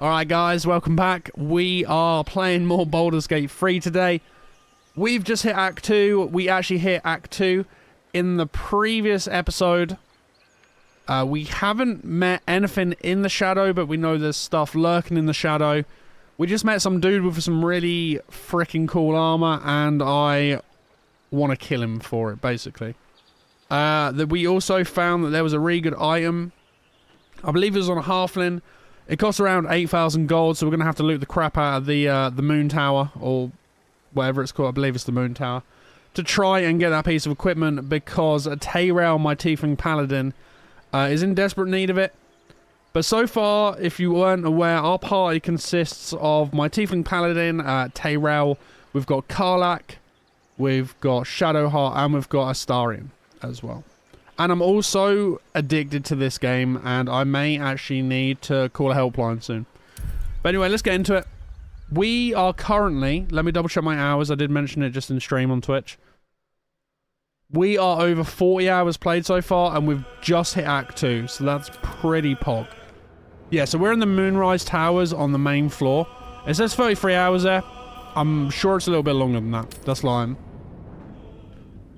Alright guys, welcome back. We are playing more Baldur's Gate 3 today. We've just hit Act 2. We actually hit Act 2 in the previous episode. We haven't met anything in the shadow, but we know there's stuff lurking in the shadow. We just met some dude with some really freaking cool armor, and I want to kill him for it, basically. We also found that there was a really good item. I believe it was on a halfling. It costs around 8,000 gold, so we're going to have to loot the crap out of the moon tower, or whatever it's called. I believe it's the moon tower, to try and get that piece of equipment, because Tayrael, my tiefling paladin, is in desperate need of it. But so far, if you weren't aware, our party consists of my tiefling paladin, Tayrael, we've got Karlach, we've got Shadowheart, and we've got Astarion as well. And I'm also addicted to this game, and I may actually need to call a helpline soon. But anyway, let's get into it. We are currently, let me double check my hours, I did mention it just in stream on Twitch. We are over 40 hours played so far, and we've just hit Act 2, so that's pretty pog. Yeah, so we're in the Moonrise Towers on the main floor. It says 33 hours there. I'm sure it's a little bit longer than that. That's lying.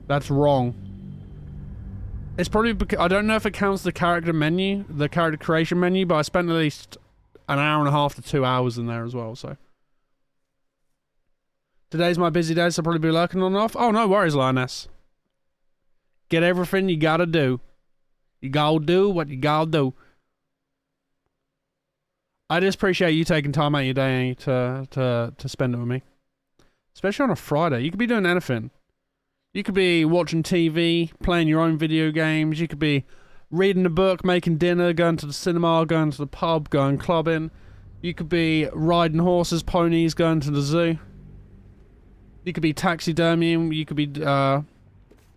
That's wrong. It's probably because, I don't know if it counts the character menu, the character creation menu, but I spent at least an hour and a half to 2 hours in there as well, so. Today's my busy day, so I'll probably be lurking on and off. Oh, no worries, Lioness. Get everything you gotta do. You gotta do what you gotta do. I just appreciate you taking time out of your day to spend it with me. Especially on a Friday. You could be doing anything. You could be watching TV, playing your own video games. You could be reading a book, making dinner, going to the cinema, going to the pub, going clubbing. You could be riding horses, ponies, going to the zoo. You could be taxidermying. You could be,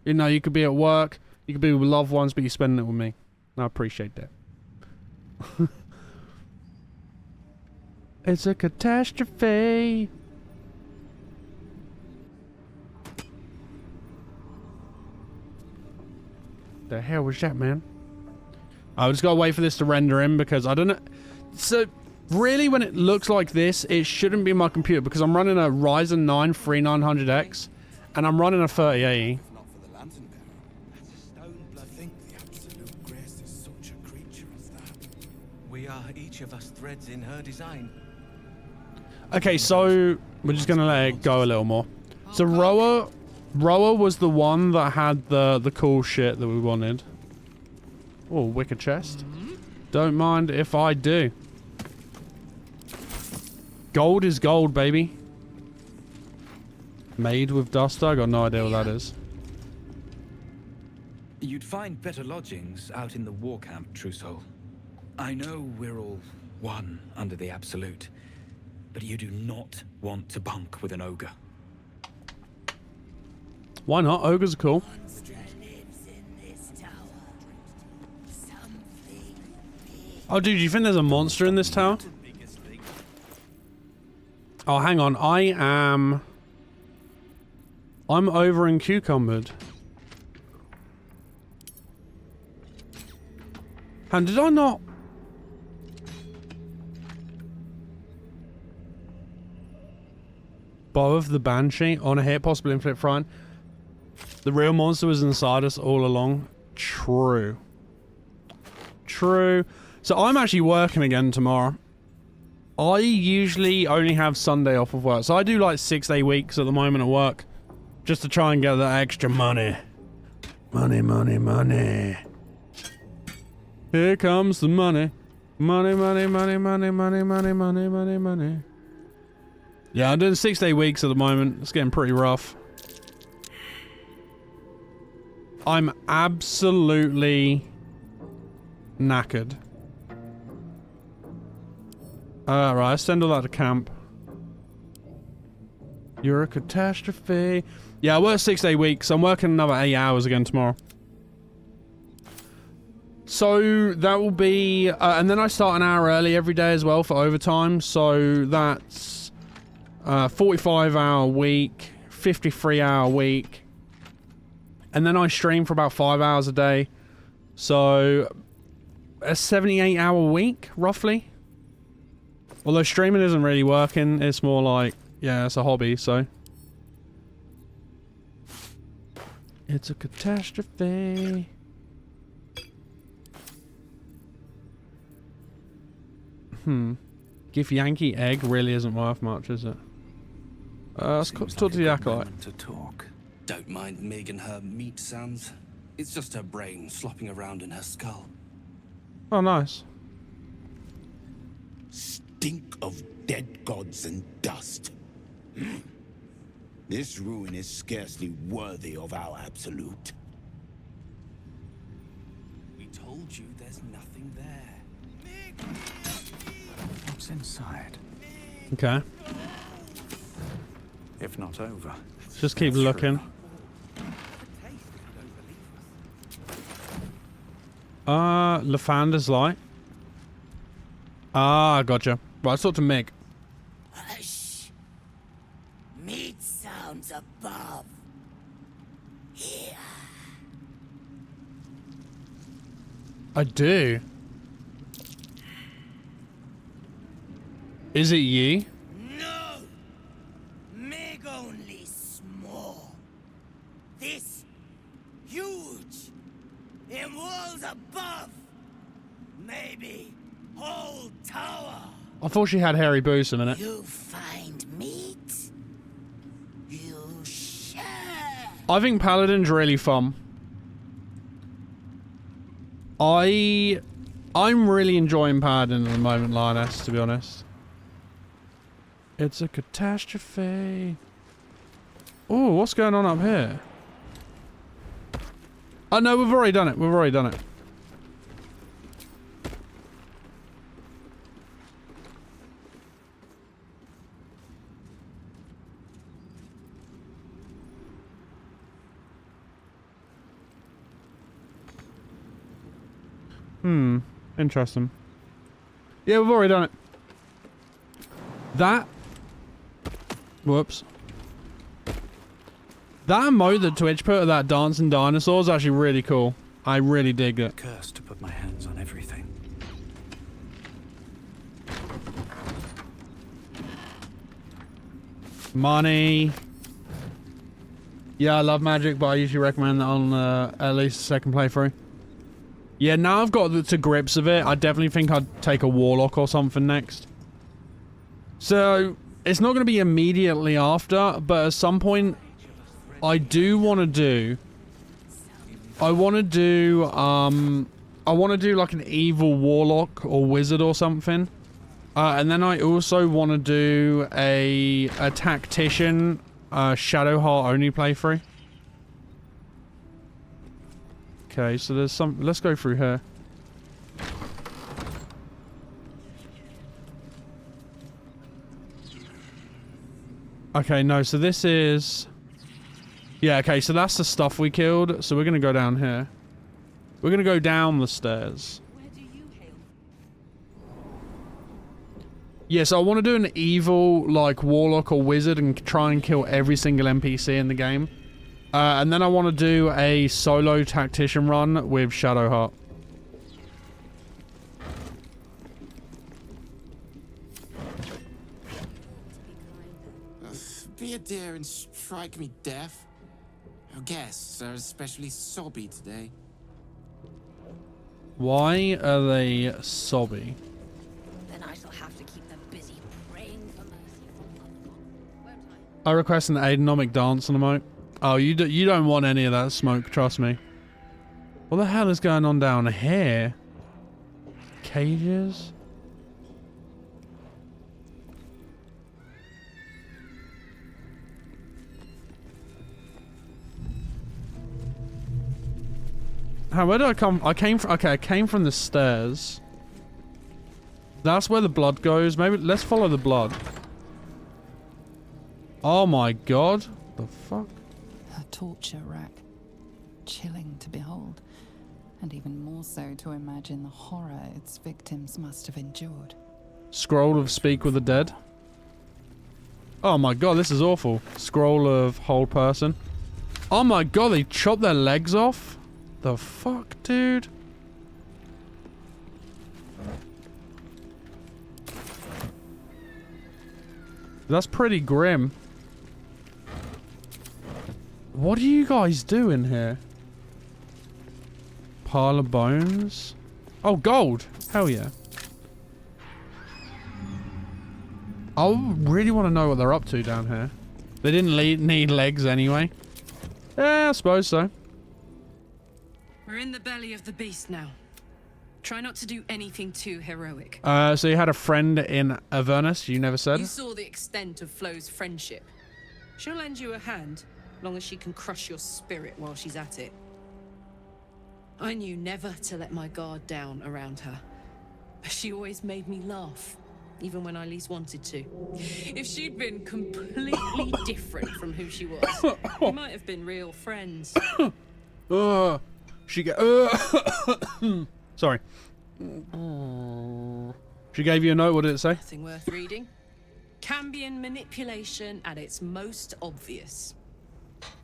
you know, you could be at work. You could be with loved ones, but you're spending it with me. I appreciate that. It's a catastrophe. The hell was that, man? I just gotta wait for this to render in, because I don't know. So really, when it looks like this, it shouldn't be my computer, because I'm running a Ryzen 9 3900X and I'm running a 3080. We are each of us threads in her design. Okay, so we're just gonna let it go a little more. So Roa was the one that had the cool shit that we wanted. Oh, wicker chest. Don't mind if I do. Gold is gold, baby. Made with dust. I got no idea what that is. You'd find better lodgings out in the war camp, true soul. I know we're all one under the Absolute, but you do not want to bunk with an ogre. Why not? Ogres are cool. Oh, dude, do you think there's a monster in this tower? Oh, hang on. I'm over in Cucumbered. And did I not? Bow of the Banshee on a hit, possibly inflict fright. The real monster was inside us all along. True. True. So I'm actually working again tomorrow. I usually only have Sunday off of work. So I do like 6-day weeks at the moment at work. Just to try and get that extra money. Money, money, money. Here comes the money. Money, money, money, money, money, money, money, money, money. Yeah, I'm doing 6-day weeks at the moment. It's getting pretty rough. I'm absolutely knackered. Right, I send all that to camp. You're a catastrophe. Yeah, I work 6-day weeks. I'm working another 8 hours again tomorrow. So that will be, and then I start an hour early every day as well for overtime. So that's 45-hour week, 53-hour week. And then I stream for about 5 hours a day. So a 78-hour week, roughly. Although streaming isn't really working, it's more like, yeah, it's a hobby, so. It's a catastrophe. Give Yankee egg really isn't worth much, is it? Let's talk to the acolyte. To talk. Don't mind Mig and her meat sounds. It's just her brain slopping around in her skull. Oh, nice. Stink of dead gods and dust. This ruin is scarcely worthy of our absolute. We told you there's nothing there. What's inside? Okay. If not over. Just keep looking. Lathander's light. Ah, gotcha. Right, let's talk to Mig. Hush. Meat sounds above. Here. I do. Is it ye? No. Meg only small. This huge. In walls above. Maybe whole tower. I thought she had hairy boobs a minute. You find meat. You share. I think Paladin's really fun. I'm really enjoying Paladin at the moment, Lioness, to be honest. It's a catastrophe. Oh, what's going on up here? Oh no, we've already done it. We've already done it. Interesting. Yeah, we've already done it. That... Whoops. That emote that Twitch put of that dancing dinosaur is actually really cool. I really dig it. Cursed to put my hands on everything. Money. Yeah, I love Magic, but I usually recommend that on at least a second playthrough. Yeah, now I've got to grips of it, I definitely think I'd take a Warlock or something next. So, it's not going to be immediately after, but at some point, I do want to do... I want to do like an evil Warlock or Wizard or something. And then I also want to do a Tactician, Shadowheart only playthrough. Okay, so there's some... Let's go through here. Okay, no, so this is... Yeah, okay, so that's the stuff we killed. So we're going to go down here. We're going to go down the stairs. Where do you hail? Yeah, so I want to do an evil, like, Warlock or Wizard and try and kill every single NPC in the game. And then I want to do a solo Tactician run with Shadowheart. Be a dear and strike me deaf. Our guests are especially sobby today. Why are they sobby? Then I shall have to keep them busy praying for mercy from Motherfuck, won't I? I request an Aidanomic dance on emote. Oh, you don't want any of that smoke, trust me. What the hell is going on down here? Cages? How, where did I come? I came from the stairs. That's where the blood goes. Maybe let's follow the blood. Oh my god. The fuck? A torture rack. Chilling to behold. And even more so to imagine the horror its victims must have endured. Scroll of Speak with the Dead. Oh my god, this is awful. Scroll of Hold Person. Oh my god, they chopped their legs off? The fuck, dude? That's pretty grim. What do you guys do in here? Pile of bones. Oh, gold. Hell yeah. I really want to know what they're up to down here. They didn't need legs anyway. Yeah, I suppose so. We're in the belly of the beast now. Try not to do anything too heroic. So you had a friend in Avernus, you never said? You saw the extent of Flo's friendship. She'll lend you a hand, long as she can crush your spirit while she's at it. I knew never to let my guard down around her. She always made me laugh, even when I least wanted to. If she'd been completely different from who she was, we might have been real friends. Sorry. She gave you a note, what did it say? Nothing worth reading. Cambion manipulation at its most obvious.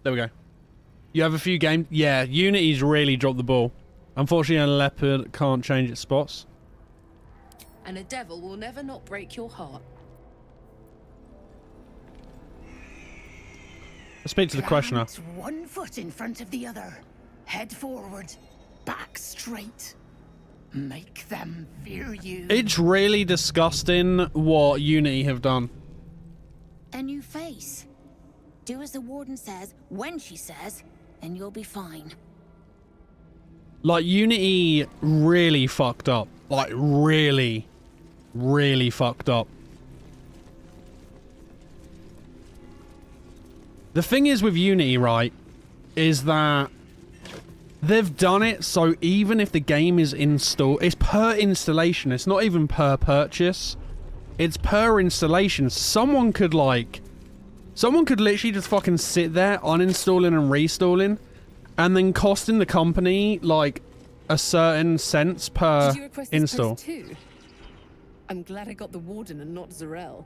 There we go. You have a few games. Yeah, Unity's really dropped the ball. Unfortunately, a leopard can't change its spots. And a devil will never not break your heart. Let's speak to the questioner. Plant one foot in front of the other. Head forward. Back straight. Make them fear you. It's really disgusting what Unity have done. A new face. Do as the warden says, when she says, and you'll be fine. Like, Unity really fucked up. Like, really, really fucked up. The thing is with Unity, right, is that they've done it so even if the game is installed, it's per installation, it's not even per purchase. It's per installation. Someone could literally just fucking sit there uninstalling and reinstalling and then costing the company like a certain cents per Did you request this install. post too? I'm glad I got the warden and not Zarel.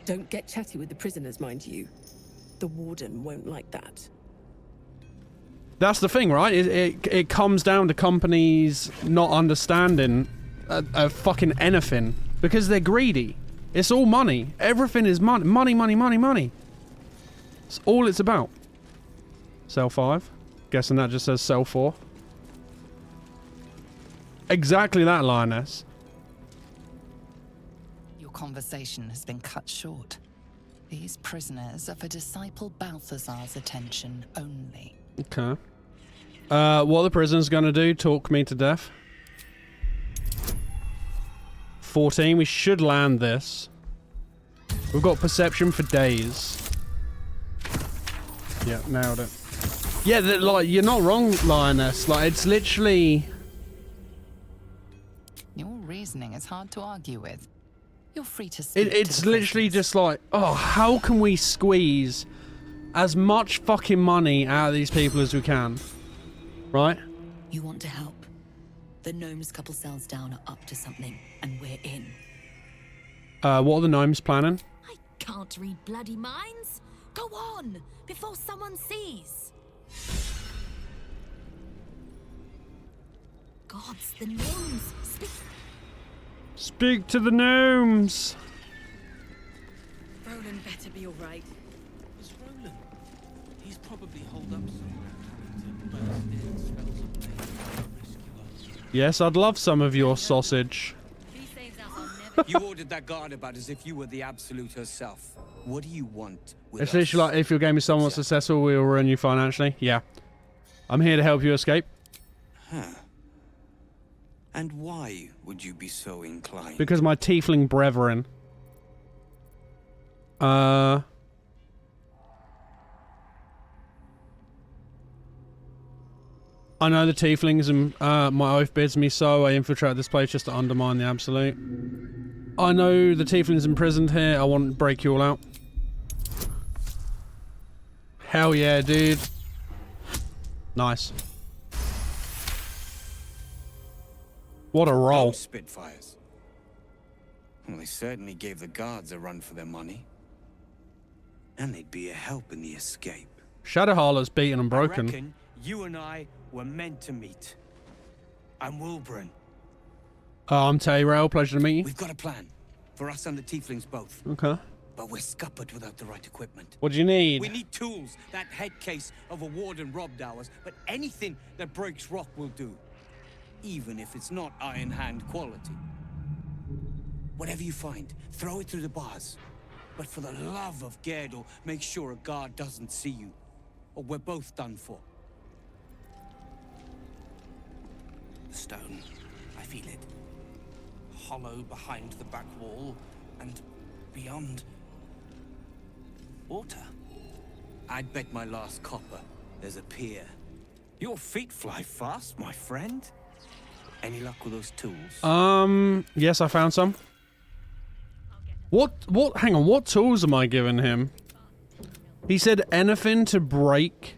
Don't get chatty with the prisoners, mind you. The warden won't like that. That's the thing, right? It comes down to companies not understanding fucking anything because they're greedy. It's all money. Everything is money. Money, money, money, money. It's all it's about. Cell 5. Guessing that just says cell 4. Exactly that, Lioness. Your conversation has been cut short. These prisoners are for Disciple Balthazar's attention only. Okay. What are the prisoners gonna do? Talk me to death. 14. We should land this. We've got perception for days. Yeah, nailed it. Yeah, like, you're not wrong, Lioness. Like, it's literally... Your reasoning is hard to argue with. You're free to speak. It's literally just like, oh, how can we squeeze as much fucking money out of these people as we can? Right? You want to help? The gnomes couple cells down are up to something, and we're in. What are the gnomes planning? I can't read bloody minds. Go on, before someone sees. Gods, the gnomes. Speak to the gnomes. Roland better be alright. It's Roland. He's probably holed up somewhere trying to burst in spells of pain to rescue us. Yes, I'd love some of your sausage. You ordered that guard about as if you were the Absolute herself. What do you want with It's us? literally like, if your game is somewhat successful, we will ruin you financially. Yeah. I'm here to help you escape. Huh. And why would you be so inclined? Because my tiefling brethren. I know the tieflings and my oath bids me so. I infiltrate this place just to undermine the Absolute. I know the tieflings imprisoned here. I want to break you all out. Hell yeah, dude. Nice. What a roll. Those Spitfires. Well, they certainly gave the guards a run for their money. And they'd be a help in the escape. Shadowhaller's beaten and broken. I reckon you and I were meant to meet. I'm Wilburn. I'm Tayrail. Pleasure to meet you. We've got a plan. For us and the tieflings both. Okay. but we're scuppered without the right equipment. What do you need? We need tools. That head case of a warden robbed ours, but anything that breaks rock will do. Even if it's not Iron Hand quality. Whatever you find, throw it through the bars. But for the love of Gerdel, make sure a guard doesn't see you, or we're both done for. Stone. I feel it. Hollow behind the back wall, and beyond... water. I'd bet my last copper there's a pier. Your feet fly fast, my friend. Any luck with those tools? Yes, I found some. Hang on, what tools am I giving him? He said anything to break.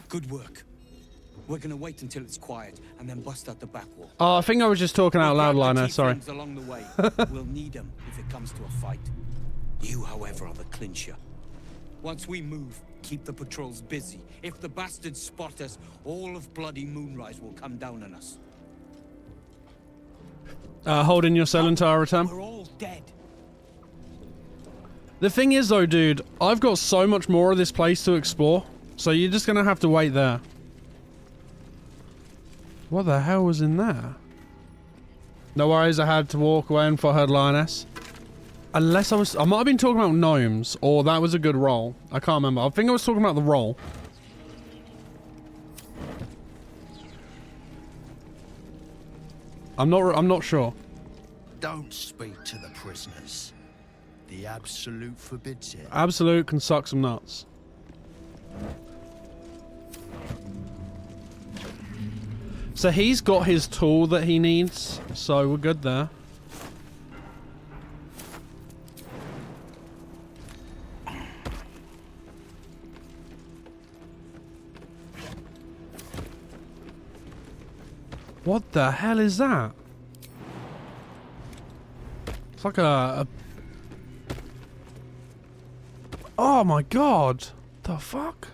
Good work. We're gonna wait until it's quiet and then bust out the back wall. Oh, I think I was just talking out loud, Liner. Sorry. Along the way. We'll need them if it comes to a fight. You, however, are the clincher. Once we move, keep the patrols busy. If the bastards spot us, all of bloody Moonrise will come down on us. Holding your cell until I return. We're all dead. The thing is, though, dude, I've got so much more of this place to explore, so you're just gonna have to wait there. What the hell was in there? No worries, I had to walk away and I heard Lioness. Unless I might have been talking about gnomes, or that was a good roll. I can't remember. I think I was talking about the roll. I'm not sure. Don't speak to the prisoners. The Absolute forbids it. Absolute can suck some nuts. So he's got his tool that he needs, so we're good there. What the hell is that? It's like a... Oh my god! The fuck?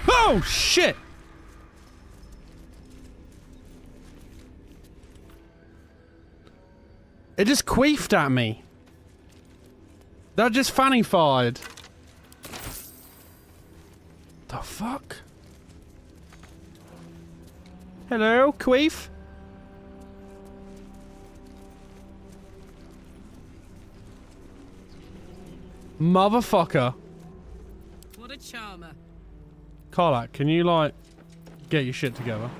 Oh shit! It just queefed at me. That just fanny fired. The fuck? Hello, queef? Motherfucker. What a charmer. Karlak, can you, like, get your shit together?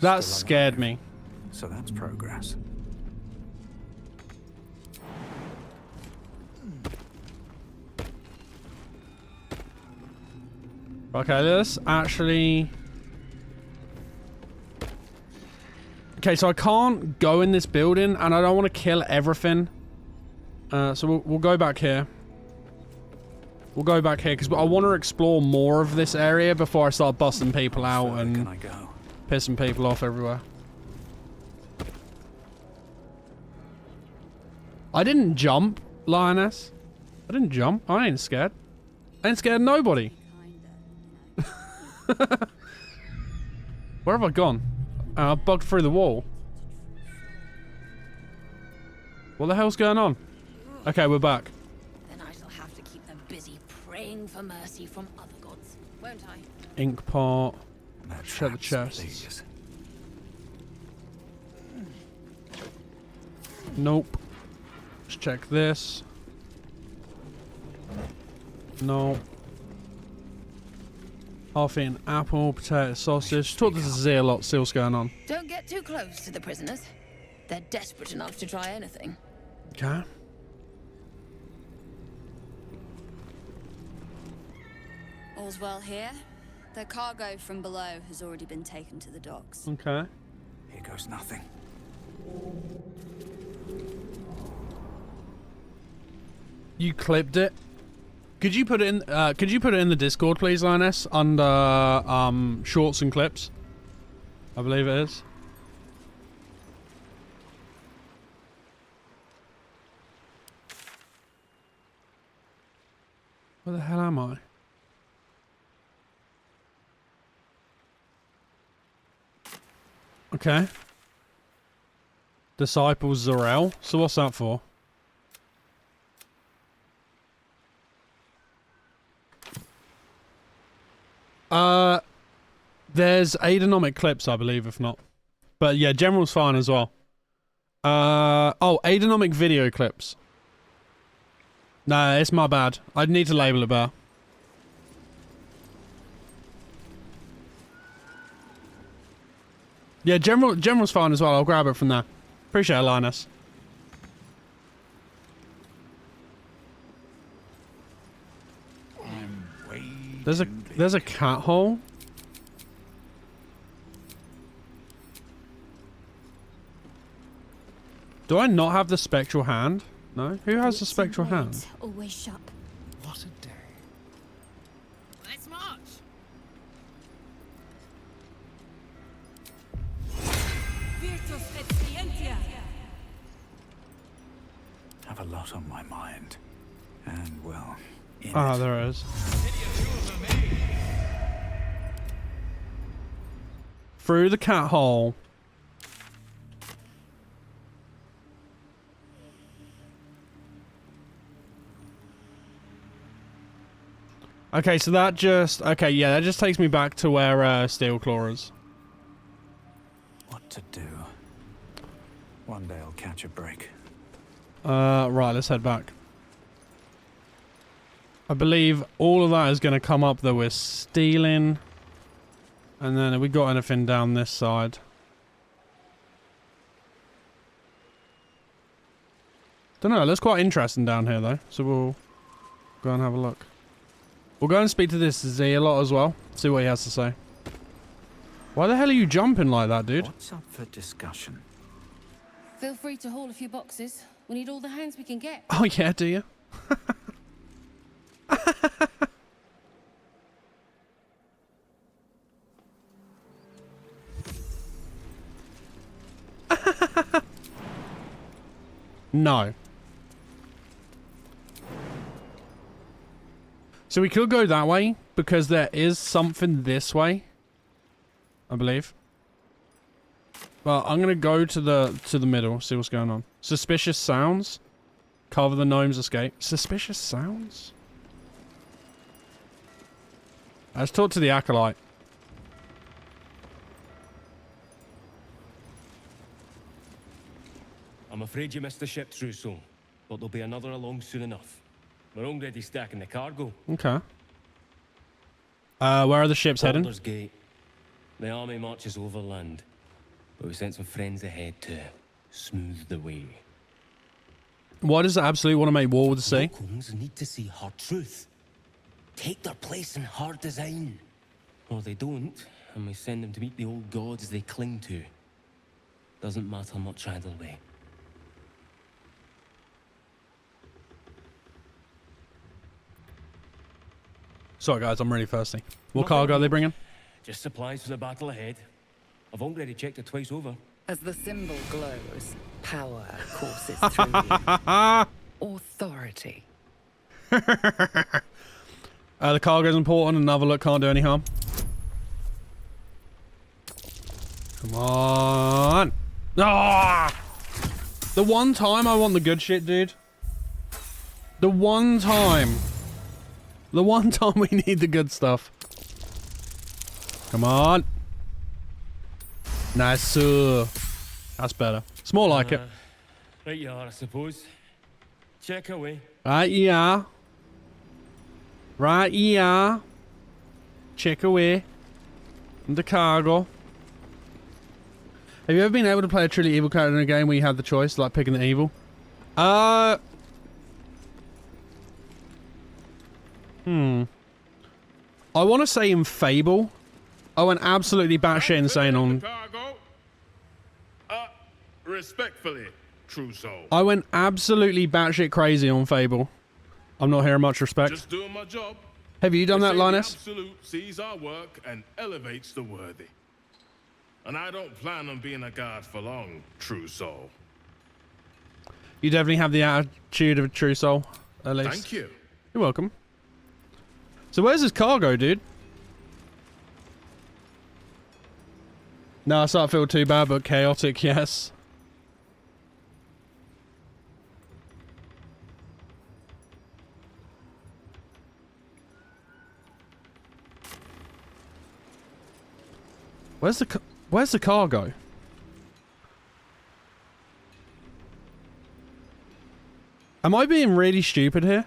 That scared me. So that's progress. Okay, let's actually... Okay, so I can't go in this building, and I don't want to kill everything. So we'll go back here. We'll go back here, because I want to explore more of this area before I start busting people out and pissing people off everywhere. I didn't jump, Lioness. I didn't jump. I ain't scared. I ain't scared of nobody. Where have I gone? I bugged through the wall. What the hell's going on? Okay, we're back. Then I shall have to keep them busy praying for mercy from other gods, won't I? Ink pot. Check the chests. Nope. Let's check this. Nope. Half-eaten apple, potato sausage. Thought this is a lot. See what's going on. Don't get too close to the prisoners. They're desperate enough to try anything. Okay. All's well here. The cargo from below has already been taken to the docks. Okay. Here goes nothing. You clipped it. Could you put it in? Could you put it in the Discord, please, Lioness? Under shorts and clips. I believe it is. Where the hell am I? Okay. Disciples Zarel. So what's that for? There's Aidanomic clips, I believe, if not. But yeah, General's fine as well. Oh, Aidanomic video clips. No, it's my bad. I'd need to label it better. Yeah, General's fine as well. I'll grab it from there. Appreciate it, Linus. There's a cat hole. Do I not have the spectral hand? No? Who has the spectral hand? Always shut. What a day. Let's march. Have a lot on my mind. And, well, Ah, there it is. Through the cat hole. Okay, so that just... Okay, yeah, that just takes me back to where Steelclaw is. what to do. One day I'll catch a break. Right, let's head back. I believe all of that is going to come up that we're stealing. And then have we got anything down this side? Don't know, it looks quite interesting down here though. So we'll go and have a look. We'll go and speak to this Z a lot as well. See what he has to say. Why the hell are you jumping like that, dude? What's up for discussion? Feel free to haul a few boxes. We need all the hands we can get. Oh yeah, do you? No. So we could go that way because there is something this way, I believe. Well, I'm gonna go to the middle, see what's going on. Suspicious sounds. Cover the gnome's escape. Suspicious sounds? Let's talk to the acolyte. I'm afraid you missed the ship, Trousseau, but there'll be another along soon enough. We're already stacking the cargo. Okay. Where are the ships heading? Baldurs Gate. The army marches overland, but we sent some friends ahead to smooth the way. Why does the Absolute want to make war with the sea? Locals need to see hard truth. Take their place in hard design. Or they don't, and we send them to meet the old gods they cling to. Doesn't matter much either way. Sorry guys, I'm really thirsty. What cargo are they bringing? Just supplies for the battle ahead. I've already checked it twice over. As the symbol glows, power courses through you. Authority. The cargo's important, another look can't do any harm. Come on. Ah! The one time I want the good shit, dude. The one time. The one time we need the good stuff. Come on. Nice. That's better. It's more like it. Right you are, I suppose. Check away. Right, yeah. Right, yeah. Check away. The cargo. Have you ever been able to play a truly evil character in a game where you had the choice, like picking the evil? I want to say in Fable, I went absolutely batshit insane on... Respectfully, Trousseau. I went absolutely batshit crazy on Fable. I'm not hearing much respect. Just doing my job. Have you done that, Linus? The Absolute sees our work and elevates the worthy. And I don't plan on being a guard for long, Trousseau. You definitely have the attitude of a true soul, at least. Thank you. You're welcome. So where's his cargo, dude? No, I start to feel too bad, but chaotic, yes. Where's the cargo? Am I being really stupid here?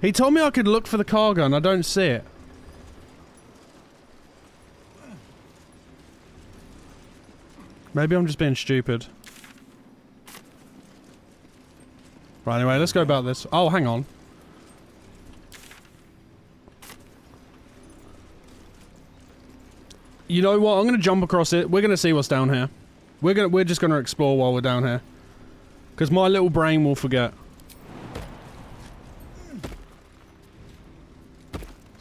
He told me I could look for the cargo and I don't see it. Maybe I'm just being stupid. Right, anyway, let's go about this. Oh, hang on. You know what? I'm gonna jump across it. We're gonna see what's down here. We're just gonna explore while we're down here. Because my little brain will forget.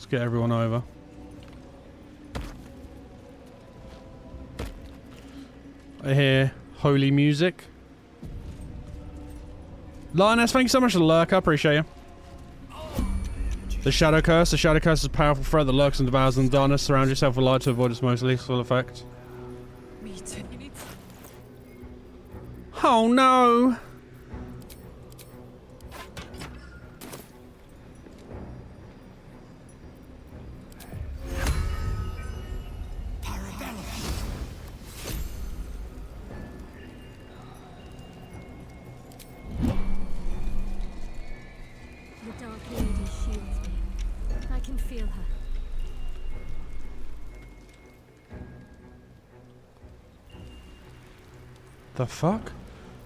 Get everyone over. I hear holy music. Lioness, thank you so much for the lurk. I appreciate you. The Shadow Curse. The Shadow Curse is a powerful threat that lurks and devours in the darkness. Surround yourself with light to avoid its most lethal effect. Oh no! The fuck?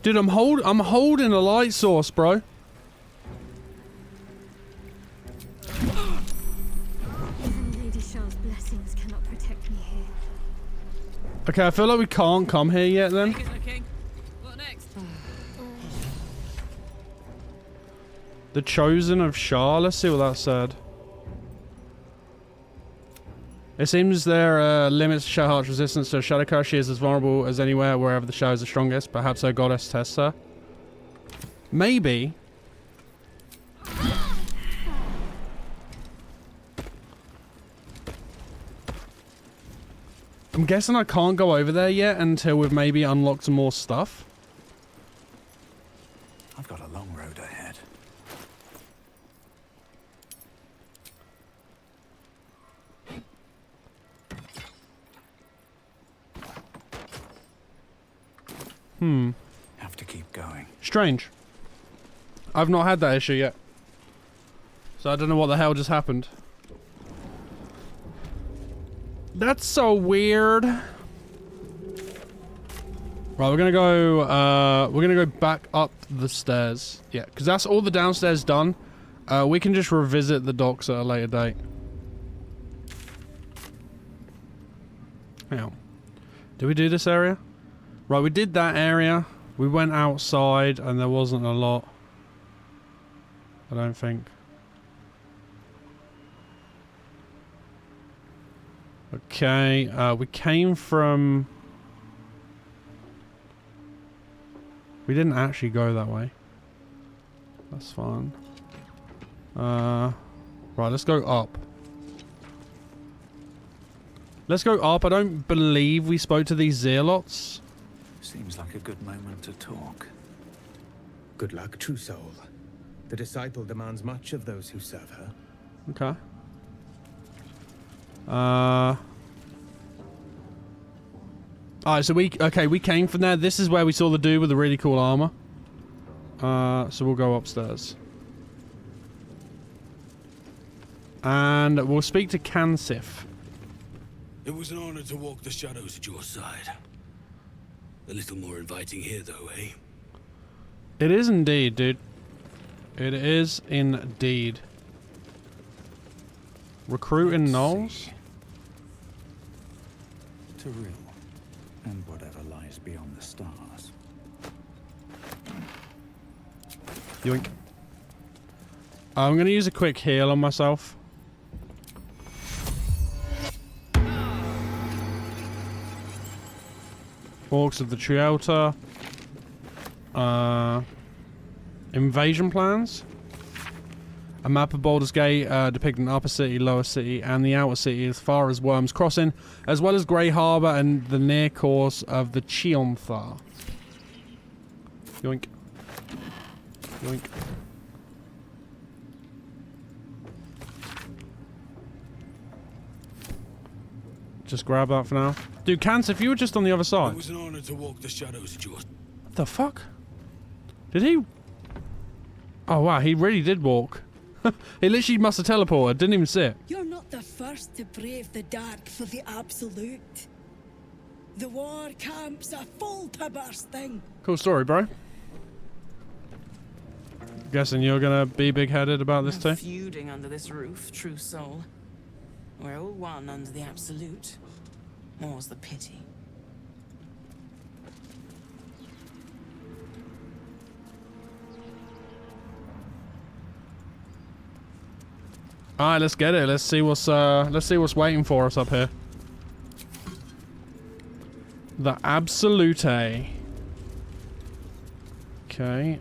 Dude, I'm holding a light source, bro. Even Lady Char's blessings cannot protect me here. Okay, I feel like we can't come here yet then. What next? The Chosen of Char. Let's see what that said. It seems there limits Shadowheart's resistance to a Shadow Curse. She is as vulnerable as anywhere, wherever the shadows are strongest. Perhaps her goddess tests her. Maybe. I'm guessing I can't go over there yet until we've maybe unlocked some more stuff. I've got a long road ahead. Have to keep going. Strange. I've not had that issue yet. So I don't know what the hell just happened. That's so weird. Right, we're gonna go back up the stairs. Yeah, because that's all the downstairs done. We can just revisit the docks at a later date. Hang on. Did we do this area? Right, we did that area. We went outside and there wasn't a lot. I don't think. Okay, we came from... We didn't actually go that way. That's fine. Right, let's go up. Let's go up. I don't believe we spoke to these zealots. Seems like a good moment to talk. Good luck, true soul. The disciple demands much of those who serve her. Okay. Alright, so we came from there. This is where we saw the dude with the really cool armor. So we'll go upstairs. And we'll speak to Kansif. It was an honor to walk the shadows at your side. A little more inviting here, though, eh? It is indeed, dude. It is indeed. Recruiting Knowles? To real, and whatever lies beyond the stars. Yoink. I'm going to use a quick heal on myself. Orcs of the Triota. Invasion plans. A map of Baldur's Gate depicting Upper City, Lower City, and the Outer City as far as Worm's Crossing, as well as Grey Harbour and the near course of the Chionthar. Yoink. Yoink. Just grab that for now. Dude, Cance, if you were just on the other side. It was an honor to walk the shadows, George. What the fuck? Did he? Oh wow, he really did walk. He literally must have teleported, didn't even sit. You're not the first to brave the dark for the absolute. The war camp's a full to bursting. Cool story, bro. Guessing you're gonna be big-headed about this too? Feuding under this roof, true soul. We're all one under the absolute. More's the pity. Alright, let's get it. Let's see what's waiting for us up here. The Absolute. Okay,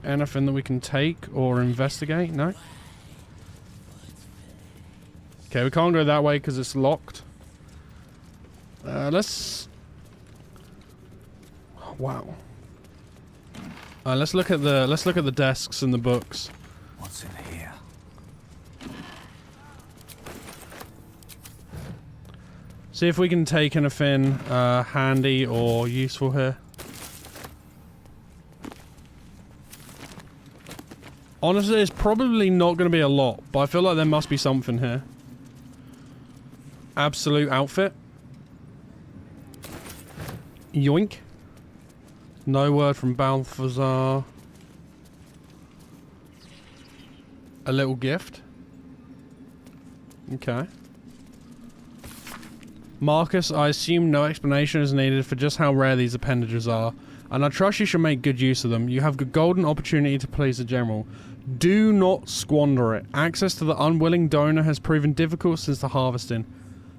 anything that we can take or investigate? No? Okay, we can't go that way because it's locked. Let's... Oh, wow. Let's look at the desks and the books. What's in here? See if we can take anything handy or useful here. Honestly, it's probably not going to be a lot, but I feel like there must be something here. Absolute outfit. Yoink. No word from Balthazar. A little gift. Okay. Marcus, I assume no explanation is needed for just how rare these appendages are, and I trust you should make good use of them. You have a golden opportunity to please the general. Do not squander it. Access to the unwilling donor has proven difficult since the harvesting,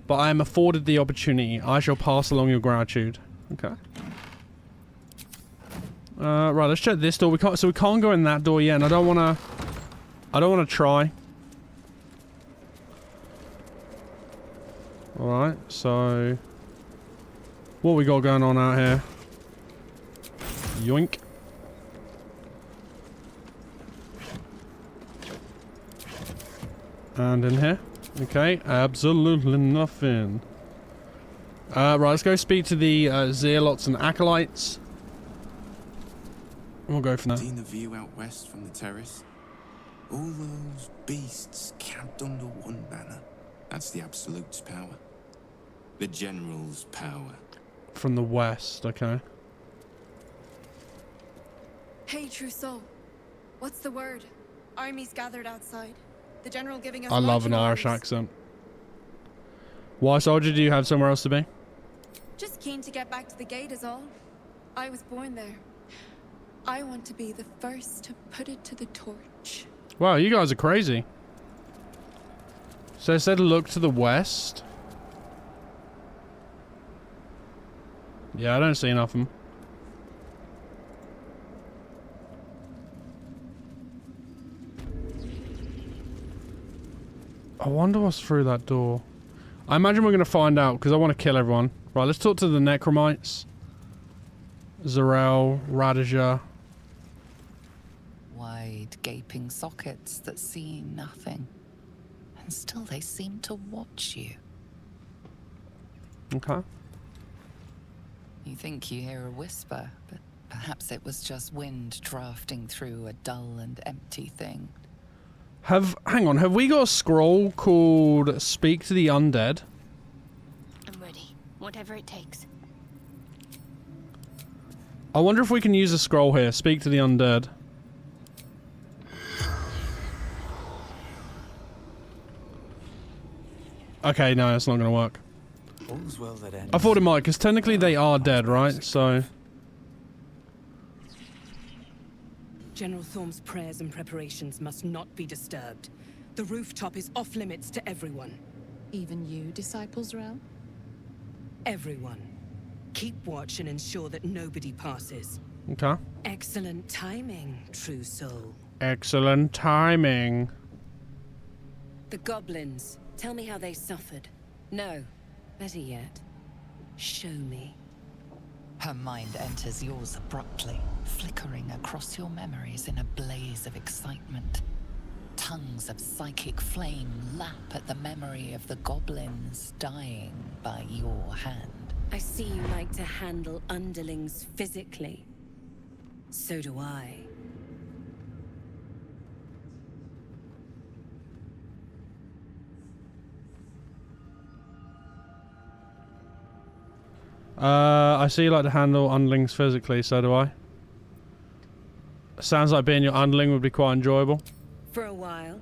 but I am afforded the opportunity. I shall pass along your gratitude. Okay. Right, let's check this door. We can't go in that door yet, and I don't wanna try. Alright, so... what we got going on out here? Yoink. And in here? Okay, absolutely nothing. Right, let's go speak to the Zealots and Acolytes. We'll go from there. Seen the view out west from the terrace? All those beasts camped under one banner. That's the Absolute's power. The General's power. From the west, okay. Hey, true soul. What's the word? Armies gathered outside. The general giving us I love an Irish accent. Why, soldier, do you have somewhere else to be? Just keen to get back to the gate is all. I was born there. I want to be the first to put it to the torch. Wow, you guys are crazy. So it said look to the west. Yeah, I don't see nothing. I wonder what's through that door. I imagine we're going to find out because I want to kill everyone. Right, let's talk to the Necromites. Zarel, Radija. Wide, gaping sockets that see nothing. And still they seem to watch you. Okay. You think you hear a whisper, but perhaps it was just wind drafting through a dull and empty thing. Hang on, have we got a scroll called Speak to the Undead? I'm ready. Whatever it takes. I wonder if we can use a scroll here. Speak to the Undead. Okay, no, it's not going to work. All's well that ends. I thought it might, because technically they are dead, right? So... General Thorm's prayers and preparations must not be disturbed. The rooftop is off limits to everyone. Even you, Disciples Realm? Everyone. Keep watch and ensure that nobody passes. Okay. Excellent timing, true soul. Excellent timing. The goblins. Tell me how they suffered. No. Better yet. Show me. Her mind enters yours abruptly, flickering across your memories in a blaze of excitement. Tongues of psychic flame lap at the memory of the goblins dying by your hand. I see you like to handle underlings physically. So do I. I see you like to handle underlings physically, so do I. Sounds like being your underling would be quite enjoyable. For a while.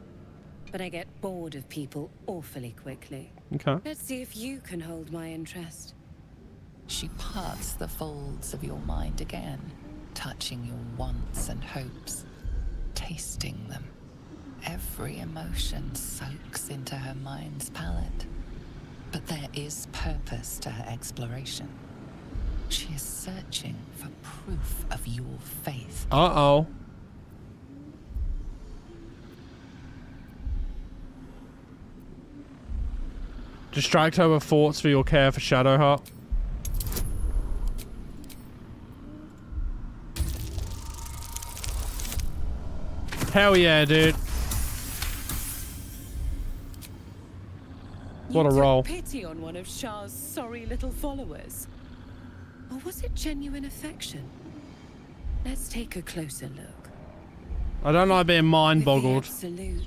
But I get bored of people awfully quickly. Okay. Let's see if you can hold my interest. She parts the folds of your mind again, touching your wants and hopes, tasting them. Every emotion soaks into her mind's palette. But there is purpose to her exploration. She is searching for proof of your faith. Uh-oh. Distract her with thoughts for your care for Shadowheart. Hell yeah, dude. What a roll. Pity on one of Shah's sorry little followers. Or was it genuine affection? Let's take a closer look. I don't like being mind-boggled. Absolute.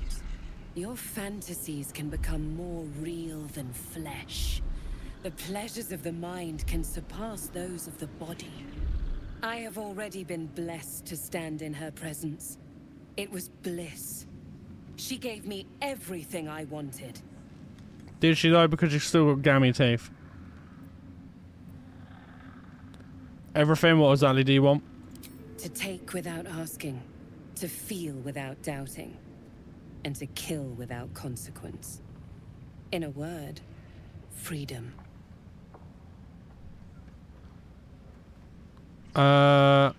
Your fantasies can become more real than flesh. The pleasures of the mind can surpass those of the body. I have already been blessed to stand in her presence. It was bliss. She gave me everything I wanted. Did she though? Because you still got gammy teeth. Everything, what exactly do you want? To take without asking. To feel without doubting. And to kill without consequence. In a word, freedom. That's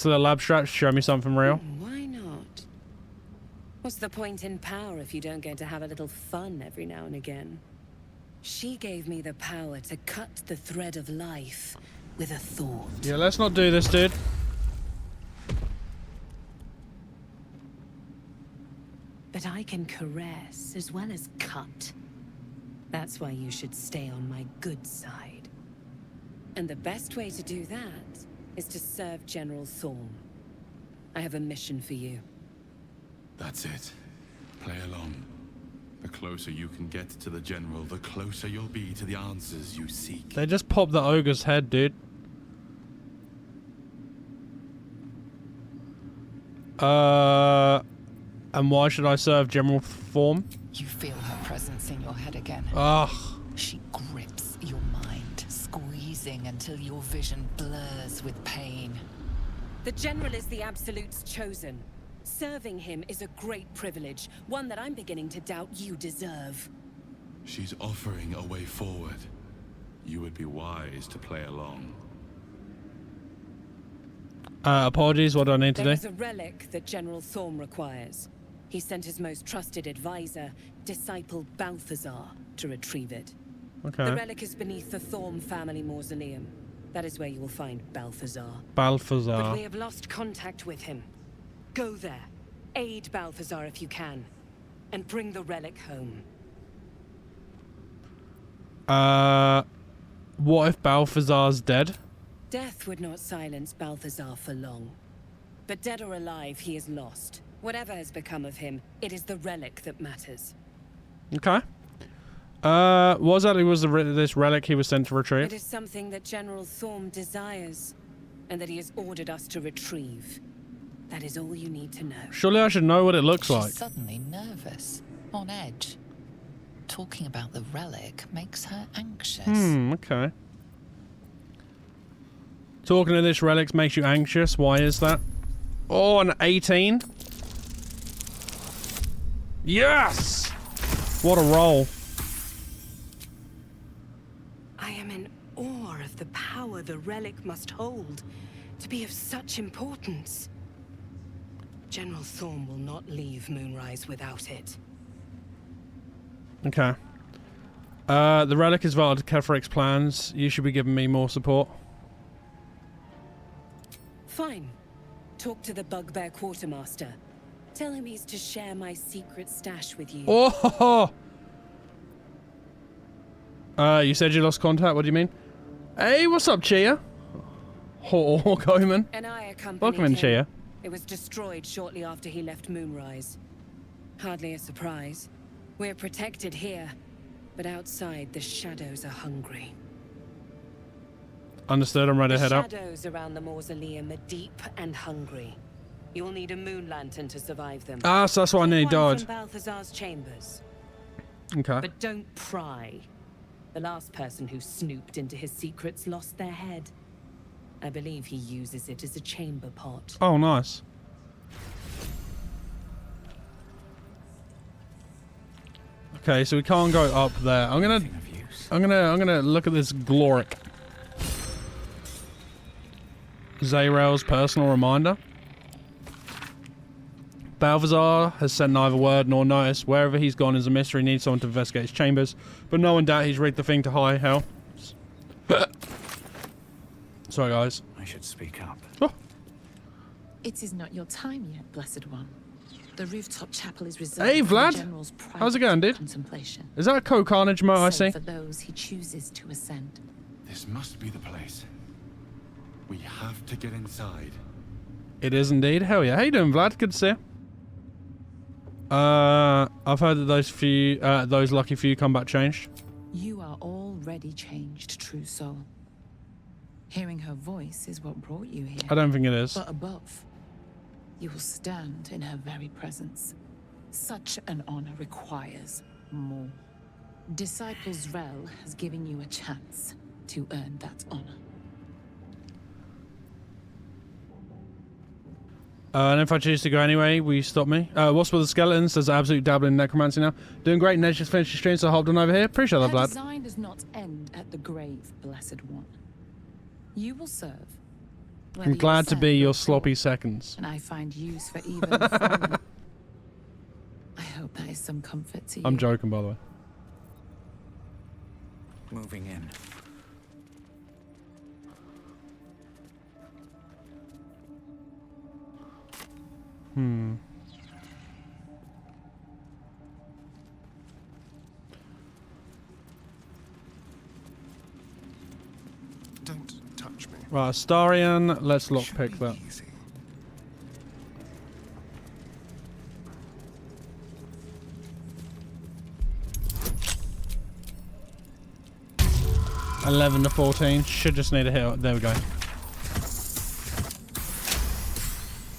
a little abstract. Show me something real. Why not? What's the point in power if you don't get to have a little fun every now and again? She gave me the power to cut the thread of life with a thought. Yeah, let's not do this, dude. But I can caress as well as cut. That's why you should stay on my good side. And the best way to do that is to serve General Thorm. I have a mission for you. That's it. Play along. The closer you can get to the General, the closer you'll be to the answers you seek. They just popped the ogre's head, dude. And why should I serve General Thorm? You feel her presence in your head again. Ugh. She grips your mind, squeezing until your vision blurs with pain. The General is the Absolute's chosen. Serving him is a great privilege, one that I'm beginning to doubt you deserve. She's offering a way forward. You would be wise to play along. Apologies, what do I need to do? There is a relic that General Thorm requires. He sent his most trusted advisor, Disciple Balthazar, to retrieve it. Okay. The relic is beneath the Thorm family mausoleum. That is where you will find Balthazar. Balthazar. But we have lost contact with him. Go there. Aid Balthazar if you can. And bring the relic home. What if Balthazar's dead? Death would not silence Balthazar for long. But dead or alive, he is lost. Whatever has become of him, it is the relic that matters. Okay. What exactly was this relic he was sent to retrieve? It is something that General Thorm desires, and that he has ordered us to retrieve. That is all you need to know. Surely I should know what it looks She's like. suddenly nervous. on edge. Talking about the relic makes her anxious. Okay. Talking to this relic makes you anxious. Why is that? Oh, an 18. Yes! What a roll. I am in awe of the power the relic must hold to be of such importance. General Thorm will not leave Moonrise without it. Okay. The relic is vital to Kefrik's plans. You should be giving me more support. Fine. Talk to the Bugbear Quartermaster. Tell him he's to share my secret stash with you. Oh! You said you lost contact. What do you mean? Hey, what's up, Chia? Hawk Omen. And I accompanied Welcome in, him. Chia. It was destroyed shortly after he left Moonrise. Hardly a surprise. We're protected here, but outside the shadows are hungry. Understood, I'm ready to head The up. shadows around the mausoleum are deep and hungry. You'll need a moon lantern to survive them. Ah, so that's what I need, Take died. one from Balthazar's chambers. Okay. But don't pry. The last person who snooped into his secrets lost their head. I believe he uses it as a chamber pot. Oh, nice. Okay, so we can't go up there. I'm gonna look at this Gloric. Zayrell's personal reminder. Balthazar has sent neither word nor notice. Wherever he's gone is a mystery. Needs someone to investigate his chambers, but no one doubt he's rigged the thing to high hell. Sorry, guys. I should speak up. Oh. It is not your time yet, Blessed One. The rooftop chapel is reserved Hey, for the Vlad. General's private How's it going, dude? contemplation. Is that a co-carnage moat I see? Save for those he chooses to ascend. This must be the place. We have to get inside. It is indeed. Hell yeah. How you doing, Vlad? Good to see you. I've heard that those lucky few combat changed. You are already changed, true soul. Hearing her voice is what brought you here. I don't think it is. But above, you will stand in her very presence. Such an honor requires more. Disciples Rel has given you a chance to earn that honor. And if I choose to go anyway, will you stop me? What's with the skeletons? There's absolute dabbling in necromancy now. Doing great. Ned just finished the stream, so I hopped on over here. Appreciate that, Her Vlad. design does not end at the grave, Blessed One. You will serve. whether I'm you glad to ascend be or your fall, sloppy seconds. and I find use for even the fallen. I hope that is some comfort to you. I'm joking, by the way. Moving in. Don't touch me. Right, Astarion, let's lockpick that. Easy. $11 to 14. Should just need a hit. There we go.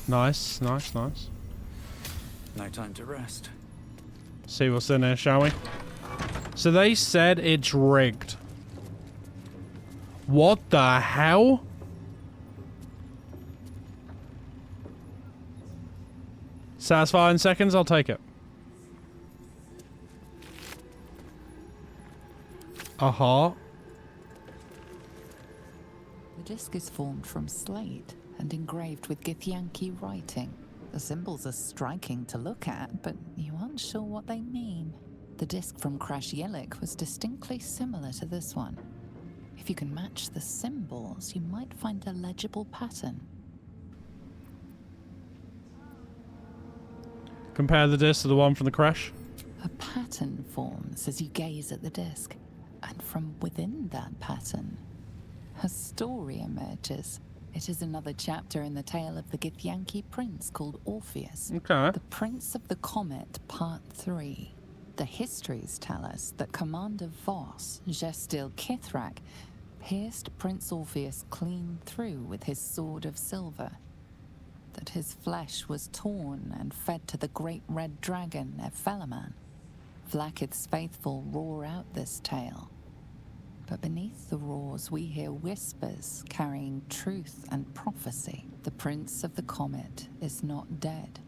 Nice, nice, nice. No time to rest. See what's in there, shall we? So they said it's rigged. What the hell? Satisfied in seconds? I'll take it. Aha. The disc is formed from slate and engraved with Githyanki writing. The symbols are striking to look at, but you aren't sure what they mean. The disc from Crash Yellick was distinctly similar to this one. If you can match the symbols, you might find a legible pattern. Compare the disc to the one from the crash. A pattern forms as you gaze at the disc, and from within that pattern, a story emerges. It is another chapter in the tale of the Githyanki prince called Orpheus. Okay. The Prince of the Comet, Part 3. The histories tell us that Commander Voss, Gestil Kithrak, pierced Prince Orpheus clean through with his sword of silver. That his flesh was torn and fed to the great red dragon, Ephelaman. Vlaakith's faithful roar out this tale. But beneath the roars, we hear whispers carrying truth and prophecy. The Prince of the Comet is not dead.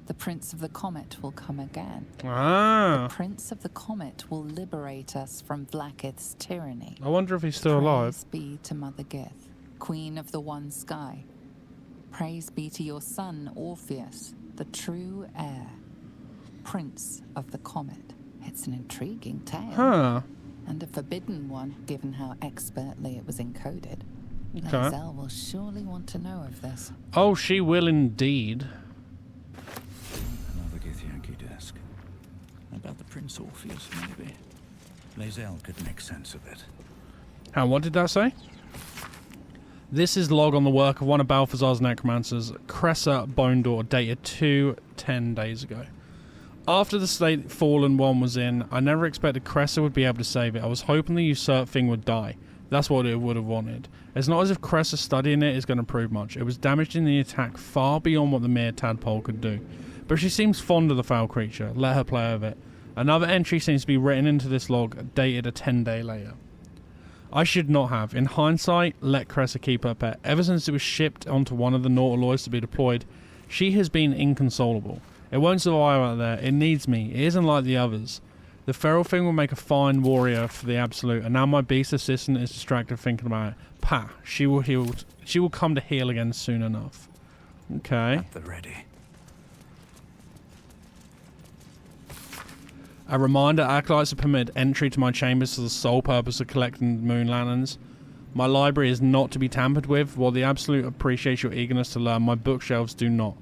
The Prince of the Comet will come again. Ah. The Prince of the Comet will liberate us from Vlaakith's tyranny. I wonder if he's still alive. Praise be to Mother Gith, Queen of the One Sky. Praise be to your son, Orpheus, the true heir, Prince of the Comet. It's an intriguing tale. Huh. And a forbidden one, given how expertly it was encoded. Okay. Lae'zel will surely want to know of this. Oh, she will indeed. Another Githyanki desk. About the Prince Orpheus, maybe. Lae'zel could make sense of it. What did that say? This is log on the work of one of Balthazar's necromancers, Cressa Bone Daughter, dated 10 days ago. After the state Fallen One was in, I never expected Cressa would be able to save it. I was hoping the usurped thing would die. That's what it would have wanted. It's not as if Cressa studying it is going to prove much. It was damaged in the attack far beyond what the mere tadpole could do. But she seems fond of the foul creature. Let her play with it. Another entry seems to be written into this log, dated a 10-day later. I should not have. In hindsight, let Cressa keep her pet. Ever since it was shipped onto one of the Nautiloids to be deployed, she has been inconsolable. It won't survive out there. It needs me. It isn't like the others. The feral thing will make a fine warrior for the Absolute, and now my beast assistant is distracted thinking about it. Pah, she will heal. She will come to heal again soon enough. Okay. At the ready. A reminder, acolytes are permitted entry to my chambers for the sole purpose of collecting moon lanterns. My library is not to be tampered with. While the Absolute appreciates your eagerness to learn, my bookshelves do not.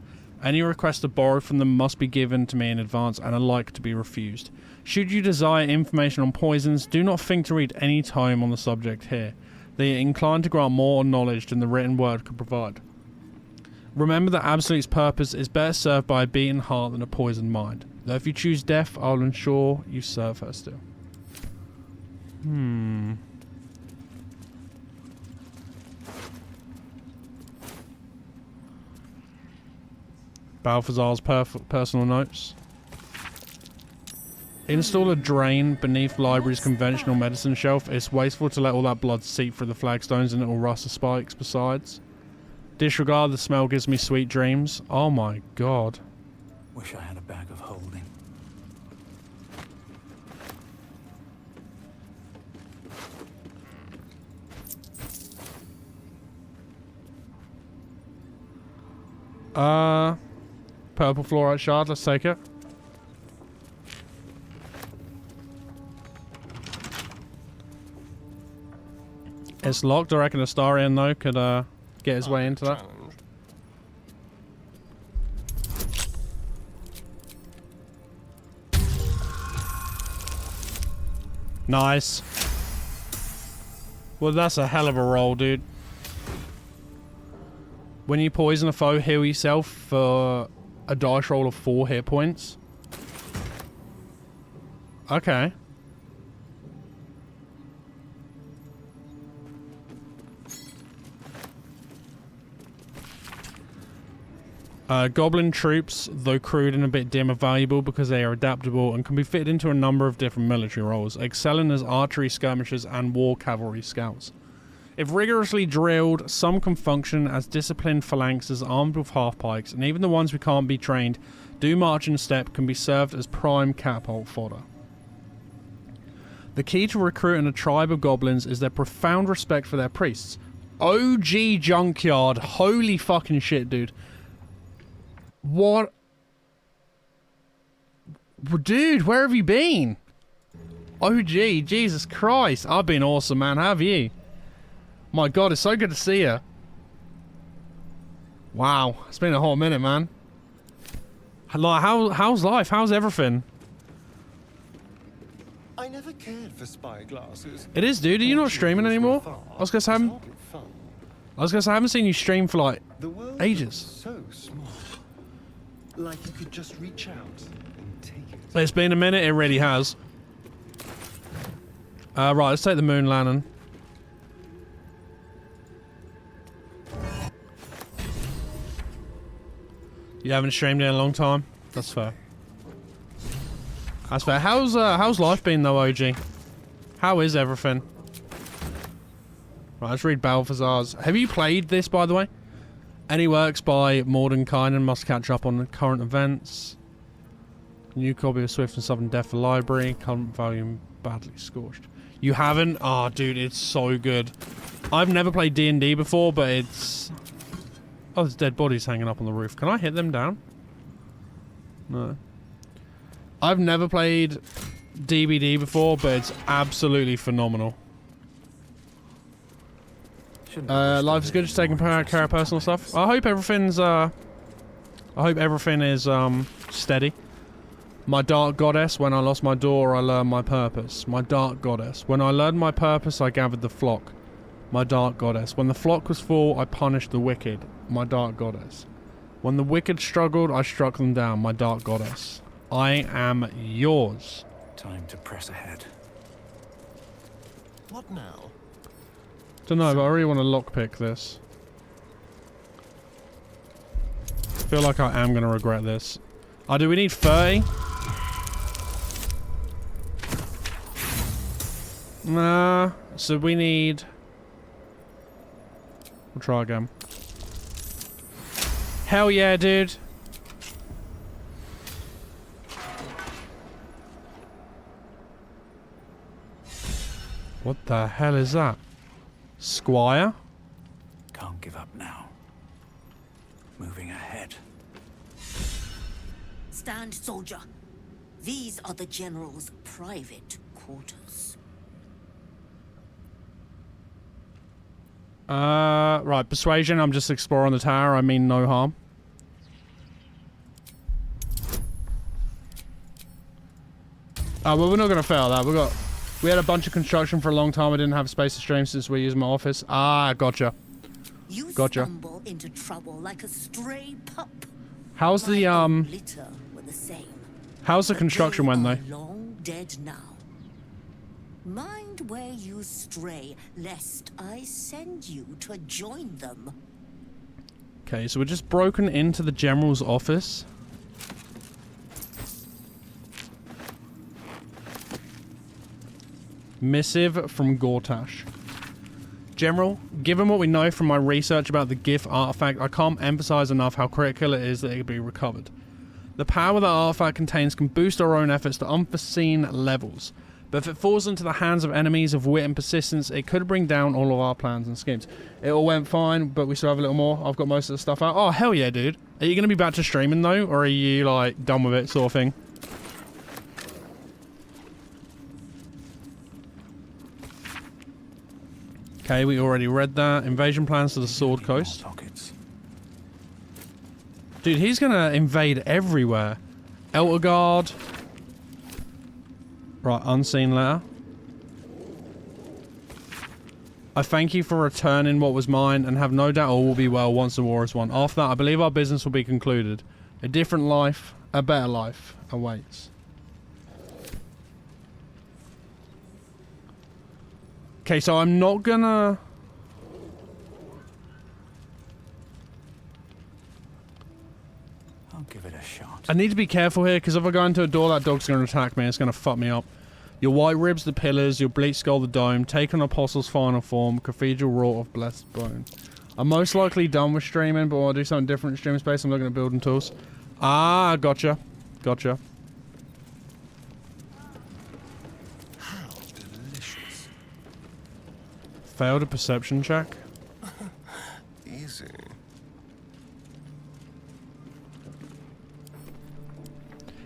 Any request to borrow from them must be given to me in advance and are like to be refused. Should you desire information on poisons, do not think to read any tome on the subject here. They are inclined to grant more knowledge than the written word could provide. Remember that Absolute's purpose is better served by a beaten heart than a poisoned mind. Though if you choose death, I'll ensure you serve her still. Balthazar's personal notes. Install a drain beneath library's conventional medicine shelf. It's wasteful to let all that blood seep through the flagstones and it will rust the spikes besides. Disregard, the smell gives me sweet dreams. Oh my god. Wish I had a bag of holding. Purple fluorite shard, let's take it. It's locked. I reckon Astarion, though, could get his way into that. Nice. Well, that's a hell of a roll, dude. When you poison a foe, heal yourself for a dice roll of 4 hit points. Okay. Goblin troops, though crude and a bit dim, are valuable because they are adaptable and can be fitted into a number of different military roles, excelling as archery skirmishers and war cavalry scouts. If rigorously drilled, some can function as disciplined phalanxes armed with half-pikes, and even the ones who can't be trained do march in step can be served as prime catapult fodder. The key to recruiting a tribe of goblins is their profound respect for their priests. OG Junkyard, holy fucking shit, dude. What? Dude, where have you been? OG, Jesus Christ. I've been awesome, man. How have you? My god, it's so good to see you. Wow, it's been a whole minute, man. Like, how's life? How's everything? I never cared for spy glasses. It is, dude. Are you not streaming anymore? I was gonna say I haven't seen you stream for like ages. So small. Like you could just reach out and take it. It's been a minute. It really has. Right, let's take the moon lantern. You haven't streamed in a long time? That's fair. That's fair. How's life been though, OG? How is everything? Right, let's read Balthazar's. Have you played this, by the way? Any works by Mordenkainen must catch up on the current events. New copy of Swift and Southern Death Library. Current volume badly scorched. You haven't? Oh, dude, it's so good. I've never played D&D before, but it's... Oh, there's dead bodies hanging up on the roof. Can I hit them down? No. I've never played DBD before, but it's absolutely phenomenal. Life is good, just taking care of personal stuff. I hope everything's, I hope everything is, steady. My dark goddess, when I lost my door, I learned my purpose. My dark goddess. When I learned my purpose, I gathered the flock. My dark goddess. When the flock was full, I punished the wicked. My dark goddess. When the wicked struggled, I struck them down. My dark goddess. I am yours. Time to press ahead. What now? Don't know, but I really want to lockpick this. I feel like I am going to regret this. Oh, do we need 30? Nah, so we need... We'll try again. Hell yeah, dude. What the hell is that? Squire? Can't give up now. Moving ahead. Stand, soldier. These are the General's private quarters. Right, persuasion. I'm just exploring the tower. I mean no harm. Oh, well, we're not going to fail that. We had a bunch of construction for a long time. I didn't have space to stream since we used my office. Ah, gotcha. You gotcha. stumble into trouble like a stray pup. How's the Litter were the same. How's the construction went though? Long dead now. Mind where you stray, lest I send you to join them. Okay, so we're just broken into the General's office. Missive from Gortash. General, given what we know from my research about the GIF artifact, I can't emphasize enough how critical it is that it be recovered. The power that artifact contains can boost our own efforts to unforeseen levels, but if it falls into the hands of enemies of wit and persistence, it could bring down all of our plans and schemes. It all went fine, but we still have a little more. I've got most of the stuff out. Oh, hell yeah, dude. Are you going to be back to streaming, though, or are you, like, done with it, sort of thing? Okay, we already read that. Invasion plans to the Sword Coast. Dude, he's gonna invade everywhere. Eltergard. Right, unseen letter. I thank you for returning what was mine and have no doubt all will be well once the war is won. After that, I believe our business will be concluded. A different life, a better life awaits. Okay, so I'm not gonna... I'll give it a shot. I need to be careful here, because if I go into a door, that dog's going to attack me. It's going to fuck me up. Your white ribs, the pillars. Your bleak skull, the dome. Take an apostle's final form. Cathedral wrought of blessed bone. I'm most likely done with streaming, but I'll do something different in stream space. I'm looking at building tools. Ah, gotcha. Gotcha. Failed a perception check. Easy.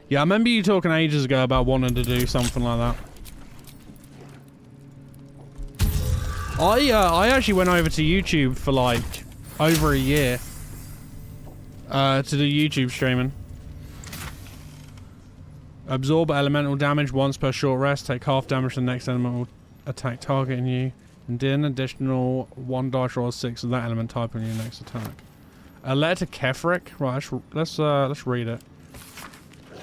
Yeah, I remember you talking ages ago about wanting to do something like that. I actually went over to YouTube for like over a year to do YouTube streaming. Absorb elemental damage once per short rest. Take half damage to the next elemental attack targeting you. And do an additional 1 dice roll 6 of that element type on your next attack. A letter to Kefric. Right, let's read it.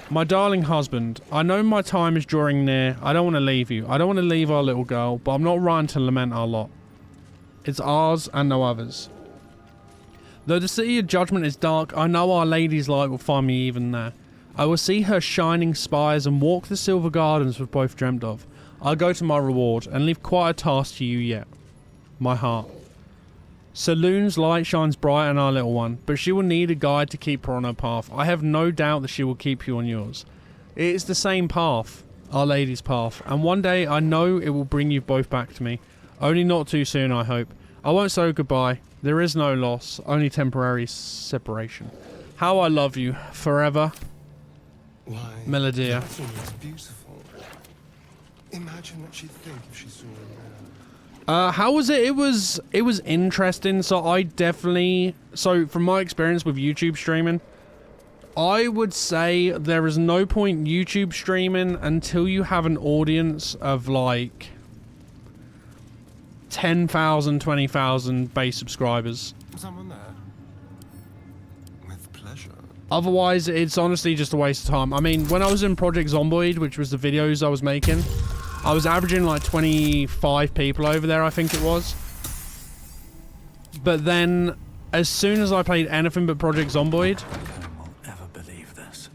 My darling husband, I know my time is drawing near. I don't want to leave you. I don't want to leave our little girl, but I'm not running to lament our lot. It's ours and no others. Though the city of judgment is dark, I know Our Lady's light will find me even there. I will see her shining spires and walk the silver gardens we've both dreamt of. I'll go to my reward and leave quite a task to you yet. My heart. Saloon's light shines bright on our little one, but she will need a guide to keep her on her path. I have no doubt that she will keep you on yours. It is the same path, Our Lady's path, and one day I know it will bring you both back to me. Only not too soon, I hope. I won't say goodbye. There is no loss, only temporary separation. How I love you, forever. Why, Melodia. that's almost beautiful. Imagine what she'd think if she saw him now. How was it? It was interesting. So I definitely, from my experience with YouTube streaming, I would say there is no point YouTube streaming until you have an audience of like 10,000, 20,000 base subscribers. Someone there? With pleasure. Otherwise, it's honestly just a waste of time. I mean, when I was in Project Zomboid, which was the videos I was making, I was averaging like 25 people over there, I think it was. But then, as soon as I played anything but Project Zomboid... I won't ever believe this.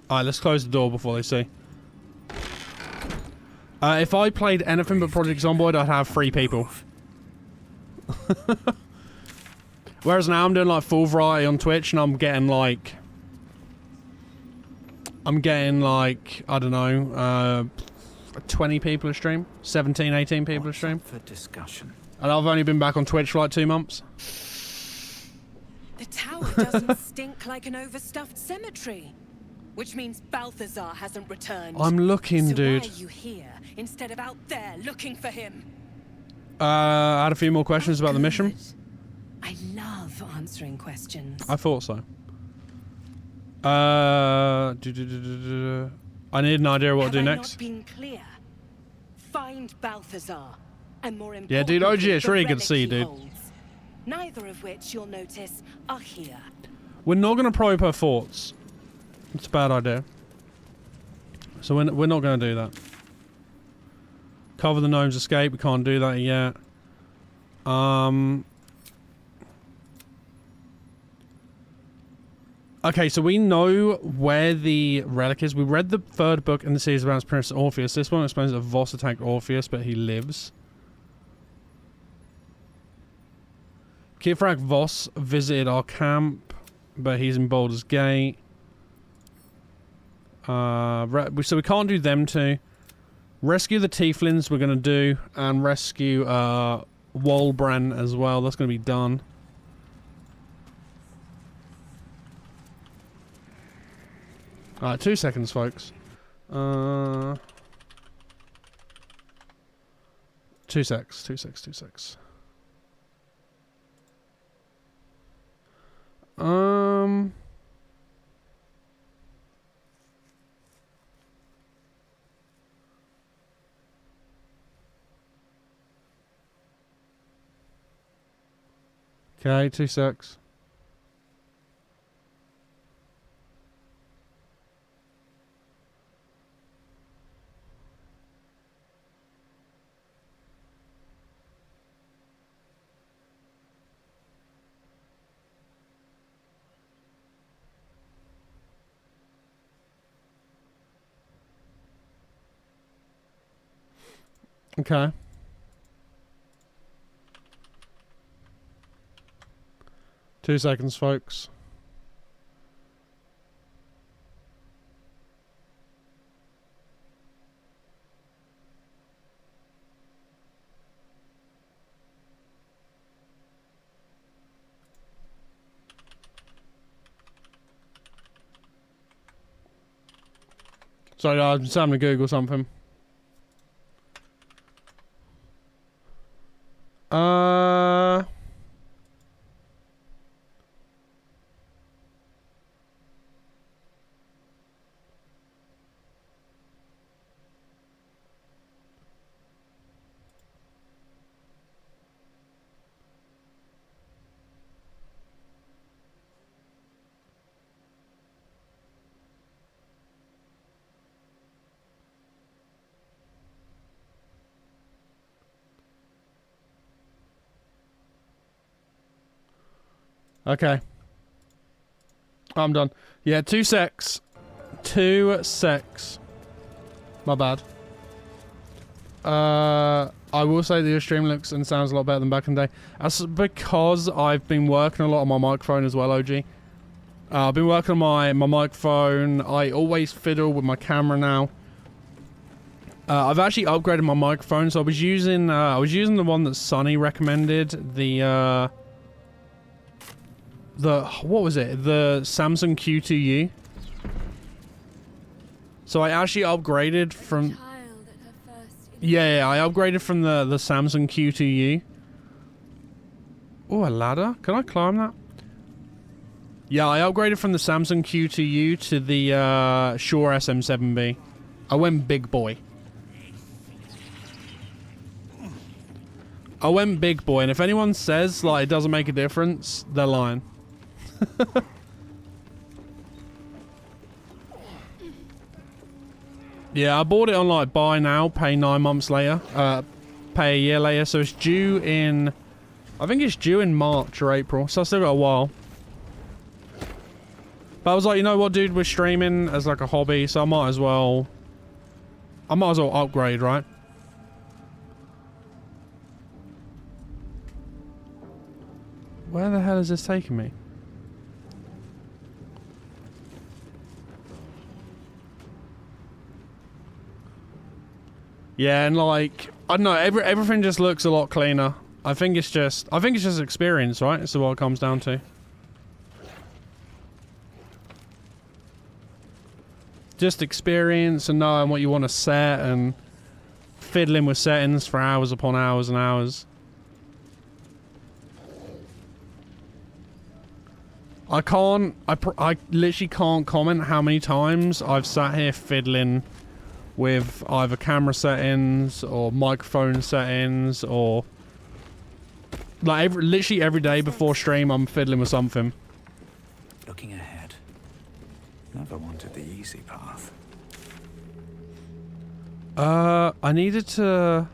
Alright, let's close the door before they see. If I played anything but Project Zomboid, I'd have 3 people. Whereas now I'm doing like full variety on Twitch and I'm getting like, I don't know, 20 people a stream, 17, 18 people a stream. For discussion. And I've only been back on Twitch for like 2 months. The tower doesn't stink like an overstuffed cemetery, which means Balthazar hasn't returned. I'm looking, so dude. Why are you here instead of out there looking for him? I had a few more questions about the mission. I love answering questions. I thought so. I need an idea of what to do next. Not been clear? Find Balthazar, and more importantly, Yeah, dude, OG, it's the really good to see you, relic he dude. holds. Neither of which you'll notice are here. We're not going to probe her thoughts. It's a bad idea. So we're not going to do that. Cover the gnome's escape. We can't do that yet. Okay, so we know where the relic is. We read the 3rd book in the series about Prince Orpheus. This one explains that Voss attacked Orpheus, but he lives. Kithrak Voss visited our camp, but he's in Baldur's Gate. So we can't do them two. Rescue the Tieflings we're going to do, and rescue Wolbran as well. That's going to be done. Alright, 2 seconds, folks. 2 secs, 2 secs, 2 secs. Okay, 2 secs. Okay. Two seconds, folks. Sorry, I'm just having to Google something. Okay. I'm done. Yeah, 2 secs. 2 secs. My bad. I will say that your stream looks and sounds a lot better than back in the day. That's because I've been working a lot on my microphone as well, OG. I've been working on my microphone. I always fiddle with my camera now. I've actually upgraded my microphone, so I was using the one that Sonny recommended, the what was it? The Samsung Q2U. So I actually upgraded from yeah, I upgraded from the Samsung Q2U. Oh, a ladder? Can I climb that? Yeah, I upgraded from the Samsung Q2U to the Shure SM7B. I went big boy. I went big boy, and if anyone says like it doesn't make a difference, they're lying. Yeah, I bought it on like buy now, pay 9 months later, pay a year later, so it's due in, I think it's due in March or April, so I still got a while. But I was like, you know what, dude, we're streaming as like a hobby, so I might as well upgrade, right? Where the hell is this taking me? Yeah, and like, I don't know, everything just looks a lot cleaner. I think it's just experience, right? That's what it comes down to. Just experience and knowing what you want to set and fiddling with settings for hours upon hours and hours. I literally can't comment how many times I've sat here fiddling with either camera settings or microphone settings or like literally every day before stream I'm fiddling with something. Looking ahead. Never wanted the easy path. I needed to...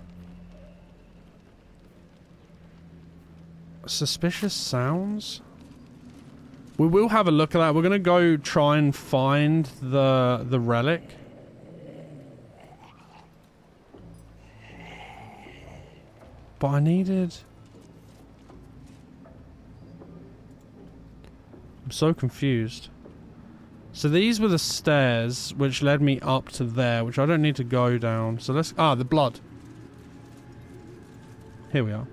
Suspicious sounds? We will have a look at that. We're gonna go try and find the relic. But I needed... I'm so confused. So these were the stairs which led me up to there, which I don't need to go down. So let's... Ah, the blood. Here we are.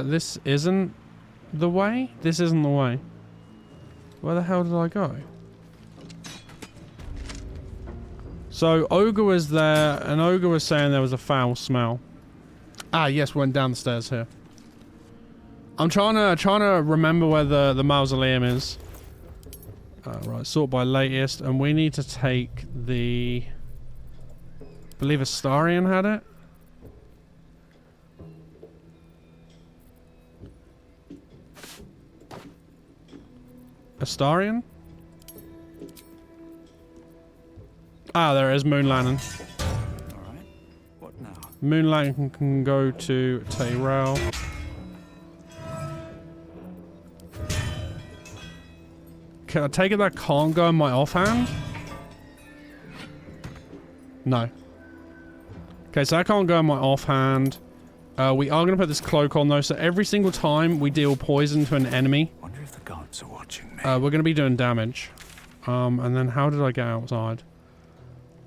This isn't the way? This isn't the way. Where the hell did I go? So, Ogre was there, and Ogre was saying there was a foul smell. Ah, yes, we went down the stairs here. I'm trying to remember where the mausoleum is. Right, sort by latest, and we need to take the... I believe Astarion had it? Astarion? Ah, there it is, Moon Lantern. Alright, what now? Moon Lantern can go to Tyrell. Can I take it that can't go in my offhand? No. Okay, so that can't go in my offhand. We are going to put this cloak on though, so every single time we deal poison to an enemy, wonder if the gods are watching me. we're going to be doing damage. And then how did I get outside?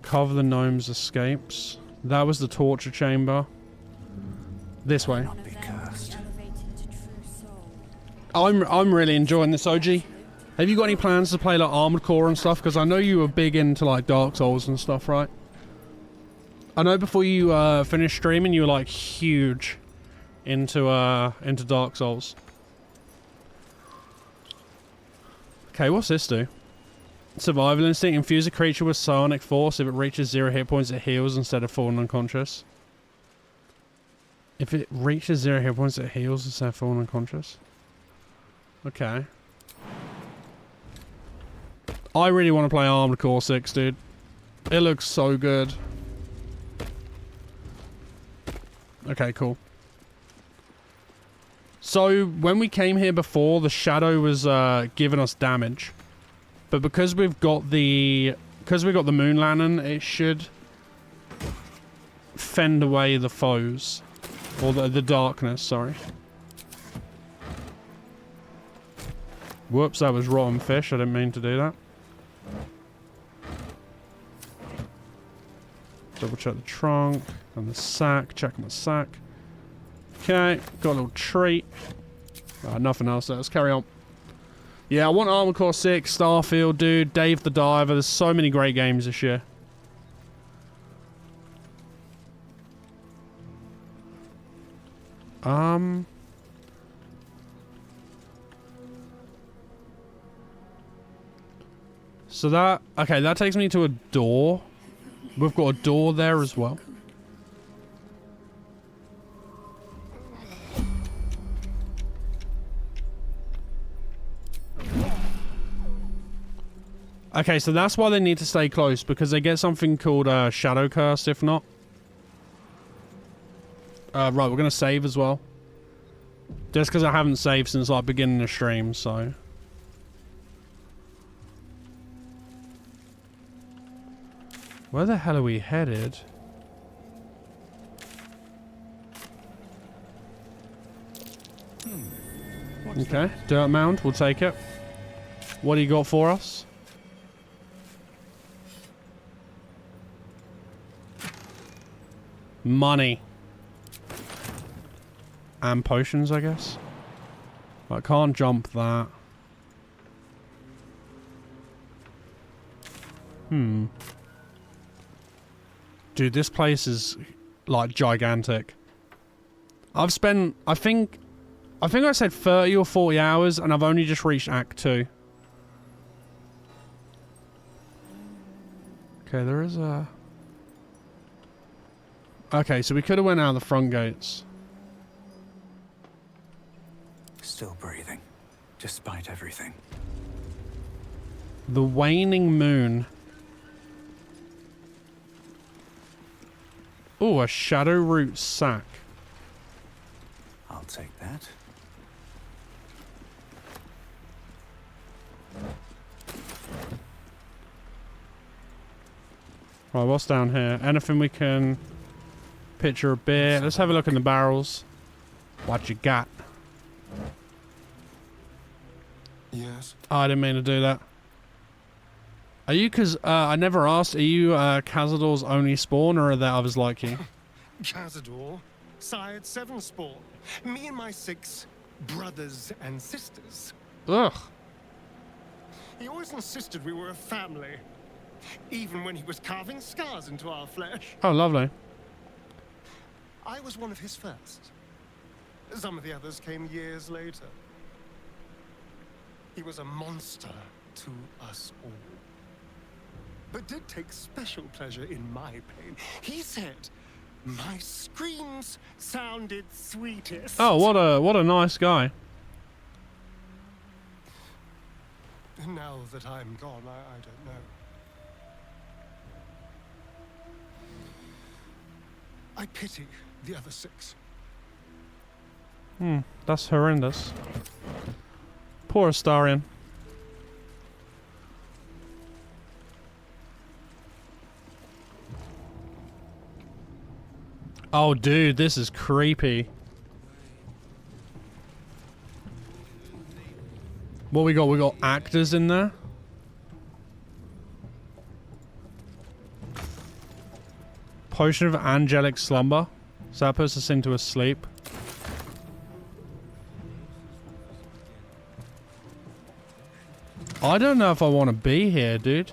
Cover the gnome's escapes. That was the torture chamber. This way. Not be cursed. I'm really enjoying this, OG. Have you got any plans to play like Armored Core and stuff? Because I know you were big into like Dark Souls and stuff, right? I know before you finished streaming, you were like huge into Dark Souls. Okay, what's this do? Survival instinct. Infuse a creature with psionic force. If it reaches 0 hit points, it heals instead of falling unconscious. If it reaches 0 hit points, it heals instead of falling unconscious. Okay. I really want to play Armored Core 6, dude. It looks so good. Okay, cool. So, when we came here before, the shadow was giving us damage. But because we've got the moon lantern, it should fend away the foes. Or the darkness, sorry. Whoops, that was rotten fish. I didn't mean to do that. Double check the trunk and the sack. Check my sack. Okay, got a little treat. Nothing else. Let's carry on. Yeah, I want Armored Core 6, Starfield, dude, Dave the Diver. There's so many great games this year. So that... Okay, that takes me to a door. We've got a door there as well. Okay, so that's why they need to stay close, because they get something called Shadow Curse, if not. Right, we're going to save as well. Just because I haven't saved since, like, beginning the stream, so... Where the hell are we headed? Okay, dirt mound, we'll take it. What do you got for us? Money. And potions, I guess. I can't jump that. Dude, this place is, like, gigantic. I've spent, I think I said 30 or 40 hours, and I've only just reached Act 2. Okay, there is a... Okay, so we could have went out the front gates. Still breathing, despite everything. The waning moon. Oh, a shadow root sack. I'll take that. Right, what's down here? Anything we can... Picture a beer. Let's have a look in the barrels. What you got? Yes. Oh, I didn't mean to do that. Are you, because I never asked, are you Cazador's only spawn, or are there others like you? Cazador, sired 7 spawn. Me and my 6 brothers and sisters. Ugh. He always insisted we were a family, even when he was carving scars into our flesh. Oh, lovely. I was one of his first. Some of the others came years later. He was a monster to us all, but did take special pleasure in my pain. He said my screams sounded sweetest. Oh, what a nice guy. Now that I'm gone, I don't know. I pity the other 6. That's horrendous. Poor Astarion. Oh, dude, this is creepy. What we got? We got actors in there. Potion of angelic slumber. So that puts us into a sleep. I don't know if I want to be here, dude.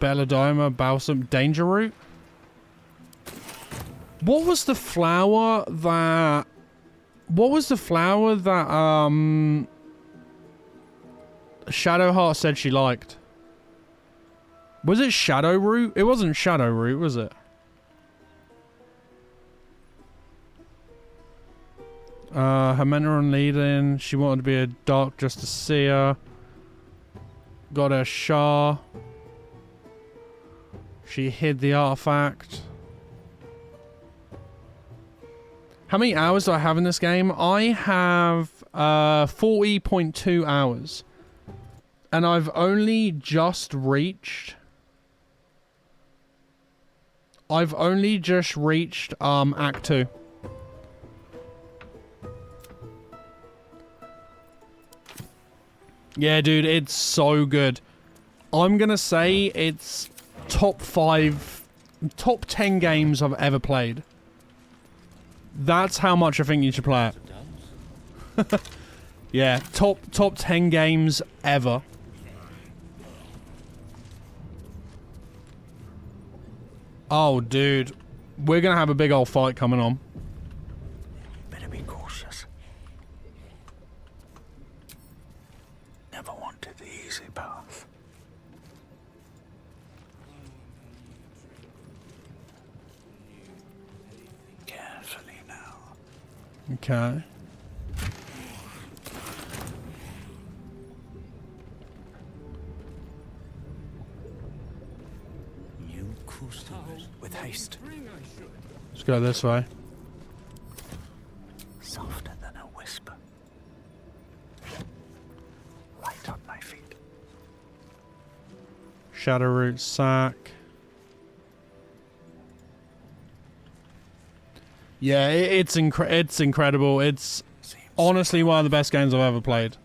Belladoma, balsam, danger root. What was the flower that... Shadowheart said she liked? Was it shadow root? It wasn't shadow root, was it? Her mentor on leading. She wanted to be a dark just to see her. Got her Shah. She hid the artifact. How many hours do I have in this game? I have 40.2 hours. And I've only just reached... Act 2. Yeah, dude, it's so good. I'm gonna say it's top 10 games I've ever played. That's how much I think you should play it. Yeah, top 10 games ever. Oh, dude. We're gonna have a big old fight coming on. Better be cautious. Never wanted the easy path. Carefully now. Okay. New customers with haste. Let's go this way. Softer than a whisper. Right up my feet. Shadowroot sack. Yeah, it's incredible. It's honestly one of the best games I've ever played.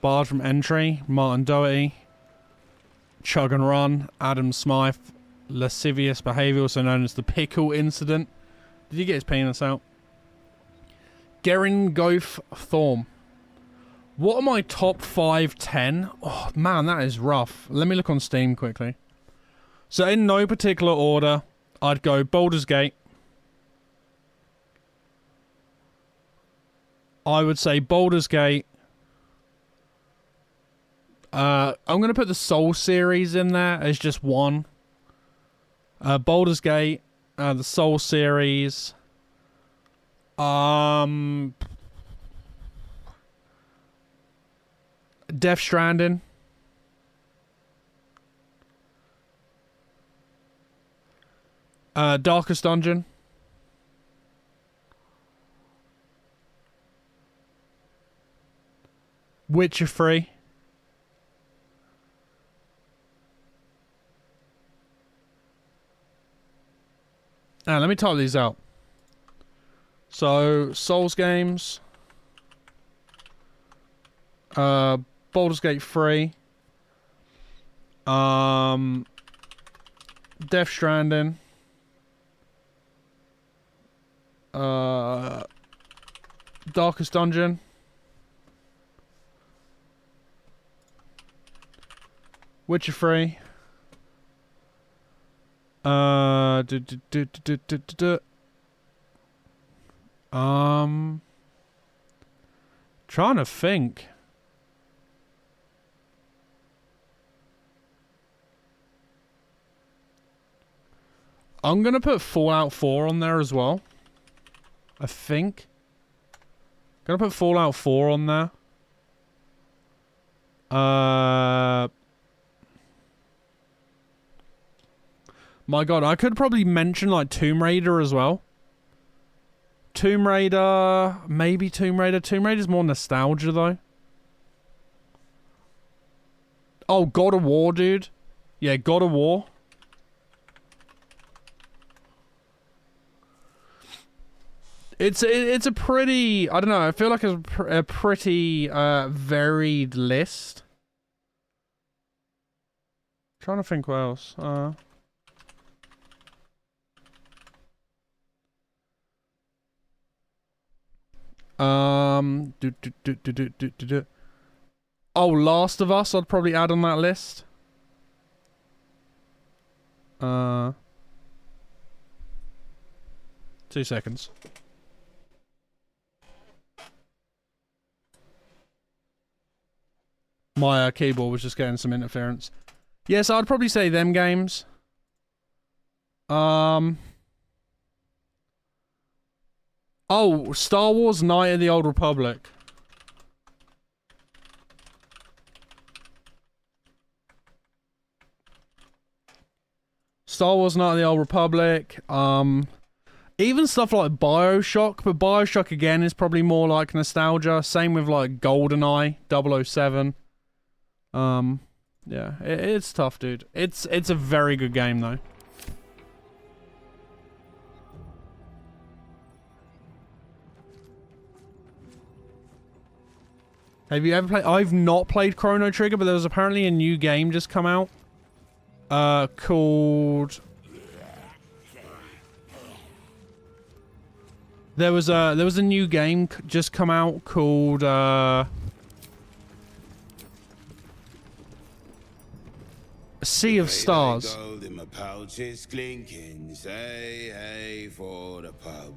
Bard from Entry, Martin Doherty, Chug and Run, Adam Smythe, Lascivious Behaviour, also known as the Pickle Incident. Did he get his penis out? Gerin Goth Thorm. What are my top 5-10? Oh, man, that is rough. Let me look on Steam quickly. So, in no particular order, I'd go Baldur's Gate. I would say Baldur's Gate. I'm going to put the Soul series in there as just one. Baldur's Gate, the Soul series. Death Stranding. Darkest Dungeon. Witcher 3. Now, let me type these out. So, Souls games. Baldur's Gate 3. Death Stranding. Darkest Dungeon. Witcher 3. Trying to think. I'm gonna put Fallout 4 on there as well. I think. Gonna put Fallout 4 on there. My god, I could probably mention like Tomb Raider as well. Tomb Raider, maybe Tomb Raider. Tomb Raider's more nostalgia though. Oh, God of War, dude. Yeah, God of War. It's a pretty, I don't know, I feel like it's a pretty varied list. Trying to think what else. Oh, Last of Us I'd probably add on that list. 2 seconds. My keyboard was just getting some interference. Yes, I'd probably say them games. Oh, Star Wars Knight of the Old Republic. Star Wars Night of the Old Republic. Even stuff like Bioshock, but Bioshock again is probably more like nostalgia. Same with like GoldenEye 007. Yeah, it's tough, dude. It's a very good game though. Have you ever played? I've not played Chrono Trigger, but there was apparently a new game just come out. Called... There was a new game just come out called, Sea of Stars. Gold in my pouch is clinking. Say hey for the pub.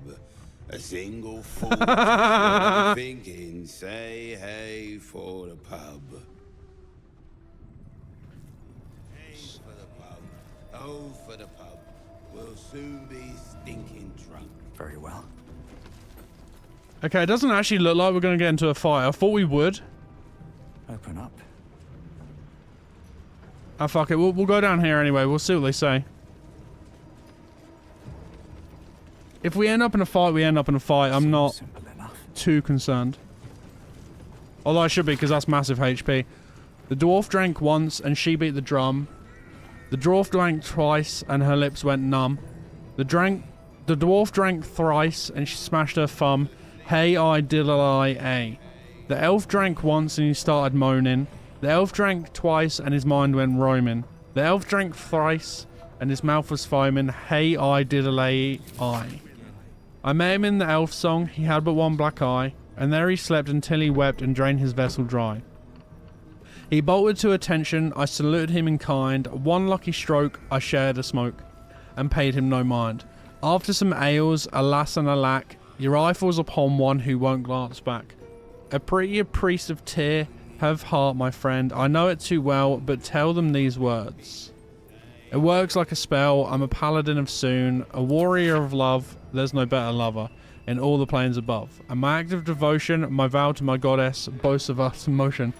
A single fool is what I'm thinking. Say hey for the pub. Hey for the pub. Oh for the pub. We'll soon be stinking drunk. Very well. Okay, it doesn't actually look like we're going to get into a fight. I thought we would. Open up. Ah, fuck it. We'll go down here anyway. We'll see what they say. If we end up in a fight, we end up in a fight. I'm not too concerned. Although I should be, because that's massive HP. The dwarf drank once, and she beat the drum. The dwarf drank twice, and her lips went numb. The dwarf drank thrice, and she smashed her thumb. Hey, I diddle-I, a. The elf drank once, and he started moaning. The elf drank twice, and his mind went roaming. The elf drank thrice, and his mouth was foaming. Hey, I diddle-I. I met him in the elf song. He had but one black eye, and there he slept until he wept and drained his vessel dry. He bolted to attention. I saluted him in kind. One lucky stroke, I shared a smoke, and paid him no mind. After some ales, alas and alack, your eye falls upon one who won't glance back. A prettier priest of tear, have heart, my friend. I know it too well, but tell them these words. It works like a spell. I'm a paladin of soon, a warrior of love. There's no better lover in all the planes above. And my act of devotion, my vow to my goddess, boasts of us in motion.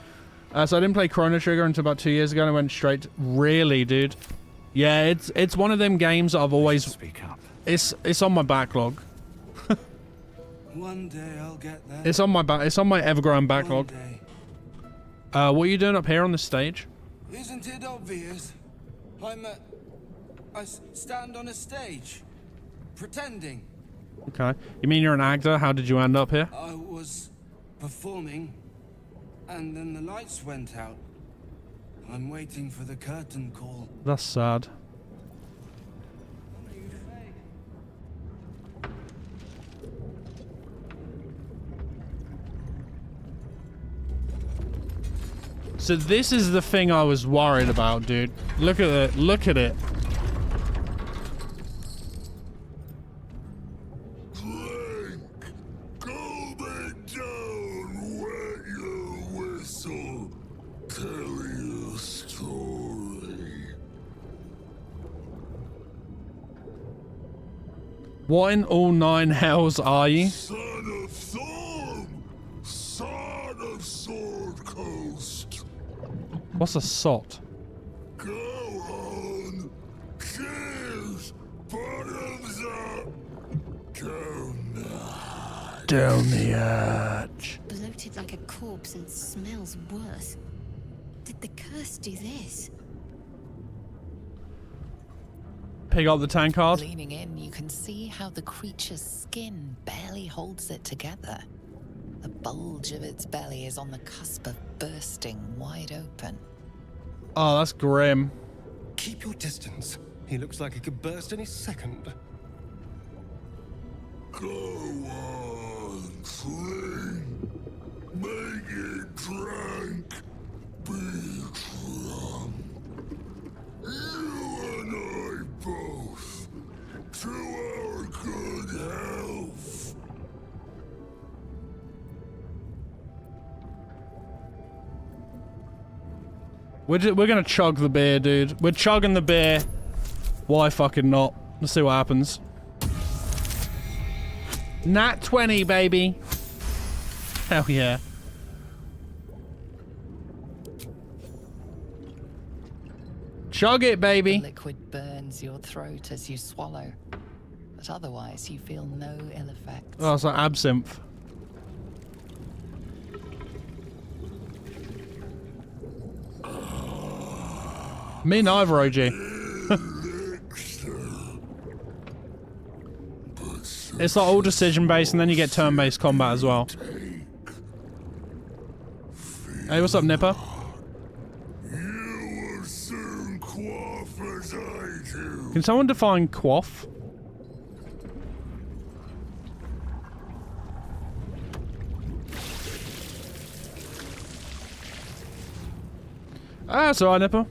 So I didn't play Chrono Trigger until about 2 years ago, and I went straight. Really, dude? Yeah, it's one of them games that I've always. Speak up. It's on my backlog. One day I'll get there. It's on my ever-growing backlog. What are you doing up here on the stage? Isn't it obvious? I stand on a stage, pretending. Okay. You mean you're an actor? How did you end up here? I was performing, and then the lights went out. I'm waiting for the curtain call. That's sad. So this is the thing I was worried about, dude. Look at it. Look at it. Drink, go back down, wet your whistle, tell your story. What in all nine hells are you? Son of Thorn, son of Sword Coast. What's a sot? Go on, cheers, bottoms up, Down the hatch. Bloated like a corpse and smells worse. Did the curse do this? Pick up the tank card. Leaning in, you can see how the creature's skin barely holds it together. The bulge of its belly is on the cusp of bursting wide open. Oh, that's grim. Keep your distance. He looks like he could burst any second. Go on, drink, make it drink, be drunk. You and I both, to our good health. We're gonna chug the beer, dude. We're chugging the beer. Why fucking not? Let's see what happens. Nat 20, baby. Hell yeah. Chug it, baby. The liquid burns your throat as you swallow, but otherwise you feel no ill effects. Oh, it's like absinthe. Me neither, OG. It's like all decision based, and then you get turn based combat as well. Hey, what's up, Nipper? Can someone define quaff? Ah, it's alright, Nipper.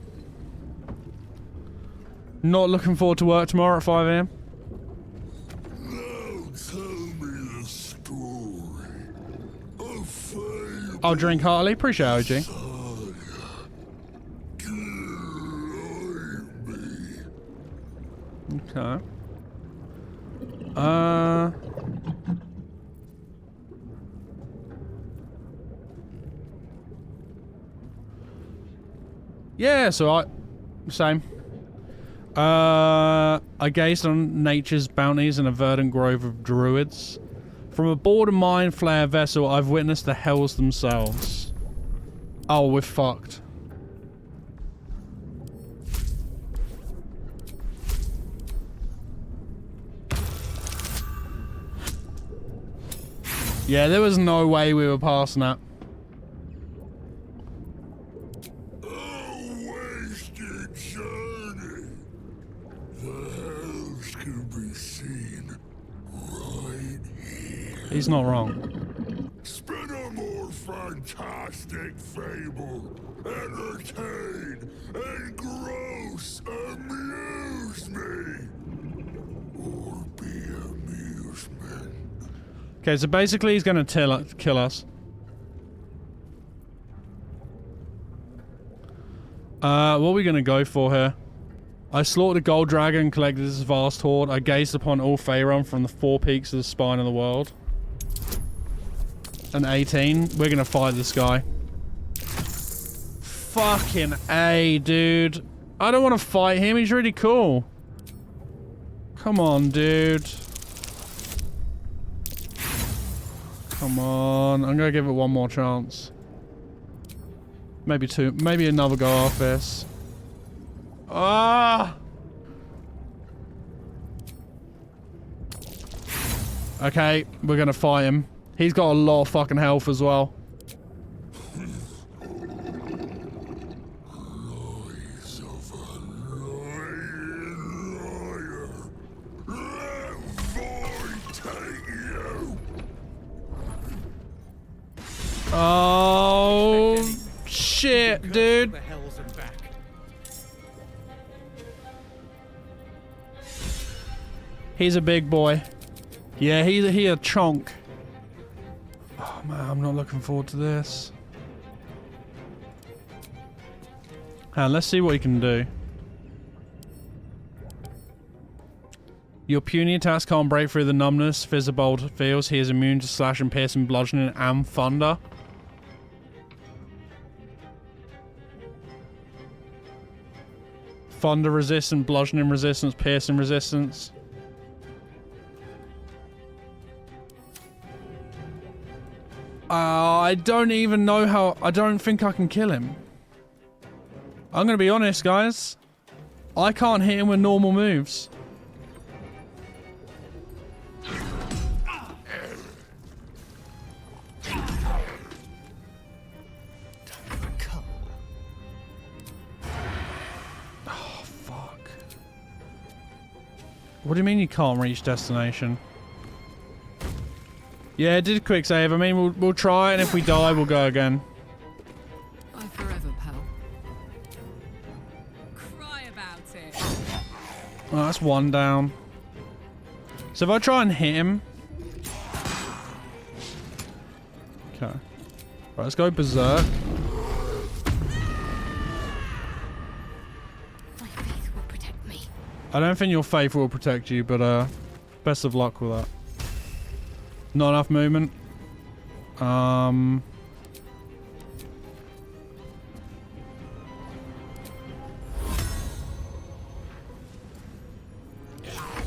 Not looking forward to work tomorrow at 5 AM. I'll drink heartily. Appreciate it, OG. Okay. Yeah, so same. I gazed on nature's bounties in a verdant grove of druids. From aboard a mine flayer vessel, I've witnessed the hells themselves. Oh, we're fucked. Yeah, there was no way we were passing that. He's not wrong. Spin a more fantastic fable. Entertain, engross, amuse me. Or be amusement. Okay, so basically he's gonna kill us. What are we gonna go for here? I slaughtered a gold dragon and collected this vast hoard. I gazed upon all Faerun from the four peaks of the spine of the world. An 18. We're gonna fight this guy. Fucking A, dude. I don't want to fight him. He's really cool. Come on, dude. Come on. I'm gonna give it one more chance. Maybe two. Maybe another go off this. Ah! Okay, we're gonna fight him. He's got a lot of fucking health as well. Oh shit, dude. He's a big boy. Yeah, he a chonk. Oh man, I'm not looking forward to this. Let's see what he can do. Your puny attacks can't break through the numbness Fizzbold feels. He is immune to slash and piercing, bludgeoning, and thunder. Thunder resistance, bludgeoning resistance, piercing resistance. I don't even know how... I don't think I can kill him. I'm gonna be honest, guys. I can't hit him with normal moves. Oh, fuck. What do you mean you can't reach destination? Yeah, it did a quick save. I mean, we'll try, and if we die, we'll go again. Bye forever, pal. Cry about it. Oh, that's one down. So if I try and hit him... Okay. Right, let's go berserk. My faith will protect me. I don't think your faith will protect you, but best of luck with that. Not enough movement.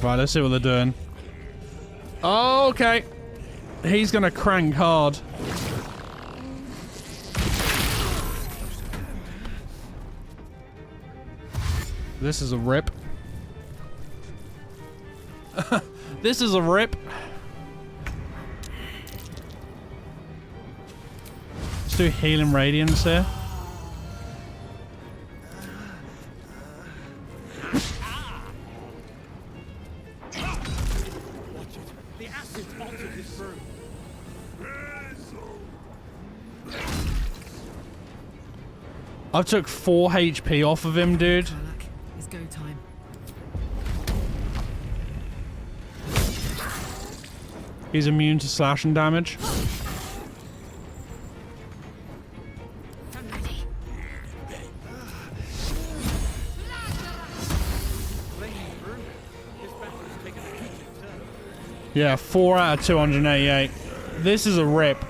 Right, let's see what they're doing. Oh, okay. He's gonna crank hard. This is a rip. This is a rip. Let's do healing radiance here. I took 4 HP off of him, dude. It's go time. He's immune to slashing damage. Yeah, 4 out of 288. This is a rip.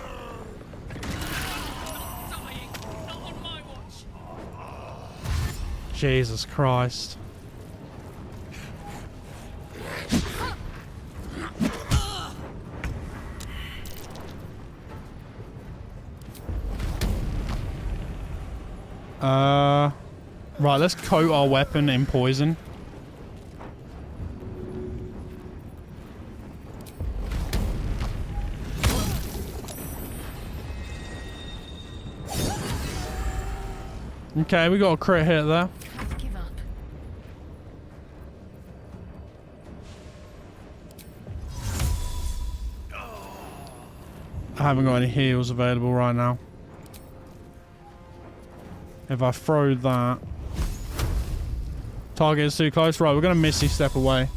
Jesus Christ. Right, let's coat our weapon in poison. Okay, we got a crit hit there. Give up. I haven't got any heals available right now. If I throw that... Target is too close. Right, we're going to Misty Step away.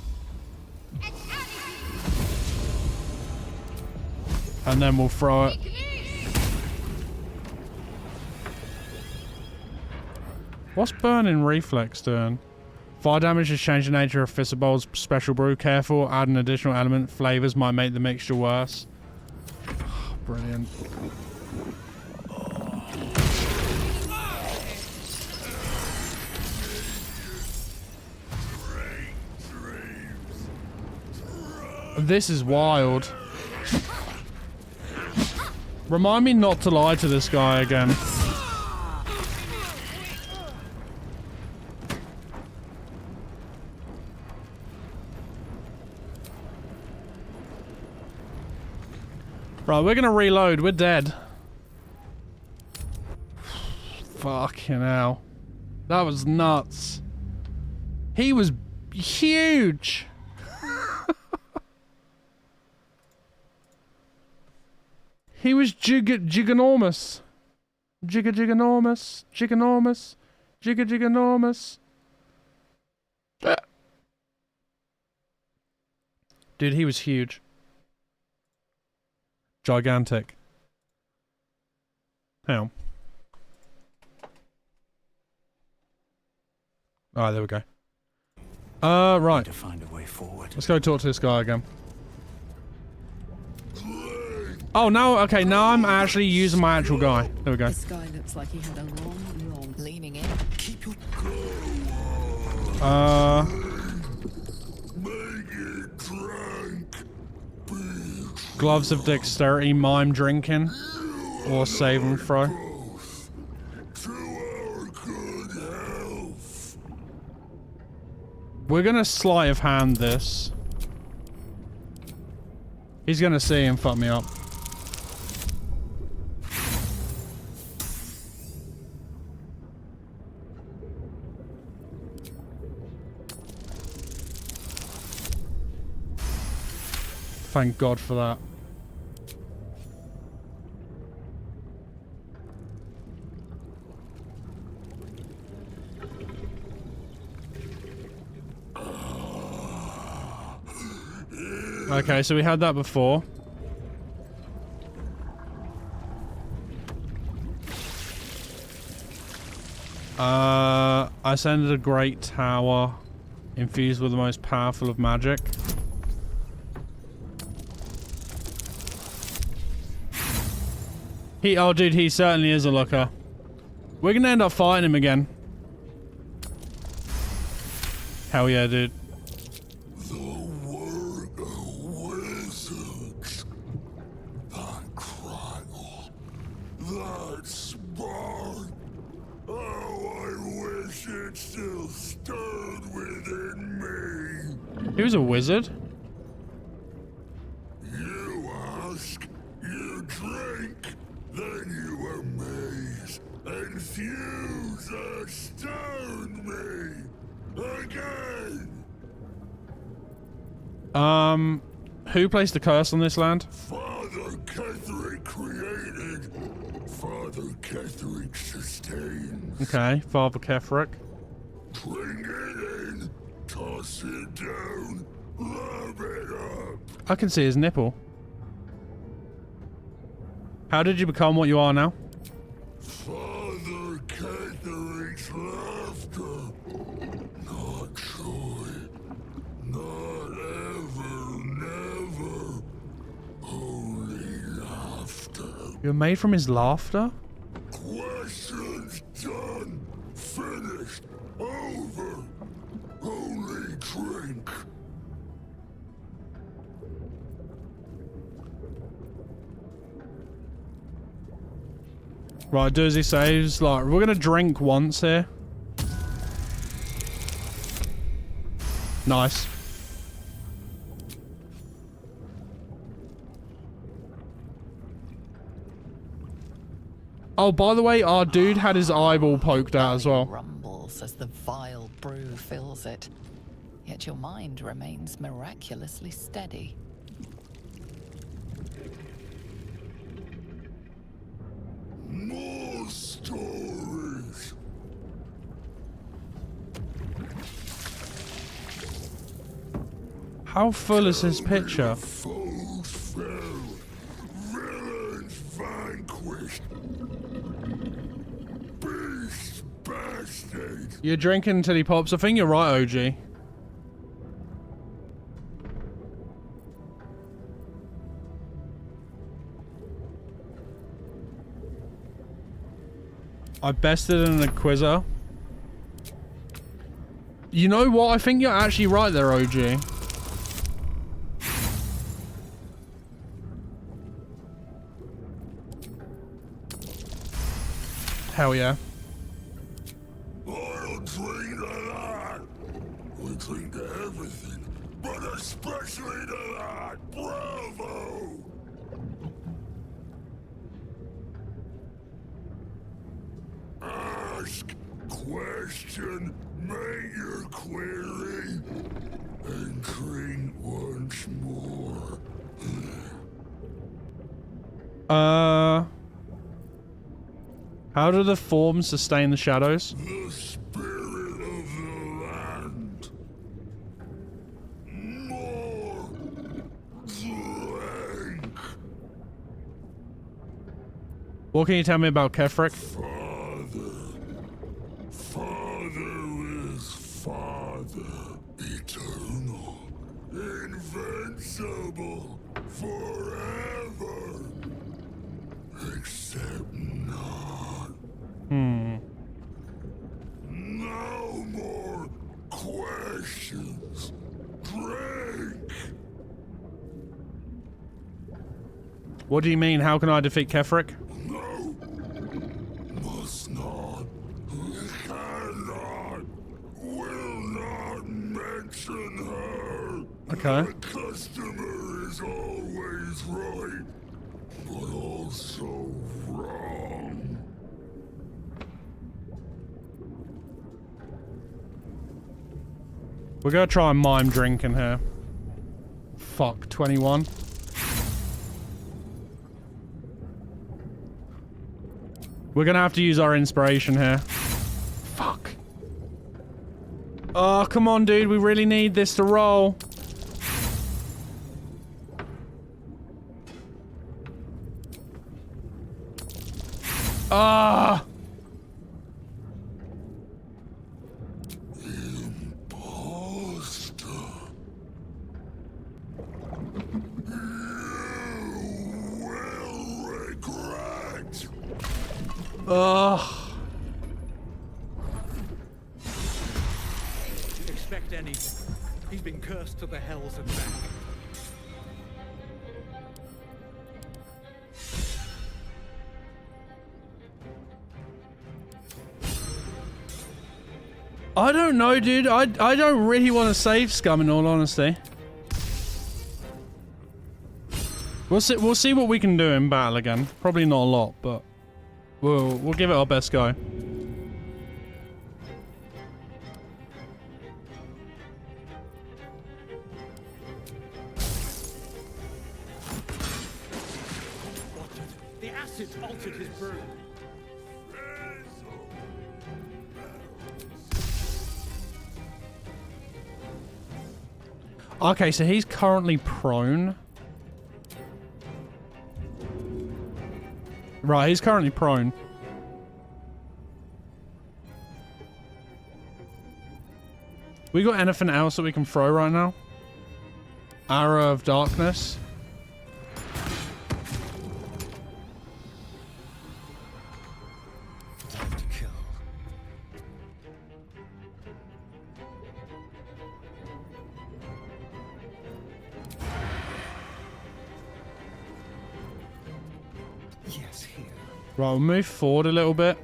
And then we'll throw it. What's Burning Reflex doing? Fire damage has changed the nature of Fizzabowl's special brew. Careful, add an additional element. Flavors might make the mixture worse. Brilliant. This is wild. Remind me not to lie to this guy again. Right, we're gonna reload. We're dead. Fucking hell. That was nuts. He was huge. He was giganormous. Giganormous. Giganormous. Giganormous. Dude, he was huge. Gigantic. Hang on. Alright, there we go. Right. To find a way forward. Let's go talk to this guy again. Oh, now, okay, now I'm actually using my actual guy. There we go. This guy looks like he had a long leaning in. Keep your Gloves of Dexterity, Mime Drinking, or Save and Throw. We're gonna sleight of hand this. He's gonna see and fuck me up. Thank God for that. Okay, so we had that before. I ascended a great tower infused with the most powerful of magic. Oh dude, he certainly is a looker. We're gonna end up fighting him again. Hell yeah, dude. The that still stirred within me. He was a wizard? You ask, you drink, then you amaze, infuse, astound me again. Who placed the curse on this land? Father Ketherick created, Father Ketherick sustains. Okay, Father Ketherick. Bring it in, toss it down, rub it up. I can see his nipple. How did you become what you are now? Father Ketherick's laughter, not joy, not ever, never, only laughter. You're made from his laughter? Questions done, finished, over, only drink. Right, do as he says. Like, we're gonna drink once here. Nice. Oh, by the way, our dude had his eyeball poked out as well. Rumbles as the vile brew fills it. Yet your mind remains miraculously steady. More stories. How full is his picture? Foes fell, villains vanquished, beasts bastard. You're drinking until he pops. I think you're right, OG. I bested an Inquisitor. You know what? I think you're actually right there, OG. Hell yeah. I'll drink to that. We drink to everything, but especially to that. Bravo! Ask, question, make your query, and drink once more. How do the forms sustain the shadows? The spirit of the land. More drink. What can you tell me about Ketherick? Father is Father. Eternal. Invincible. Forever. Except not. No more questions. Drink. What do you mean? How can I defeat Ketherick? No. Must not. Cannot. Will not mention her. Okay. The customer is always right, but also wrong. We're gonna try and mime drinking here. Fuck, 21. We're gonna have to use our inspiration here. Fuck. Oh, come on, dude. We really need this to roll. Ah! Imposter. You will regret. Ugh. Expect anything. He's been cursed to the hells and back. I don't know, dude. I don't really want to save Scum, in all honesty. We'll see what we can do in battle again. Probably not a lot, but we'll give it our best go. The acid altered his brew. Okay, so he's currently prone. Right, he's currently prone. We got anything else that we can throw right now? Arrow of Darkness. Right, we'll move forward a little bit.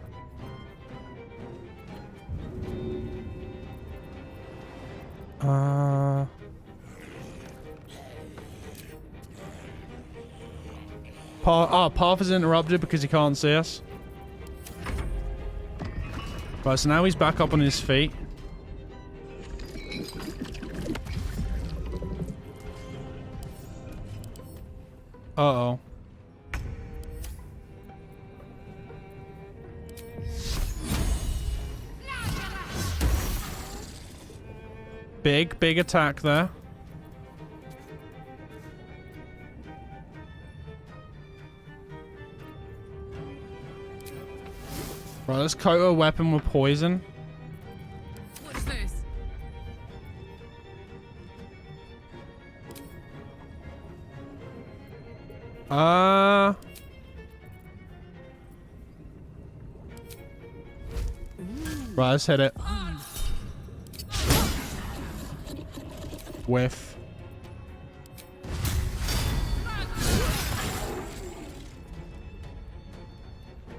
Path is interrupted because he can't see us. Right, so now he's back up on his feet. Uh-oh. Big attack there. Right, let's coat a weapon with poison. What's this? Right, let's hit it. Whiff.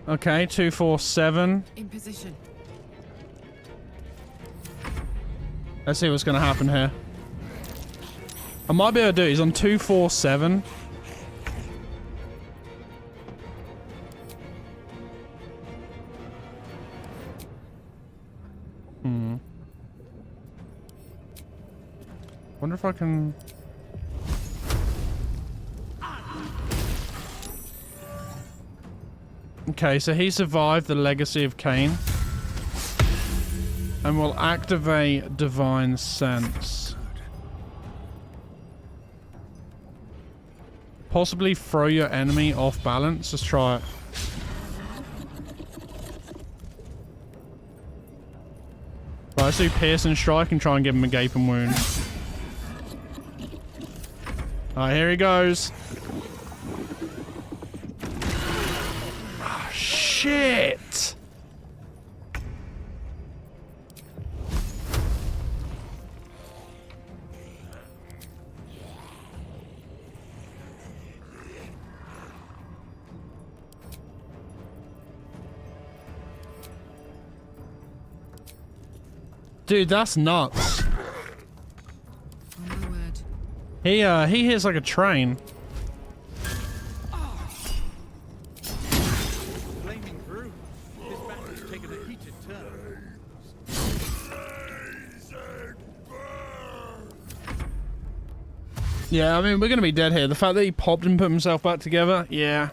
Okay, 247. In position. Let's see what's gonna happen here. I might be able to do it. He's on 247. Wonder if I can... Okay, so he survived the Legacy of Cain. And we'll activate Divine Sense. Possibly throw your enemy off balance. Let's try it. Right, let's do Piercing Strike and try and give him a gaping wound. Alright, here he goes. Ah, shit! Dude, that's nuts. He hits like a train. Flaming brew. This battle's taken a heated turn. Yeah, I mean, we're gonna be dead here. The fact that he popped and put himself back together, yeah.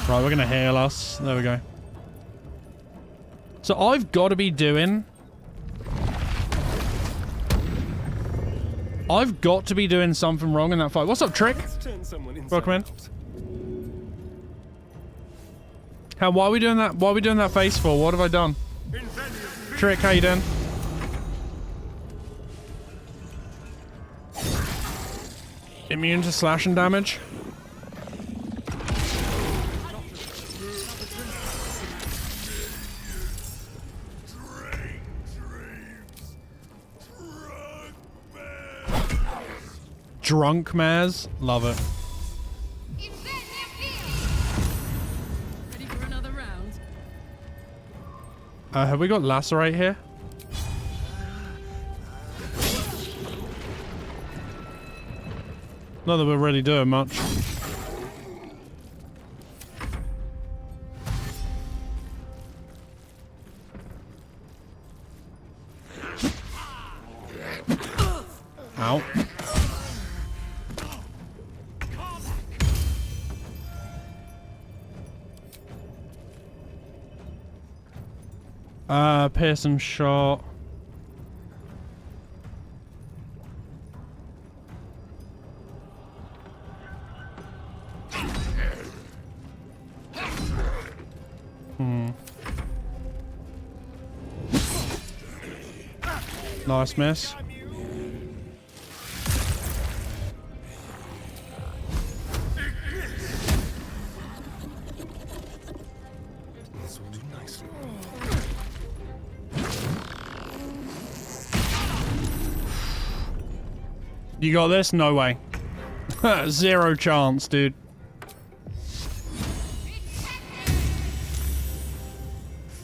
Right, we're gonna heal us. There we go. So I've got to be doing... I've got to be doing something wrong in that fight. What's up, Trick? Welcome in. Why are we doing that? Why are we doing that face for? What have I done? Trick, how you doing? Immune to slashing damage. Drunk mares. Love it. Ready for another round? Have we got lacerate here? Not that we're really doing much. Ow. Pearson shot. Nice miss. You got this? No way. Zero chance, dude.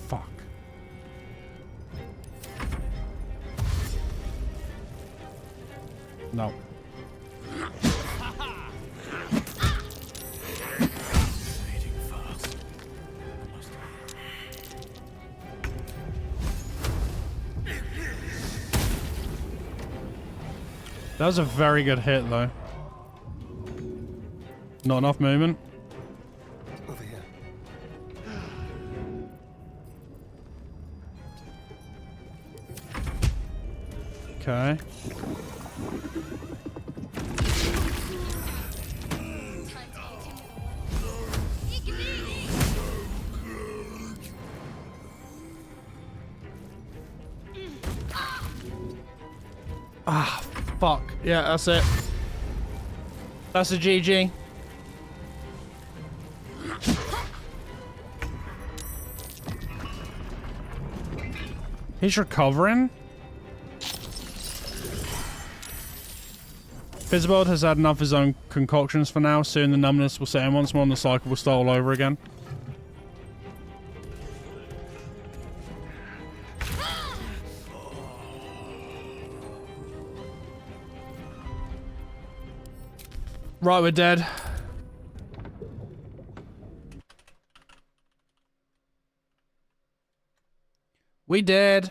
Fuck. No. That was a very good hit, though. Not enough movement. Over here. Okay. Ah, fuck. Yeah, that's it. That's a GG. He's recovering? Fizzbald has had enough of his own concoctions for now. Soon the numbness will set in once more and the cycle will start all over again. Right, we're dead. We dead.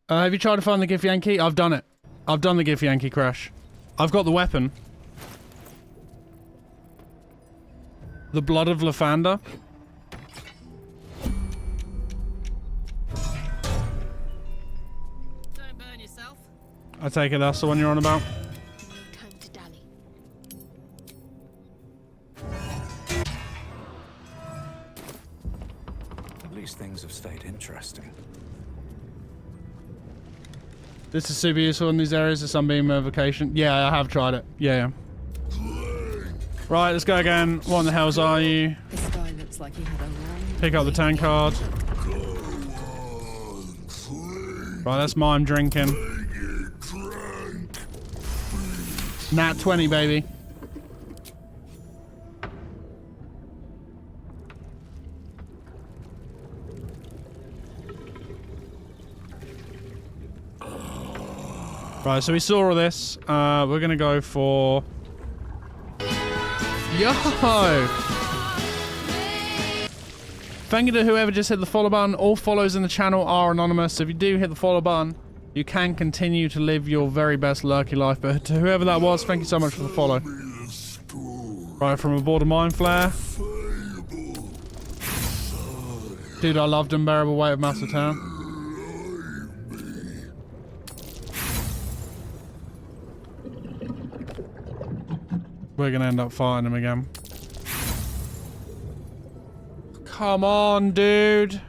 Have you tried to find the Gif Yankee? I've done it. I've done the Gif Yankee crash. I've got the weapon. The Blood of Lathander. Don't burn yourself. I take it that's the one you're on about. Time to dally. At least things have stayed interesting. This is super useful in these areas of Sunbeam Evocation. Yeah, I have tried it. Yeah. Right, let's go again. What in the hells are you? This guy looks like he had a long... Pick up the 10 card. Right, that's mine drinking. Nat 20, baby. Right, so we saw all this. We're gonna go for... Yo! Thank you to whoever just hit the follow button. All follows in the channel are anonymous. So if you do hit the follow button, you can continue to live your very best lurky life. But to whoever that was, thank you so much for the follow. Right, from aboard a Mind Flare. Dude, I loved Unbearable Weight of Massive Town. We're gonna end up fighting him again. Come on, dude.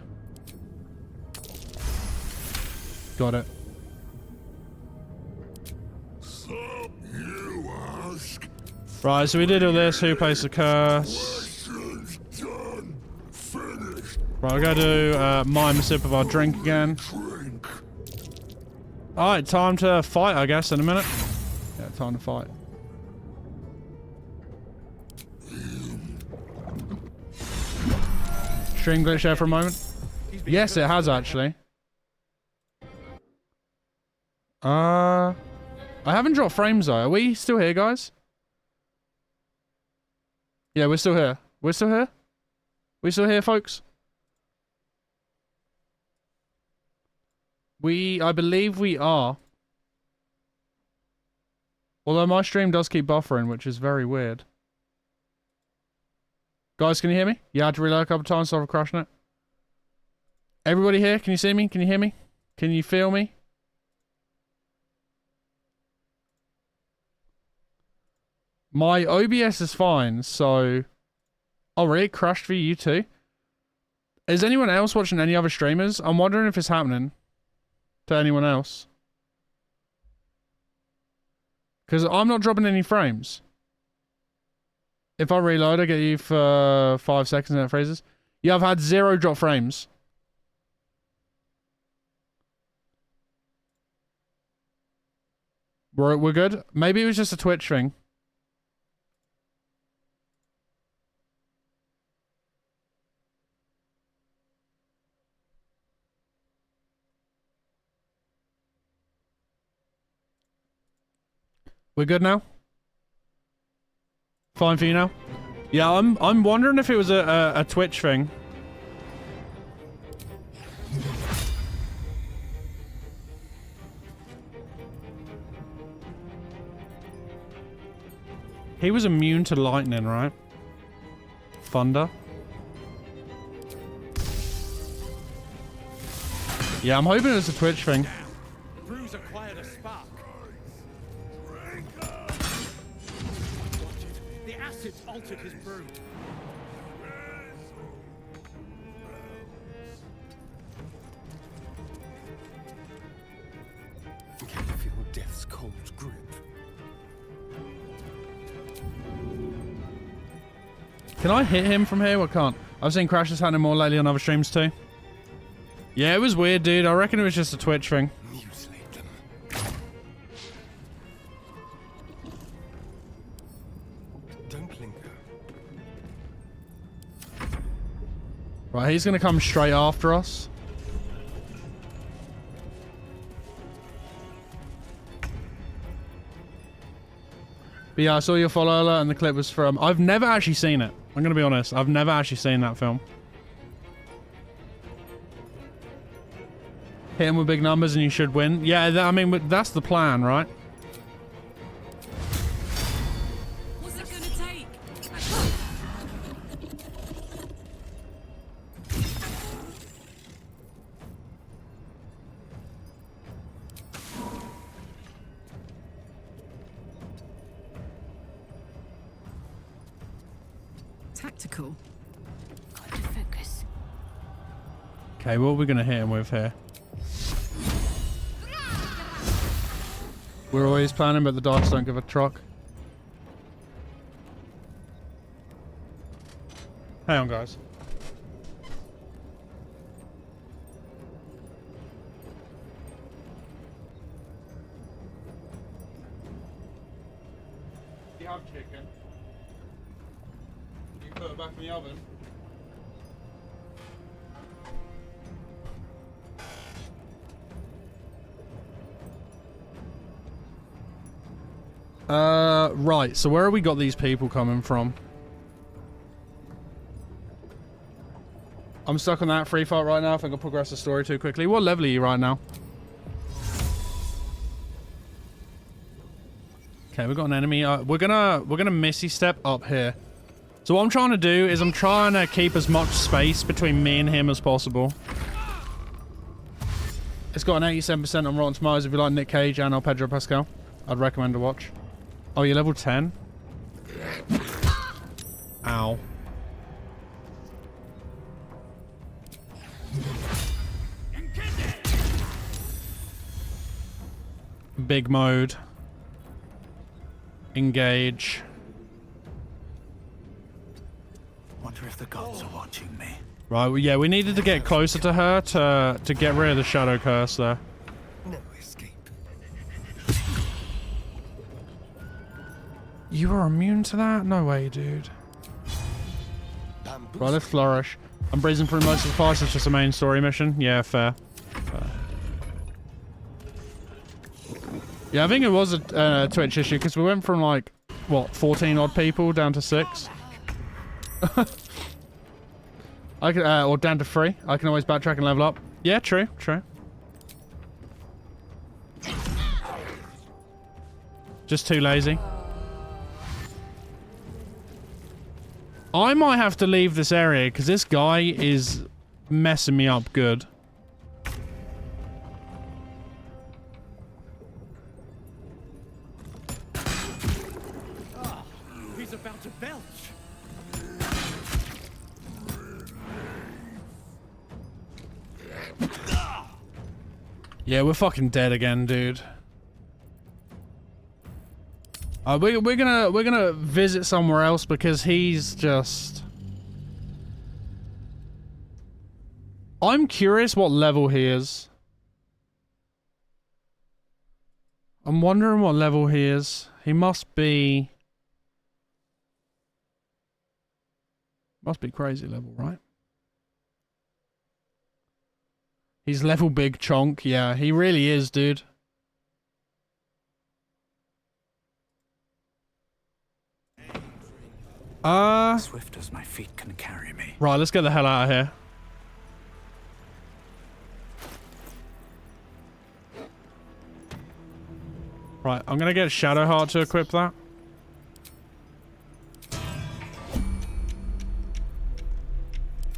Got it. Right, so we did all this. Who placed the curse? Right, we're gonna do mime a sip of our drink again. Alright, time to fight, I guess, in a minute. Yeah, time to fight. Stream glitch there for a moment. Yes, it has actually. I haven't dropped frames though. Are we still here, guys? Yeah, we're still here. We're still here? We still here, folks? I believe we are. Although my stream does keep buffering, which is very weird. Guys, can you hear me? Yeah, I had to reload a couple times, so I'm crashing it. Everybody here? Can you see me? Can you hear me? Can you feel me? My OBS is fine, so... Oh, really? It crashed for you too? Is anyone else watching any other streamers? I'm wondering if it's happening to anyone else. Because I'm not dropping any frames. If I reload, I get you for 5 seconds and it freezes. Yeah, I've had 0 drop frames. We're good? Maybe it was just a Twitch thing. We're good now? Fine for you now? Yeah, I'm wondering if it was a Twitch thing. He was immune to lightning, right? Thunder. Yeah, I'm hoping it's a Twitch thing. Bruce acquired a spark. The acids altered his brew. Can you feel death's cold grip? Can I hit him from here? I can't. I've seen crashes happening more lately on other streams too. Yeah, it was weird, dude. I reckon it was just a Twitch thing. Don't linger. Right, he's gonna come straight after us. But yeah, I saw your follow alert and the clip was from... I've never actually seen it. I'm gonna be honest. I've never actually seen that film. Hit him with big numbers and you should win. Yeah, I mean, that's the plan, right? What's it gonna take? Tactical. Got to focus. Okay, what are we gonna hit him with here? We're always planning, but the dogs don't give a truck. Hang on, guys. You have chicken. You put it back in the oven. Right, so where have we got these people coming from? I'm stuck on that free fight right now. I think I'll progress the story too quickly. What level are you right now? Okay, we've got an enemy. We're gonna missy step up here. So what I'm trying to do is I'm trying to keep as much space between me and him as possible. It's got an 87% on Rotten Tomatoes. If you like Nick Cage and Pedro Pascal, I'd recommend to watch. Oh, you're level 10? Ow. Big mode. Engage. Wonder if the gods are watching me. Right, well, yeah, we needed to get closer to her to get rid of the shadow curse there. No escape. You are immune to that? No way, dude. Right, let's flourish. I'm breezing through most of the parts. It's just a main story mission. Yeah, fair. Yeah, I think it was a Twitch issue because we went from like, what, 14 odd people down to 6. I could, or down to 3. I can always backtrack and level up. Yeah, true, true. Just too lazy. I might have to leave this area because this guy is messing me up good. He's about to belch. Yeah, we're fucking dead again, dude. We're gonna visit somewhere else because he's just... I'm curious what level he is. I'm wondering what level he is. He must be... Must be crazy level, right? He's level big chonk. Yeah, he really is, dude. Swift as my feet can carry me. Right, let's get the hell out of here. Right, I'm gonna get Shadowheart to equip that.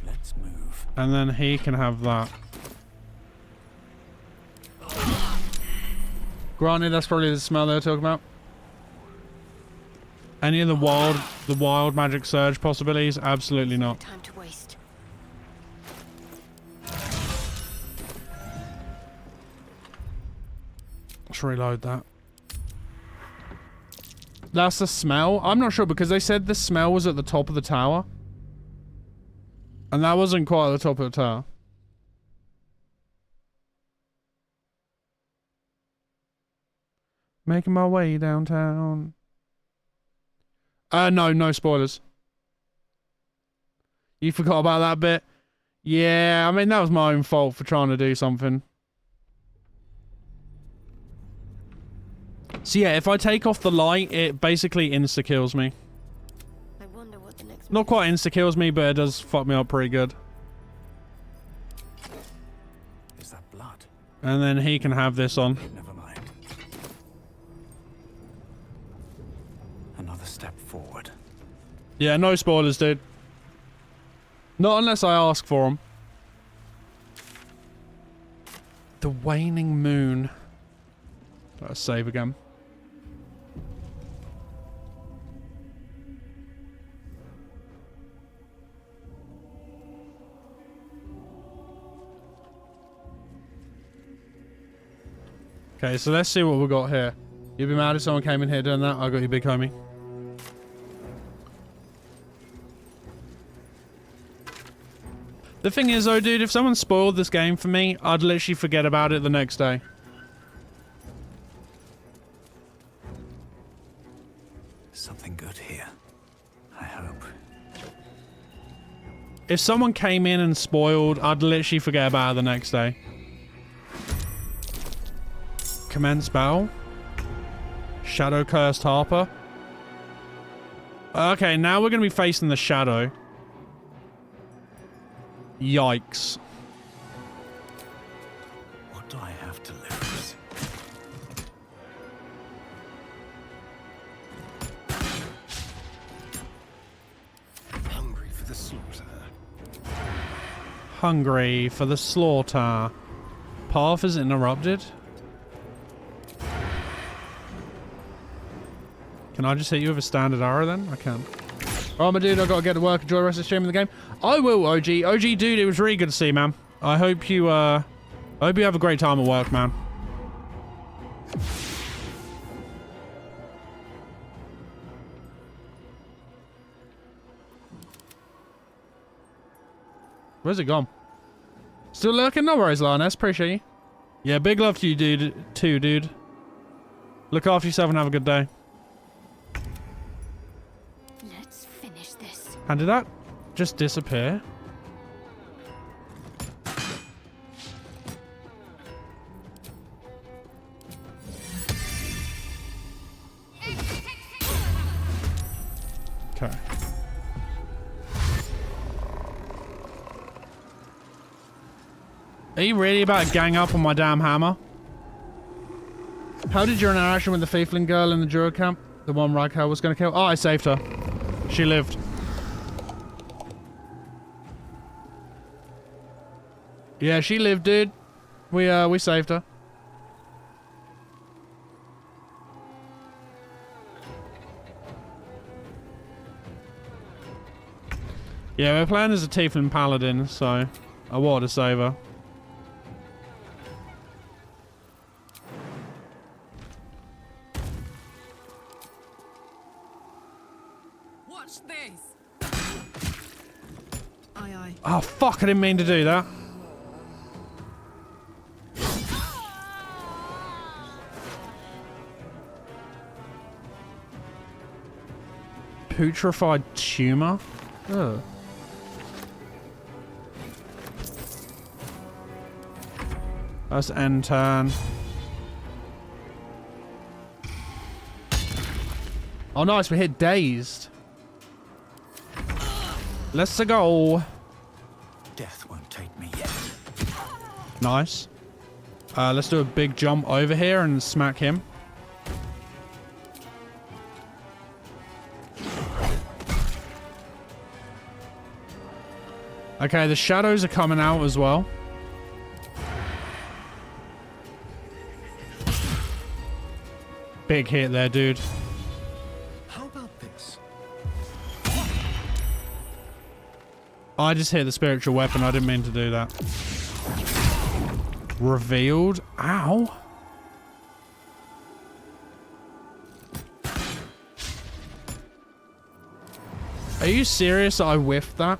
Let's move. And then he can have that. Granted, that's probably the smell they were talking about. Any of the wild magic surge possibilities? Absolutely not. Time to waste. Let's reload that. That's the smell? I'm not sure because they said the smell was at the top of the tower. And that wasn't quite at the top of the tower. Making my way downtown. No spoilers. You forgot about that bit? Yeah, I mean, that was my own fault for trying to do something. So yeah, if I take off the light, it basically insta-kills me. I wonder what the next Not quite insta-kills me, but it does fuck me up pretty good. Is that blood? And then he can have this on. Never mind. Another step forward. Yeah, no spoilers, dude. Not unless I ask for them. The waning moon. Let's save again. Okay, so let's see what we got here. You'd be mad if someone came in here doing that? I got you, big homie. The thing is though, dude, if someone spoiled this game for me, I'd literally forget about it the next day. Something good here. I hope. If someone came in and spoiled, I'd literally forget about it the next day. Commence battle. Shadow Cursed Harper. Okay, now we're going to be facing the shadow. Yikes. What do I have to lose? Hungry for the slaughter. Path is interrupted. Can I just hit you with a standard arrow then? I can. Oh, my dude, I gotta get to work. Enjoy the rest of the stream of the game. I will, OG. OG, dude, it was really good to see you, man. I hope you have a great time at work, man. Where's it gone? Still lurking? No worries, Lioness. Appreciate you. Yeah, big love to you, dude. Too, dude. Look after yourself and have a good day. Let's finish this. And did that just disappear? Okay. Are you really about to gang up on my damn hammer? How did your interaction with the Fiefling girl in the Druid camp? The one Ragnar was going to kill? Oh, I saved her. She lived. Yeah, she lived, dude. We saved her. Yeah, we're playing as a Tiefling Paladin, so I wanted to save her. Watch this. Aye, aye. Oh, fuck, I didn't mean to do that. Putrefied tumor? Ugh. That's end turn. Oh, nice. We hit dazed. Let's go. Death won't take me yet. Nice. Let's do a big jump over here and smack him. Okay, the shadows are coming out as well. Big hit there, dude. How about this? I just hit the spiritual weapon. I didn't mean to do that. Revealed. Ow. Are you serious that I whiffed that?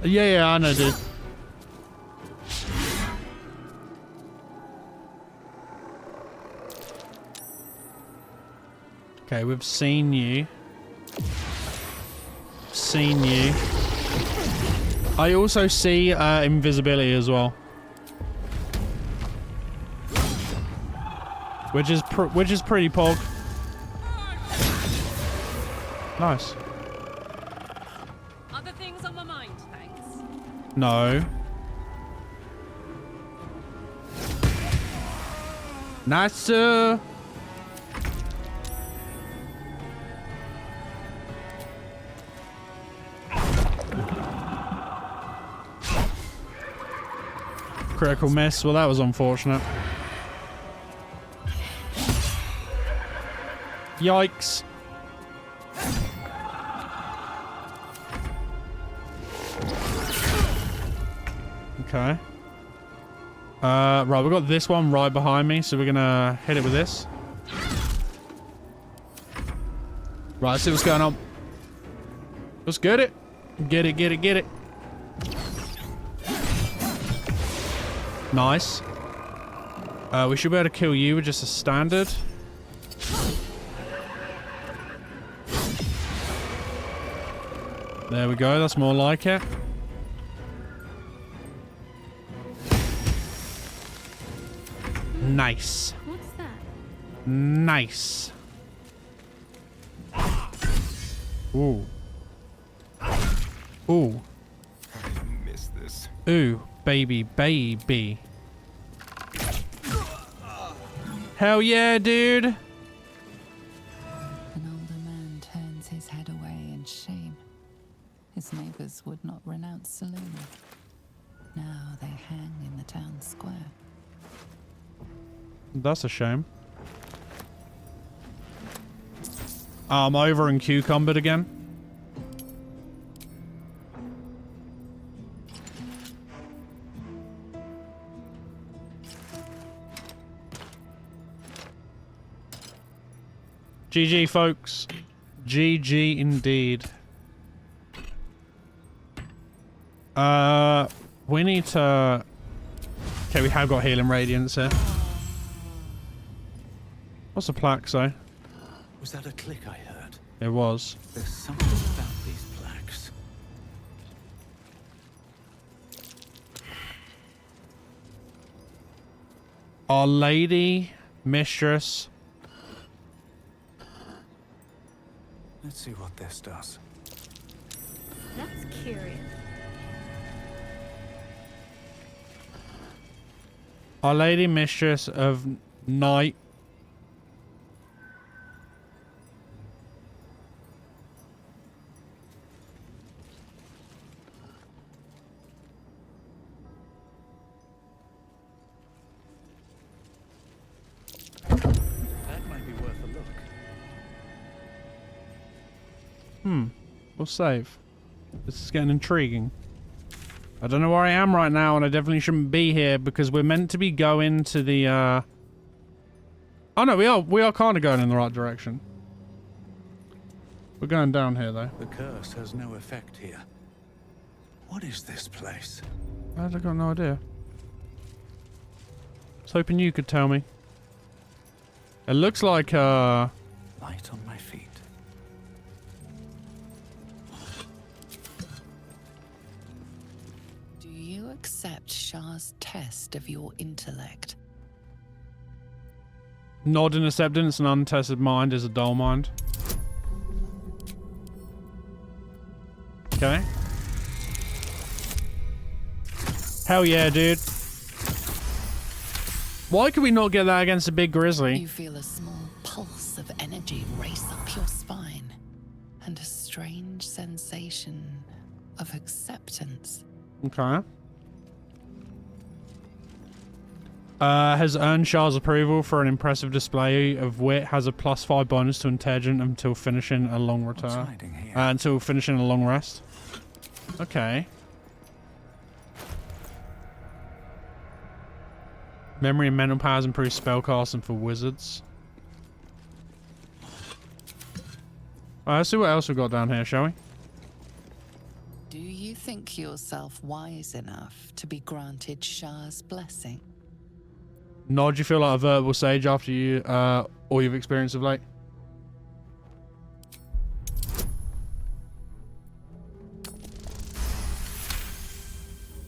Yeah, I know, dude. Okay, we've seen you. Seen you. I also see invisibility as well, which is pretty pog. Nice. Other things on my mind, thanks. No. Nice. Critical miss. Well, that was unfortunate. Yikes. Okay. Right, we've got this one right behind me, so we're gonna hit it with this. Right, let's see what's going on. Let's get it. Get it, get it, get it. Nice. We should be able to kill you with just a standard. There we go, that's more like it. Nice. What's that? Nice. Ooh. Ooh. I miss this. Ooh, baby, baby. Hell yeah, dude. An older man turns his head away in shame. his neighbors would not renounce Selûne. Now they hang in the town square. That's a shame. I'm over and cucumbered again. GG, folks. GG indeed. We need to... Okay, we have got healing radiance here. What's the plaque say? Was that a click I heard? It was. There's something about these plaques. Our Lady, Mistress. Let's see what this does. That's curious. Our Lady, Mistress of Night. That might be worth a look. We'll save. This is getting intriguing. I don't know where I am right now, and I definitely shouldn't be here because we're meant to be going to the, Oh no, we are kind of going in the right direction. We're going down here, though. The curse has no effect here. What is this place? I've got no idea. I was hoping you could tell me. It looks like, Light on my feet. Do you accept Shah's test of your intellect? Nod in acceptance, an untested mind is a dull mind. Okay. Hell yeah, dude. Why could we not get that against a big grizzly? You feel a small pulse of energy race up your spine, and a strange sensation of acceptance. Okay. Has earned Shah's approval for an impressive display of wit. Has a +5 bonus to intelligence until finishing a long return. Until finishing a long rest. Okay. Memory and mental powers improve spellcasting for wizards. Alright, let's see what else we've got down here, shall we? Do you think yourself wise enough to be granted Shah's blessing? Nod, you feel like a verbal sage after you, all you've experienced of late?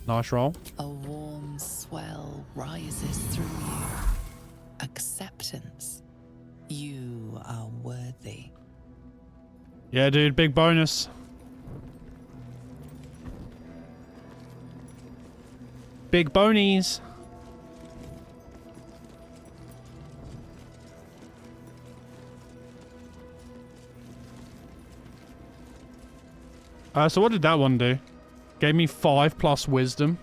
Nice roll. A warm swell rises through you. Acceptance. You are worthy. Yeah, dude, big bonus. Big bonies. So what did that one do? Gave me 5+ wisdom.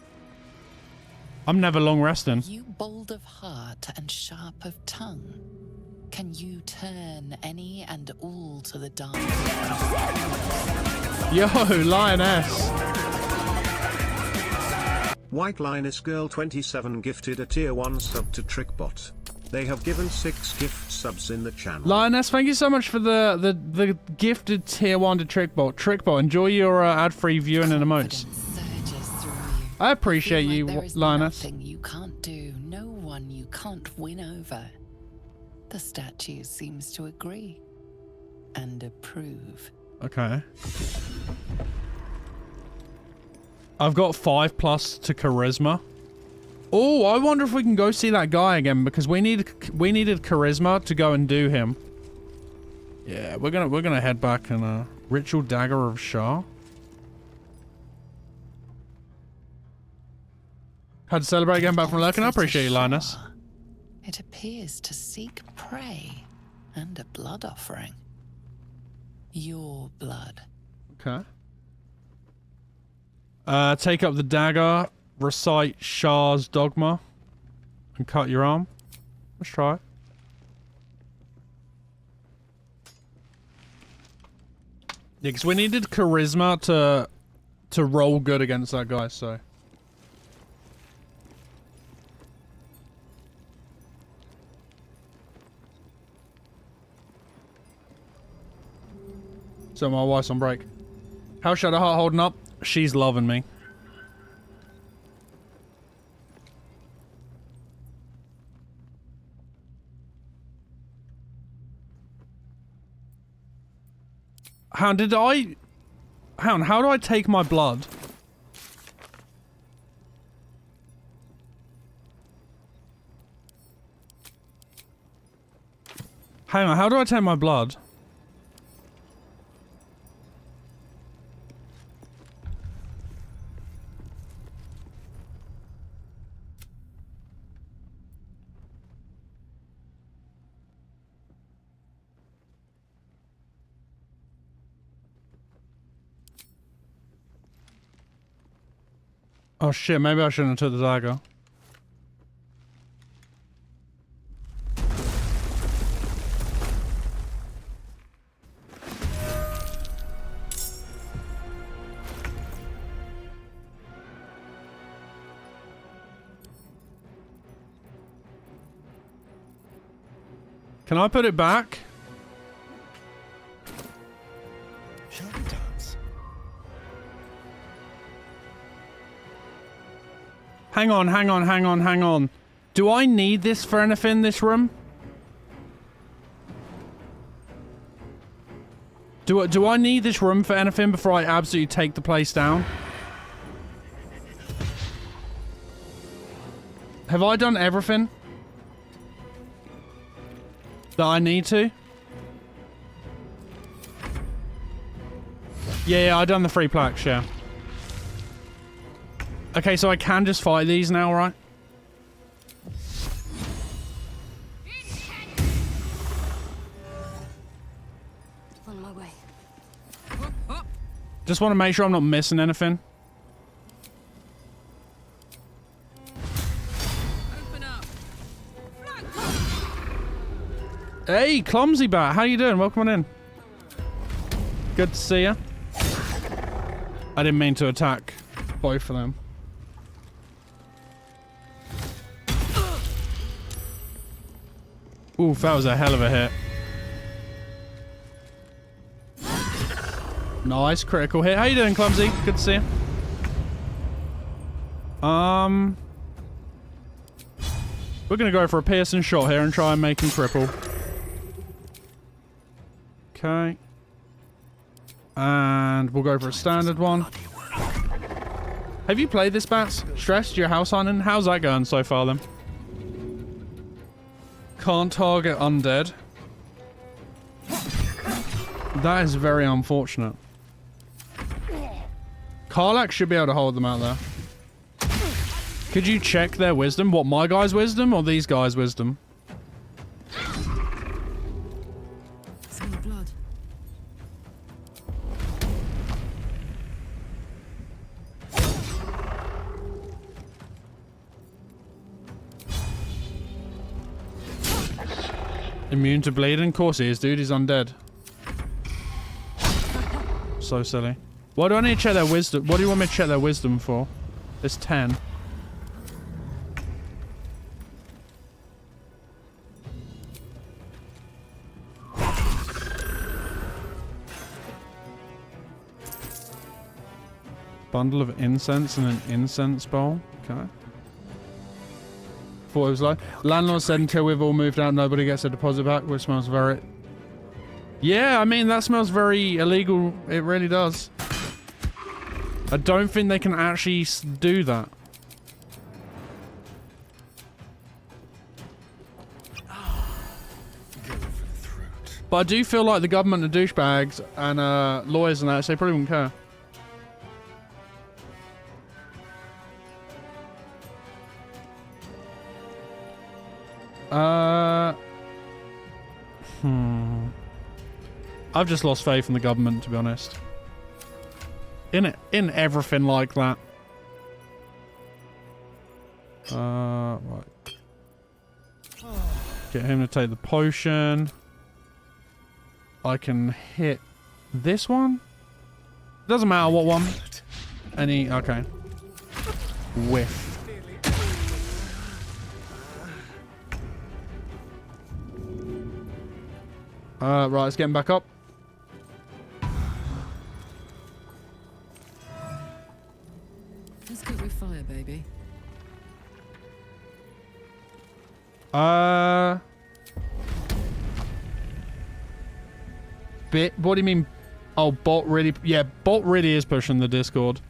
I'm never long resting. You bold of heart and sharp of tongue. Can you turn any and all to the dark? Yo, Lioness. White Linus Girl 27 gifted a tier 1 sub to Trickbot. They have given 6 gift subs in the channel. Lioness, thank you so much for the gifted tier 1 to Trickbot. Trickbot, enjoy your ad-free viewing and emotes. I appreciate you, Lioness. Nothing you can't do, no one you can't win over. The statue seems to agree and approve. Okay. I've got 5+ to charisma. Oh, I wonder if we can go see that guy again because we needed charisma to go and do him. Yeah, we're gonna head back and ritual dagger of Shah. Had to celebrate getting back from lurking. I appreciate you, Linus. It appears to seek prey and a blood offering. Your blood. Okay. Take up the dagger, recite Shah's dogma, and cut your arm. Let's try it. Yeah, because we needed charisma to roll good against that guy, so. So my wife's on break. How's Shadowheart holding up? She's loving me. How do I take my blood? Hang on, how do I take my blood? Oh shit, maybe I shouldn't have took the dagger. Can I put it back? Shall we dance? Hang on. Do I need this for anything, this room? Do I need this room for anything before I absolutely take the place down? Have I done everything that I need to? Yeah, I done the 3 plaques, yeah. Okay, so I can just fight these now, right? On my way. Just want to make sure I'm not missing anything. Hey, Clumsy Bat, how you doing? Welcome on in. Good to see you. I didn't mean to attack both of them. Oof, that was a hell of a hit. Nice, critical hit. How you doing, Clumsy? Good to see you. We're gonna go for a piercing shot here and try and make him cripple. Okay. And we'll go for a standard one. Have you played this, Bats? Stressed your house hunting? How's that going so far, then? Can't target undead. That is very unfortunate. Karlach should be able to hold them out there. Could you check their wisdom? What, my guy's wisdom or these guys' wisdom? Smell blood. Immune to bleeding? Of course he is, dude. He's undead. So silly. Why do I need to check their wisdom? What do you want me to check their wisdom for? It's 10. Bundle of incense and an incense bowl. Okay. Thought it was like landlord said until we've all moved out, nobody gets a deposit back, which smells very. Yeah, I mean that smells very illegal. It really does. I don't think they can actually do that. But I do feel like the government are douchebags and lawyers and that, so they probably wouldn't care. I've just lost faith in the government, to be honest. in everything like that. Right. Get him to take the potion. I can hit this one. Doesn't matter what one. Any, okay. Whiff. Right, let's get him back up. Let's go with fire, baby. Bit? What do you mean? Oh, Bolt really... Yeah, Bolt really is pushing the Discord.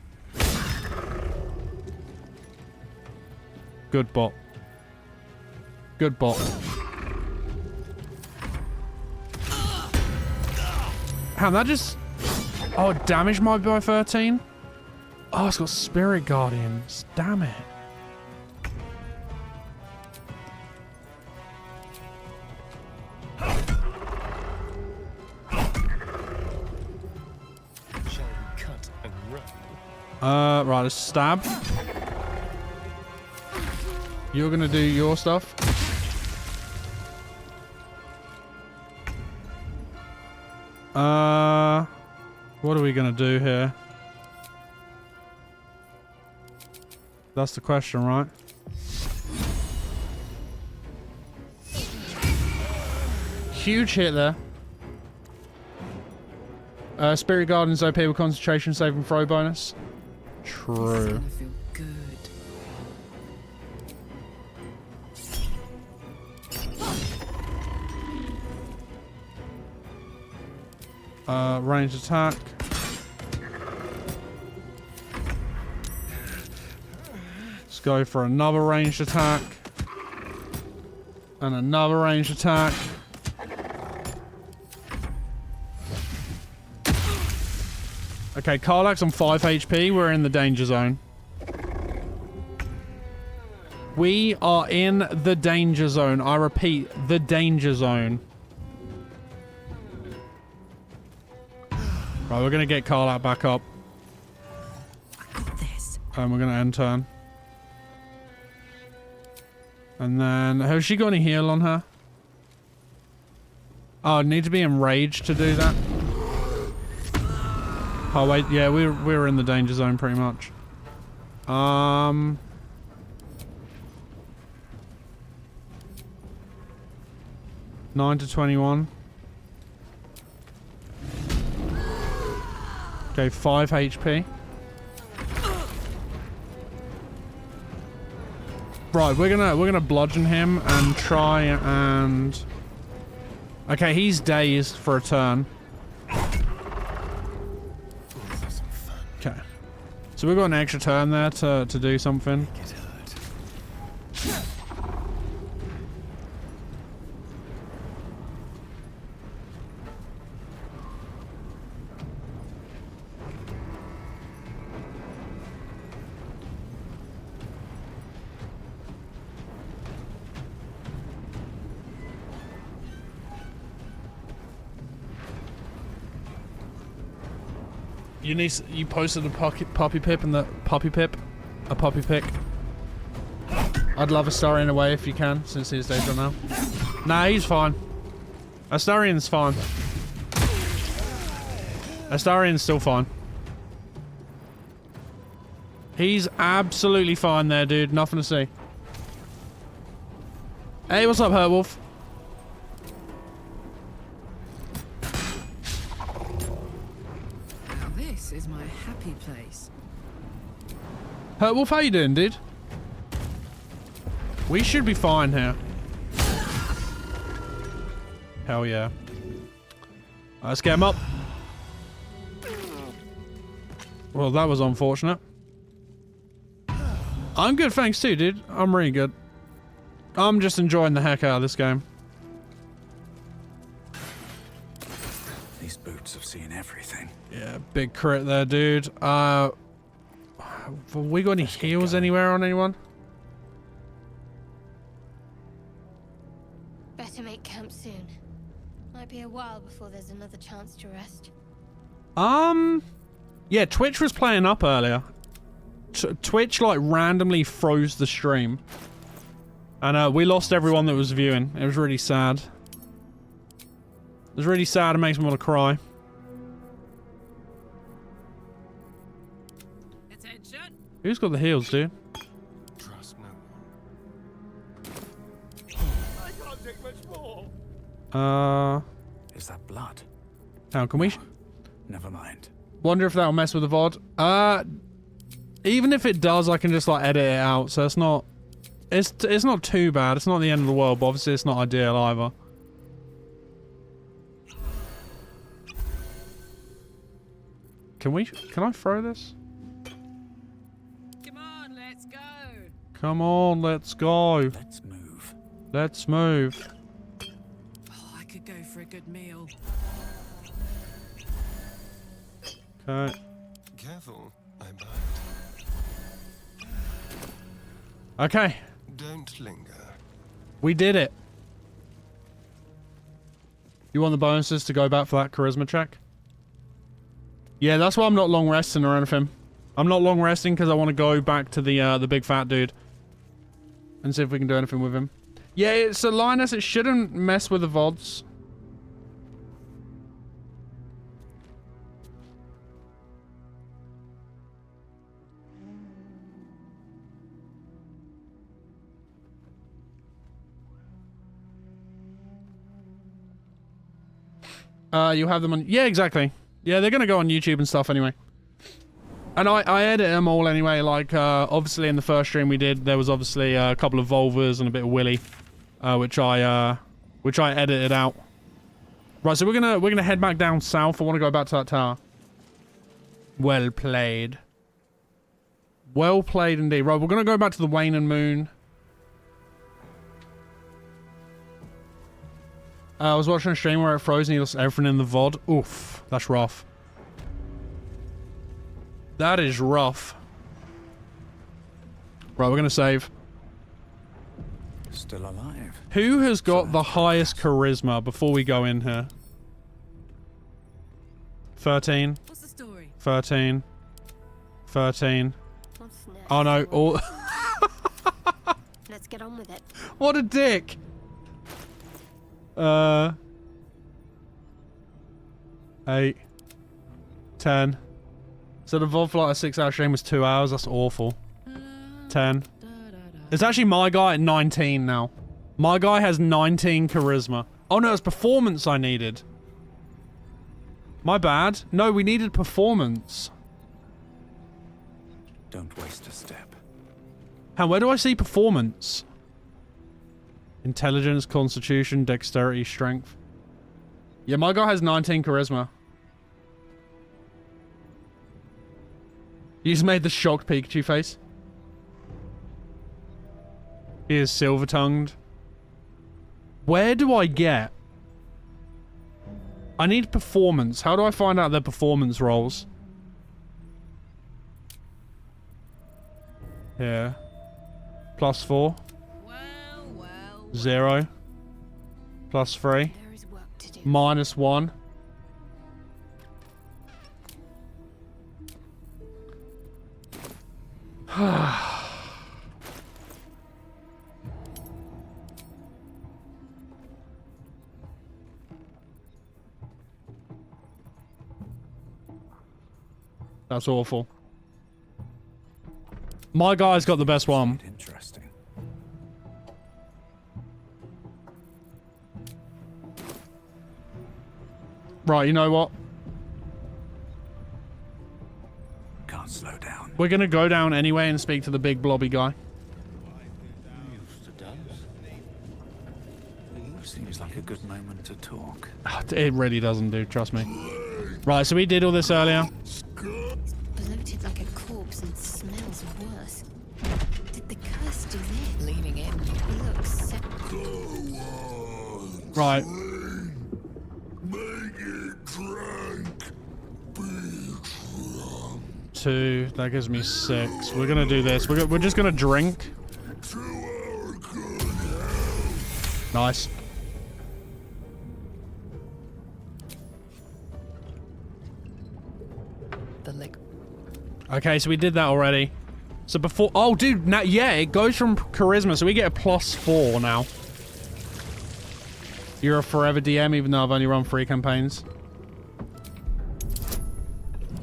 Good bot. Good bot. Damn, that just... Oh, it damaged my by 13? Oh, it's got Spirit Guardians. Damn it. Right, a stab. You're gonna do your stuff. What are we gonna do here? That's the question, right? Huge hit there. Spirit Guardian's OP with concentration, save and throw bonus. True. Feel good. Range attack. Let's go for another ranged attack. And another ranged attack. Okay, Karlak's on 5 HP. We're in the danger zone. We are in the danger zone. I repeat, the danger zone. Right, we're going to get Karlak back up. And we're going to end turn. And then, has she got any heal on her? Oh, I need to be enraged to do that. Oh wait, yeah, we're in the danger zone pretty much. 9 to 21. Okay, 5 HP. Right, we're gonna bludgeon him and try and... Okay, he's dazed for a turn. Okay. So we've got an extra turn there to do something. You posted a puppy pip and the puppy pip, a puppy pick. I'd love Astarion away if you can, since his days are now. Nah, he's fine. Astarion's fine. Astarion's still fine. He's absolutely fine there, dude. Nothing to see. Hey, what's up, Hurtwolf? This is my happy place. Hurtwolf, how you doing, dude? We should be fine here. Hell yeah. Let's get him up. Well, that was unfortunate. I'm good, thanks too, dude. I'm really good. I'm just enjoying the heck out of this game. These boots have seen everything. Yeah, big crit there, dude. Have we got any heals anywhere on anyone? Better make camp soon. Might be a while before there's another chance to rest. Yeah, Twitch was playing up earlier. Twitch, like, randomly froze the stream. And we lost everyone that was viewing. It was really sad. It was really sad. It makes me want to cry. Attention. Who's got the heals, dude? Trust no one. I can't take much more. Is that blood? How can we? Never mind. Wonder if that'll mess with the VOD. Even if it does, I can just like edit it out. So it's not. It's not too bad. It's not the end of the world, but obviously it's not ideal either. Can I throw this? Come on, let's go. Come on, let's go. Let's move. Let's move. Oh, I could go for a good meal. Okay. Careful, I bite. Okay. Don't linger. We did it. You want the bonuses to go back for that charisma check? Yeah, that's why I'm not long resting or anything. I'm not long resting because I want to go back to the big fat dude and see if we can do anything with him. Yeah, it's a Linus. It shouldn't mess with the VODs. You have them on... Yeah, exactly. Yeah, they're going to go on YouTube and stuff anyway. And I edit them all anyway. Like, obviously in the first stream we did, there was obviously a couple of Vulvas and a bit of Willy, which I edited out. Right, so we're gonna head back down south. I want to go back to that tower. Well played. Well played indeed. Right, we're gonna go back to the Wane and Moon. I was watching a stream where it froze and he lost everything in the VOD. Oof, that's rough. That is rough. Right, we're gonna save. Still alive. Who has got the highest charisma before we go in here? 13. What's the story? 13. 13. Oh no, all... Let's get on with it. What a dick! 8. 10. So the VOD for like a 6-hour stream was 2 hours. That's awful. 10. It's actually my guy at 19 now. My guy has 19 charisma. Oh no, it's performance I needed. My bad. No, we needed performance. Don't waste a step. And where do I see performance? Intelligence, constitution, dexterity, strength. Yeah, my guy has 19 charisma. You just made the shocked Pikachu face. He is silver-tongued. Where do I get? I need performance. How do I find out their performance rolls? Here. +4. 0. +3. -1. That's awful. My guy's got the best one. Interesting. Right, you know what? Can't slow down. We're gonna go down anyway and speak to the big blobby guy. Seems like a good moment to talk. It really doesn't, dude. Trust me. Right, so we did all this earlier. Bloated like a corpse and smells worse. Did the curse do this? Leaning in. He looks so... Right. Make it drink. Be drunk. 2. That gives me 6. We're gonna do this. We're just gonna drink. To our good health. Nice. the lick. Okay, so we did that already. So before... Oh, dude, now, yeah, it goes from charisma, so we get a +4 now. You're a forever DM, even though I've only run 3 campaigns.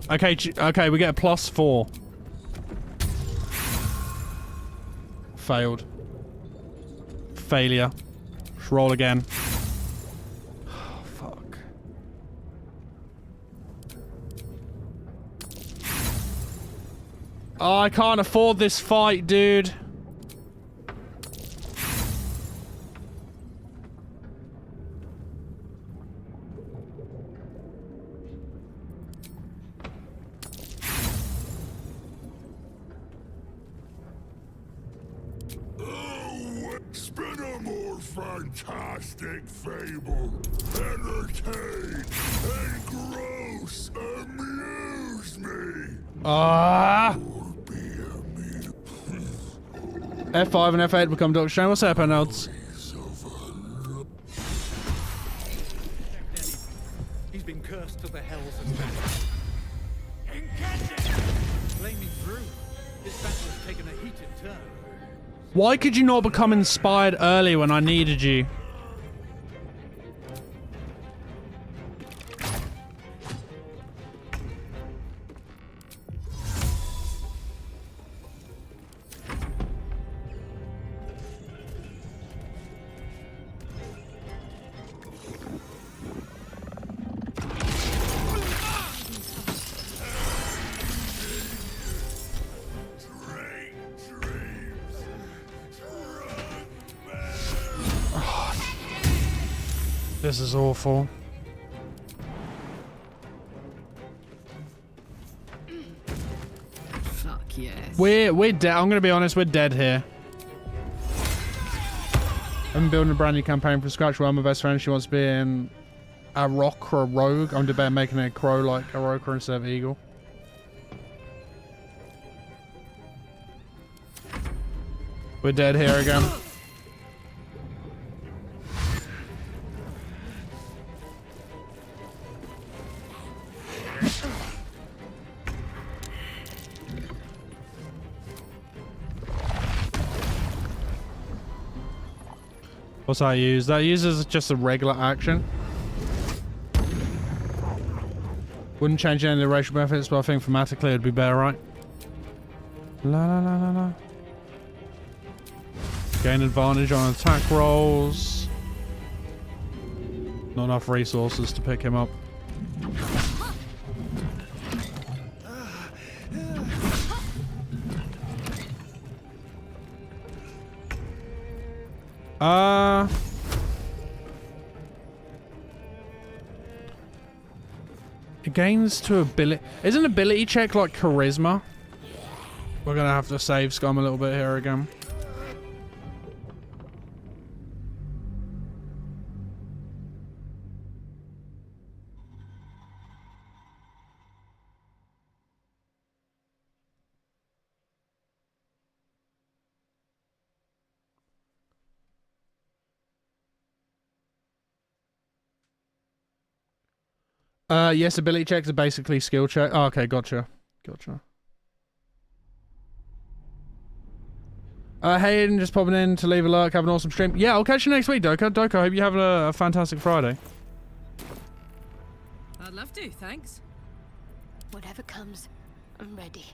Okay, okay, we get a +4. Failed. Failure. Let's roll again. Oh, fuck. Oh, I can't afford this fight, dude. Spin a more fantastic fable. Entertain, engross, amuse me. Ah! F5 and F8 become Dr. Shane. What's up, notes? He's been cursed to the hells and back. Flaming through. This battle has taken a heated turn. Why could you not become inspired early when I needed you? This is awful. Fuck yes. We're dead. I'm gonna be honest, we're dead here. I'm building a brand new campaign from scratch where my best friend, she wants to be in a rock or a rogue. I'm debating making it a crow like a roker instead of eagle. We're dead here again. What's that use? That uses just a regular action. Wouldn't change any of the racial benefits, but I think thematically it'd be better, right? La la la la la. Gain advantage on attack rolls. Not enough resources to pick him up. It gains to ability. Isn't ability check like charisma? We're gonna have to save scum a little bit here again. Yes, ability checks are basically skill check. Oh, okay, gotcha. Gotcha. Hey, Aiden, just popping in to leave a like. Have an awesome stream. Yeah, I'll catch you next week, Doka. Doka, hope you have a fantastic Friday. I'd love to, thanks. Whatever comes, I'm ready.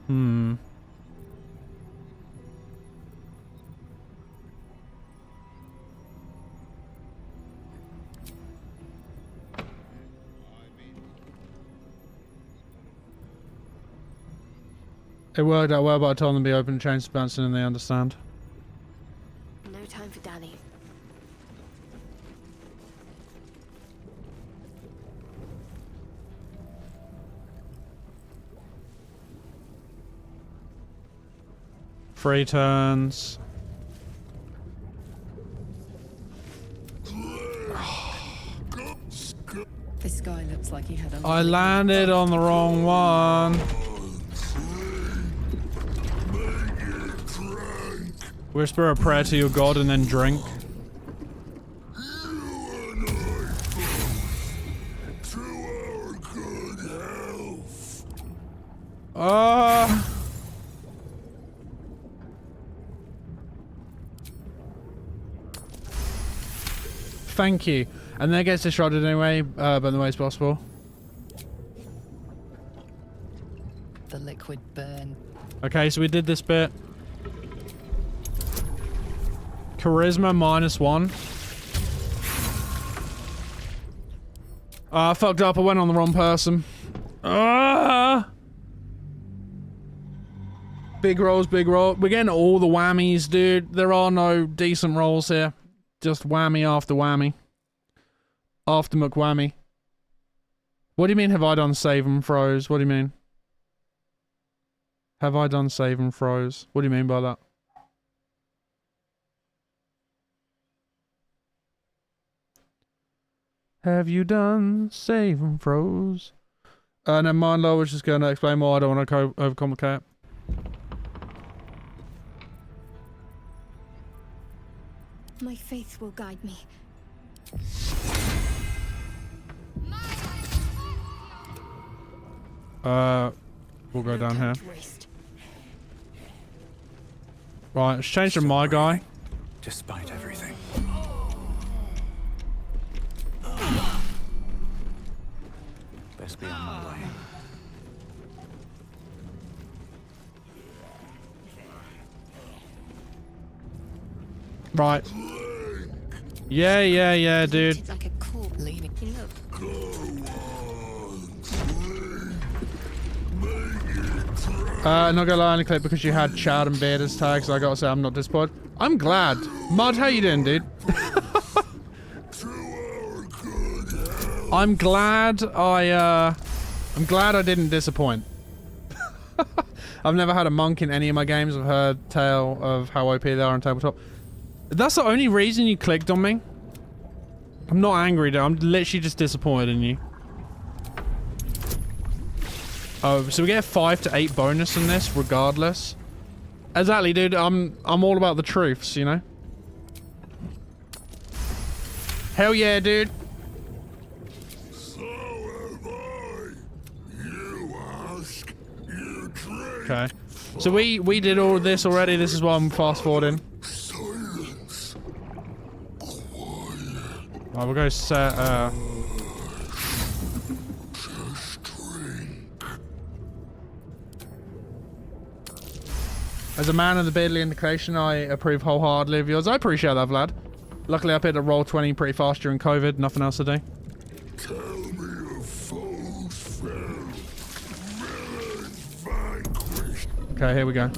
Hmm. It worked out well, but I told them to be open to change Spencer and they understand. No time for Danny. Free turns. This guy looks like he had a... I landed on the wrong one. Whisper a prayer to your god and then drink. Thank you. And then gets disrupted anyway, but in the way it's possible. The liquid burn. Okay, so we did this bit. Charisma -1. I fucked up. I went on the wrong person. Big rolls, big roll. We're getting all the whammies, dude. There are no decent rolls here. Just whammy after whammy. After McWhammy. What do you mean, have I done save and froze? What do you mean? Have I done save and froze? What do you mean by that? Have you done save and froze? Never mind, I was just going to explain more. I don't want to overcomplicate it. My faith will guide me. We'll go down here. Right, let's change to my guy. Despite everything. Best be on my way. Right. Yeah, dude. Like a corpse. Leaning. Look. Not gonna lie, I only clicked because you had Chad and Beard as tags. So I gotta say, I'm not disappointed. I'm glad. Mud, how you doing, dude? I'm glad I didn't disappoint. I've never had a monk in any of my games. I've heard tale of how OP they are on tabletop. That's the only reason you clicked on me. I'm not angry though. I'm literally just disappointed in you. Oh, so we get a 5 to 8 bonus in this, regardless. Exactly, dude. I'm all about the truths, you know. Hell yeah, dude. So am I. You ask, you drink. Okay. So we did all of this already. This is why I'm fast forwarding. Silence. Quiet. Right, we'll go set. As a man of the beardly indication, I approve wholeheartedly of yours. I appreciate that, Vlad. Luckily, I picked up roll 20 pretty fast during COVID. Nothing else to do. Tell me of foes fell, villains vanquished. Okay, here we go.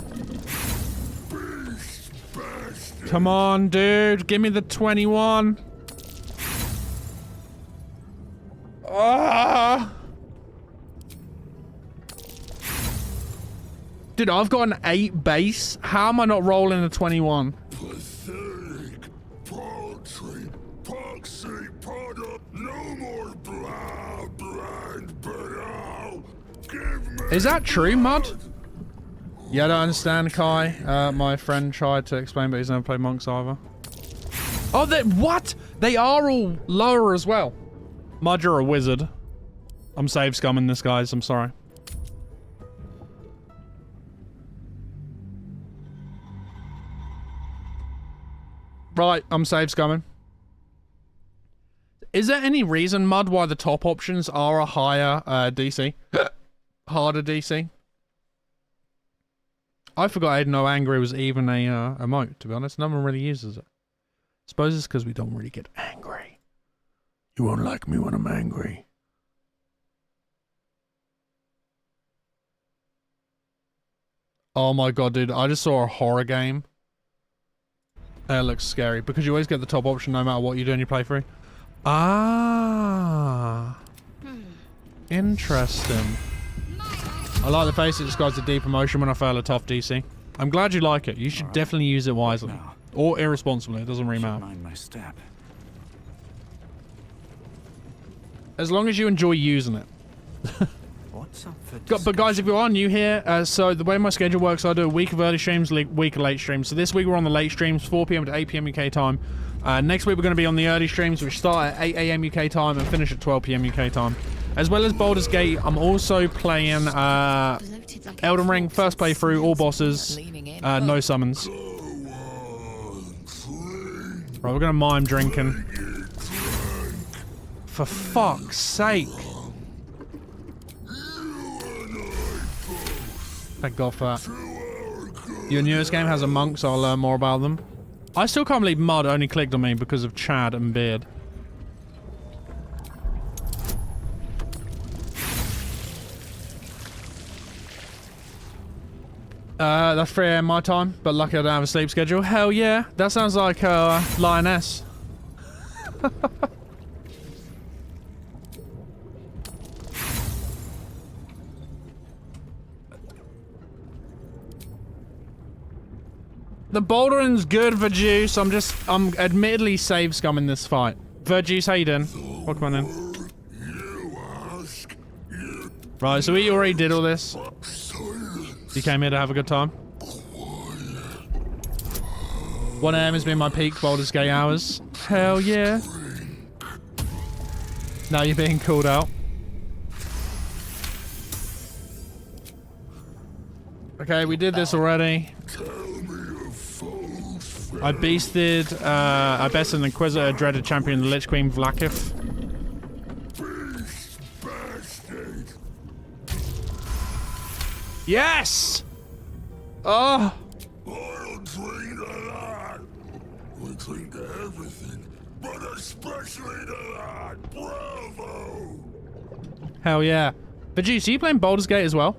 Beast bastard. Come on, dude. Give me the 21. Ah! Dude, I've got an 8 base. How am I not rolling a 21? Pathetic, paltry, poxy, pot no more blah, bland, but now give me. Is that true, Mud? Yeah, I don't understand, Kai. My friend tried to explain, but he's never played monks either. Oh, what? They are all lower as well. Mud, you're a wizard. I'm save scumming this, guys. I'm sorry. Right, I'm save scumming. Is there any reason, Mud, why the top options are a higher DC? Harder DC? I forgot I know angry was even a emote, to be honest. No one really uses it. Suppose it's because we don't really get angry. You won't like me when I'm angry. Oh my god, dude. I just saw a horror game. It looks scary because you always get the top option no matter what you do in your playthrough. Ah. Interesting. I like the face it describes a deep emotion when I fail a tough DC. I'm glad you like it. You should definitely use it wisely. Or irresponsibly. It doesn't really matter. Mind my step. As long as you enjoy using it. What's up for But guys, if you are new here, so the way my schedule works, I do a week of early streams, week of late streams. So this week we're on the late streams, 4 PM to 8 PM UK time. Next week we're going to be on the early streams, which start at 8 AM UK time and finish at 12 PM UK time. As well as Baldur's Gate, I'm also playing Elden Ring, first playthrough, all bosses, no summons. Right, we're going to mime drinking. For fuck's sake. Thank God for that. Your newest game has a monk, so I'll learn more about them. I still can't believe Mud only clicked on me because of Chad and Beard. That's 3 AM my time, but lucky I don't have a sleep schedule. Hell yeah, that sounds like Lioness. The Baldur's good, Verjuice. I'm admittedly save scumming this fight. Verjuice, how you doing? Welcome on in. Right, so we already did all this. You came here to have a good time. 1 AM has been my peak Baldur's Gate hours. Hell yeah. Now you're being called out. Okay, we did this already. I bested an Inquisitor, dreaded champion, the Lich Queen Vlaakith. Yes! Oh! I'll drink to that. We cling to everything, but especially to that. Bravo! Hell yeah. Veggie, are you playing Baldur's Gate as well?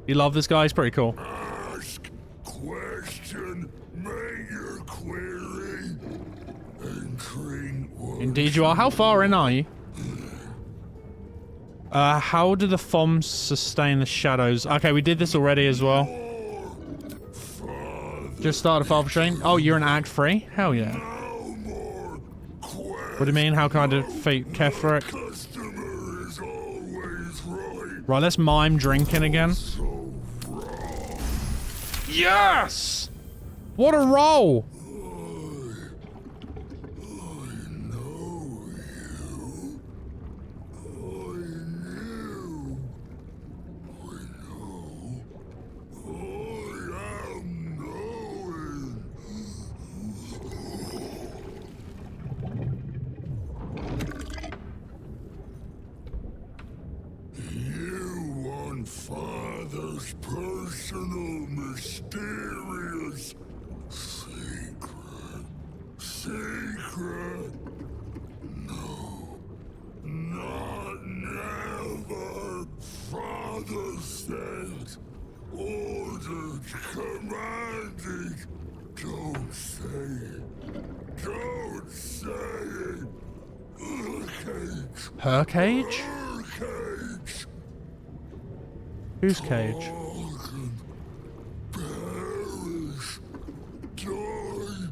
You love this guy? He's pretty cool. Ask, question, make your query, and drink what. Indeed you are. How far in are you? How do the FOMs sustain the shadows? Okay, we did this already as well. Just started a Father stream. Oh, you're in Act 3? Hell yeah. What do you mean? How can I defeat Ketheric? Right, let's mime drinking again. Yes! What a roll! Father's personal, mysterious secret. No, not never. Father said, ordered, commanded. Don't say it. Don't say it. Her cage? Her cage. Whose cage? Perish, die,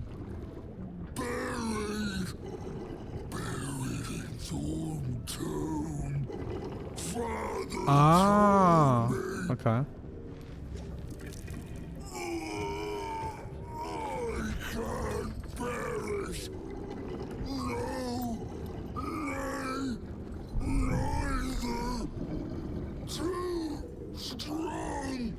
buried in Thorn Tomb. Father Ah, told me. okay. I can't perish. No, nay, neither. Too strong.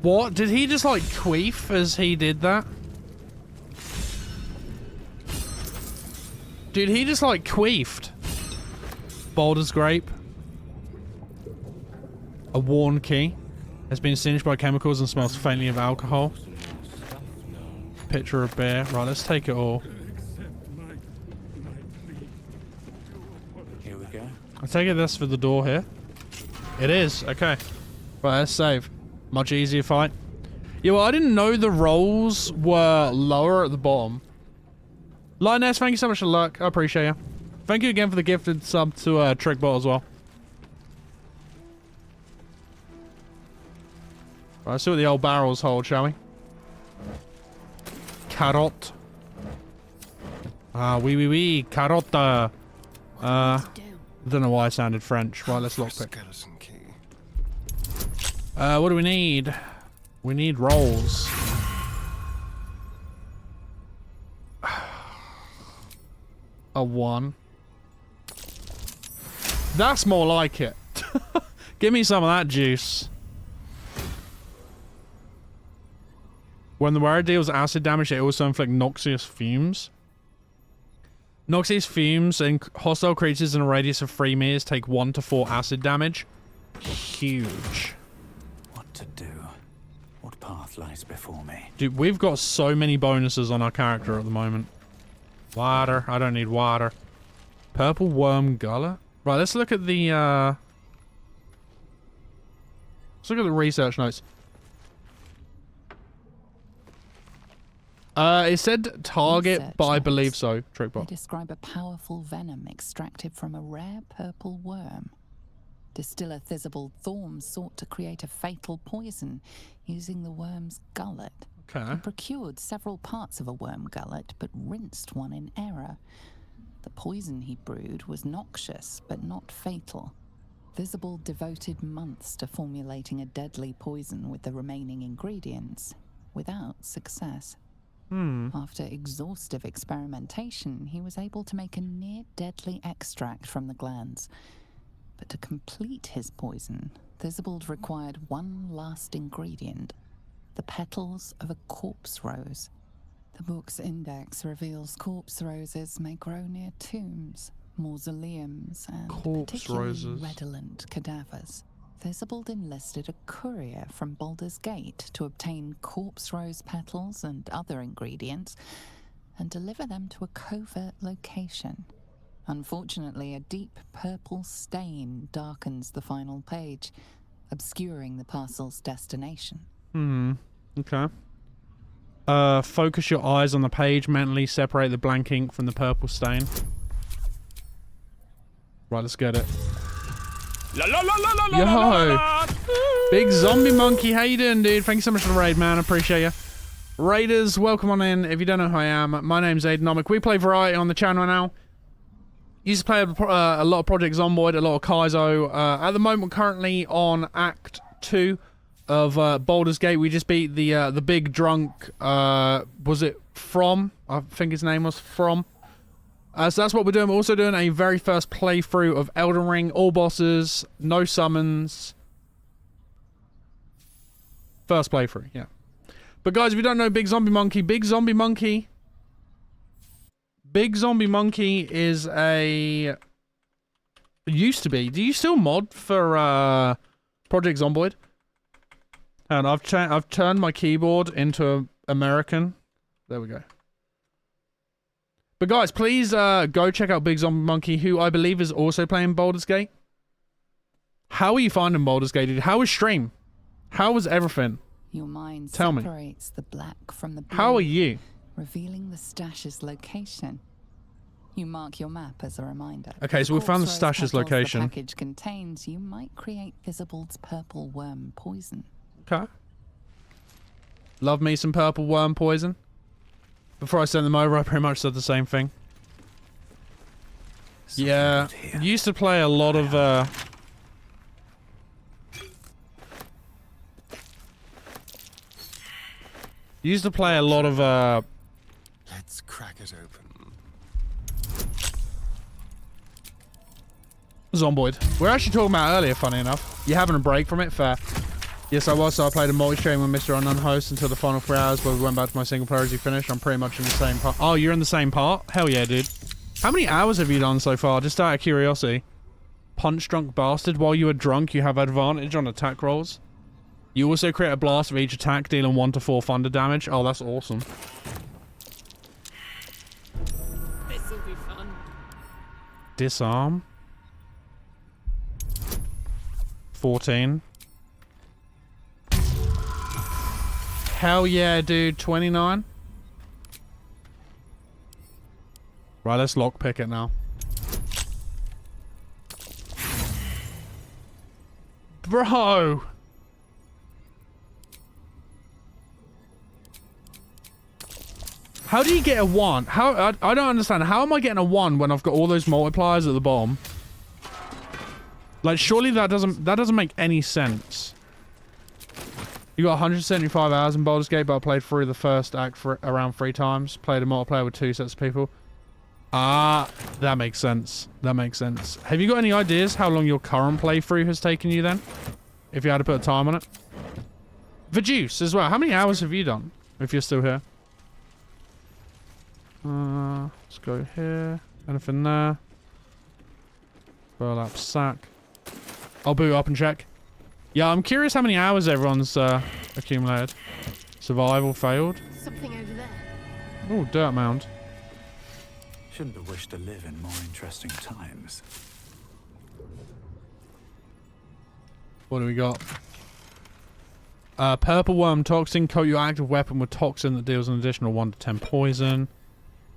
What? Did he just like queef as he did that? Dude, he just like queefed. Baldur's Grape. A worn key. Has been singed by chemicals and smells faintly of alcohol. Pitcher of beer. Right, let's take it all. Here we go. I take it that's for the door here. It is. Okay. Right, let's save. Much easier fight. Yeah, well, I didn't know the rolls were lower at the bottom. Lioness, thank you so much for luck. I appreciate you. Thank you again for the gifted sub to TrickBot as well. Right, let's see what the old barrels hold, shall we? Carrot. Ah, oui, carrot. Don't know why I sounded French. Right, let's lockpick. What do we need? We need rolls. A 1. That's more like it. Give me some of that juice. When the wearer deals acid damage, they also inflict noxious fumes. Noxious fumes and hostile creatures in a radius of 3 meters take 1 to 4 acid damage. Huge. What to do? What path lies before me? Dude, we've got so many bonuses on our character at the moment. Water. I don't need water. Purple worm gullet. Right, let's look at the research notes. It said target, Research but I notes. believe so. They Trickbot. describe a powerful venom extracted from a rare purple worm. Distiller Thisbald Thorm sought to create a fatal poison using the worm's gullet. Okay. He procured several parts of a worm gullet, but rinsed one in error. The poison he brewed was noxious, but not fatal. Thisbald devoted months to formulating a deadly poison with the remaining ingredients, without success. After exhaustive experimentation, he was able to make a near-deadly extract from the glands. But to complete his poison, Thisbald required one last ingredient, the petals of a corpse rose. The book's index reveals corpse roses may grow near tombs, mausoleums, and particularly roses. redolent cadavers. Thisbald enlisted a courier from Baldur's Gate to obtain corpse rose petals and other ingredients and deliver them to a covert location. Unfortunately, a deep purple stain darkens the final page, obscuring the parcel's destination. Okay. Focus your eyes on the page. Mentally separate the blank ink from the purple stain. Right, let's get it. Yo! Big zombie monkey, how you doing, dude? Thank you so much for the raid, man. I appreciate you. Raiders, welcome on in. If you don't know who I am, my name's Aidanomic. We play variety on the channel now. Used to play a lot of Project Zomboid, a lot of Kaizo. At the moment, we're currently on Act 2 of Baldur's Gate. We just beat the big drunk, was it From? I think his name was From. So that's what we're doing. We're also doing a very first playthrough of Elden Ring. All bosses, no summons. First playthrough, yeah. But guys, if you don't know Big Zombie Monkey is a... used to be. Do you still mod for Project Zomboid? And I've turned my keyboard into American. There we go. But guys, please go check out Big Zombie Monkey, who I believe is also playing Baldur's Gate. How are you finding Baldur's Gate, dude? How was stream? How was everything? Your mind Tell me. separates the black from the blue, How are you? revealing the stash's location. You mark your map as a reminder. Okay, so we found the Corpse rose stash's petals location. The package contains, you might create Thisbald's purple worm poison. Okay. Love me some purple worm poison. Before I sent them over, I pretty much said the same thing. Yeah, used to play a lot of Let's crack it open. Zomboid. We were actually talking about earlier, funny enough. You having a break from it? Fair. Yes, I was. So I played a multi-stream with Mr. Unknown Host until the final 3 hours, where we went back to my single player as he finished. I'm pretty much in the same part. Oh, you're in the same part? Hell yeah, dude. How many hours have you done so far? Just out of curiosity. Punch drunk bastard. While you are drunk, you have advantage on attack rolls. You also create a blast with each attack, dealing 1 to 4 thunder damage. Oh, that's awesome. This'll be fun. Disarm. 14. Hell yeah, dude. 29. Right, let's lockpick it now. Bro! How do you get a 1? How I don't understand. How am I getting a 1 when I've got all those multipliers at the bottom? Like, surely that doesn't make any sense. You got 175 hours in Baldur's Gate, but I played through the first act for around 3 times. Played a multiplayer with 2 sets of people. Ah, that makes sense. That makes sense. Have you got any ideas how long your current playthrough has taken you then? If you had to put a time on it. The Juice as well. How many hours have you done? If you're still here. Let's go here. Anything there? Burlap sack. I'll boot up and check. Yeah, I'm curious how many hours everyone's accumulated. Survival failed. Something over there. Oh, dirt mound. Shouldn't have wished to live in more interesting times. What do we got? Purple worm toxin. Coat your active weapon with toxin that deals an additional 1 to 10 poison.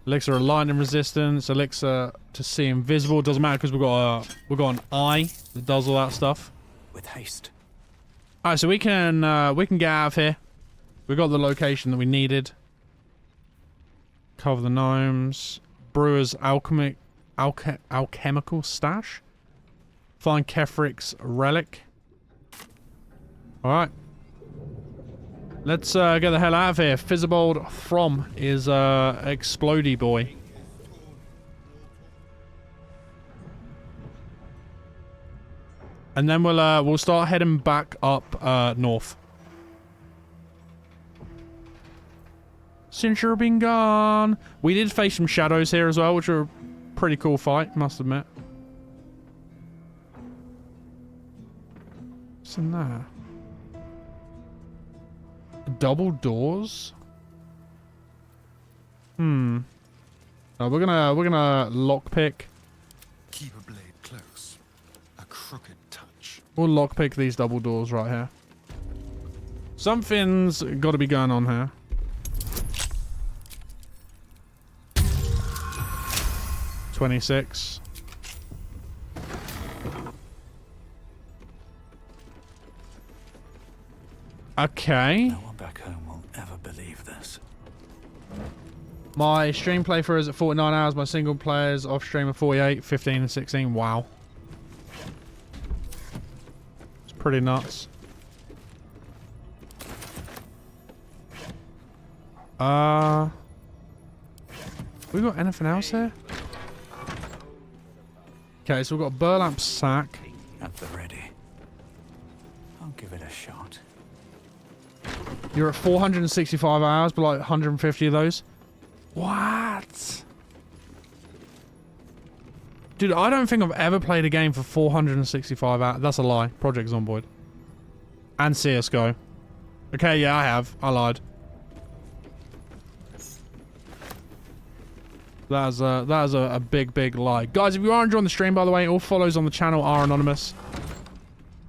Elixir of lightning resistance. Elixir to see invisible. Doesn't matter because we've got an eye that does all that stuff. With haste. All right, so we can get out of here. We got the location that we needed. Cover the gnomes. Brewer's alchemical stash. Find Kefric's relic. All right. Let's get the hell out of here. Fizzibald From is explodey boy. And then we'll start heading back up north. Since you've been gone. We did face some shadows here as well, which were a pretty cool fight, must admit. What's in there? Double doors? Oh, we're gonna lockpick. Keep a blade close. A crooked touch. We'll lockpick these double doors right here. Something's got to be going on here. $26. Okay. No one back home will ever believe this. My stream playthrough is at 49 hours. My single players off stream are 48, 15, and 16. Wow. It's pretty nuts. We got anything else here? Okay, so we've got a burlap sack. At the ready. I'll give it a shot. You're at 465 hours, but like 150 of those. What? Dude, I don't think I've ever played a game for 465 hours. That's a lie. Project Zomboid. And CSGO. Okay, yeah, I have. I lied. That is a big lie. Guys, if you are enjoying the stream, by the way, all follows on the channel are anonymous.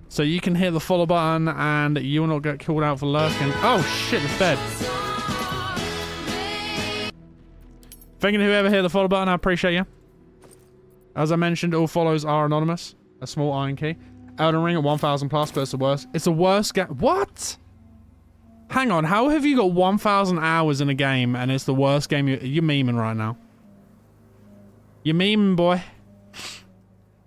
So you can hit the follow button and you will not get called out for lurking. Oh shit, it's dead. Thanking whoever hit the follow button, I appreciate you. As I mentioned, all follows are anonymous. A small iron key. Elden Ring at 1,000 plus, but it's the worst. It's the worst game. What? Hang on, how have you got 1,000 hours in a game and it's the worst game? You're memeing right now. You're memeing, boy.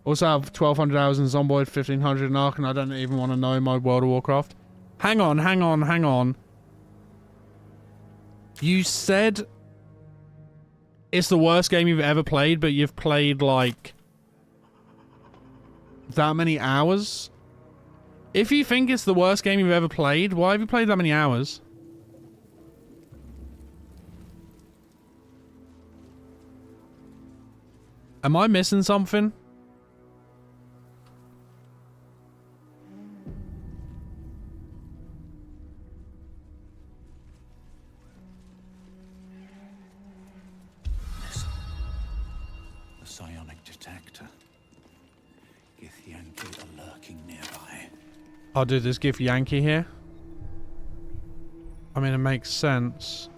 Also have 1,200 hours in Zomboid, 1,500 in Ark, and I don't even want to know my World of Warcraft. Hang on. You said it's the worst game you've ever played, but you've played, like, that many hours? If you think it's the worst game you've ever played, why have you played that many hours? Am I missing something? Listen. The psionic detector. Githyanki are lurking nearby. I'll do this Gith Yankee here. I mean, it makes sense.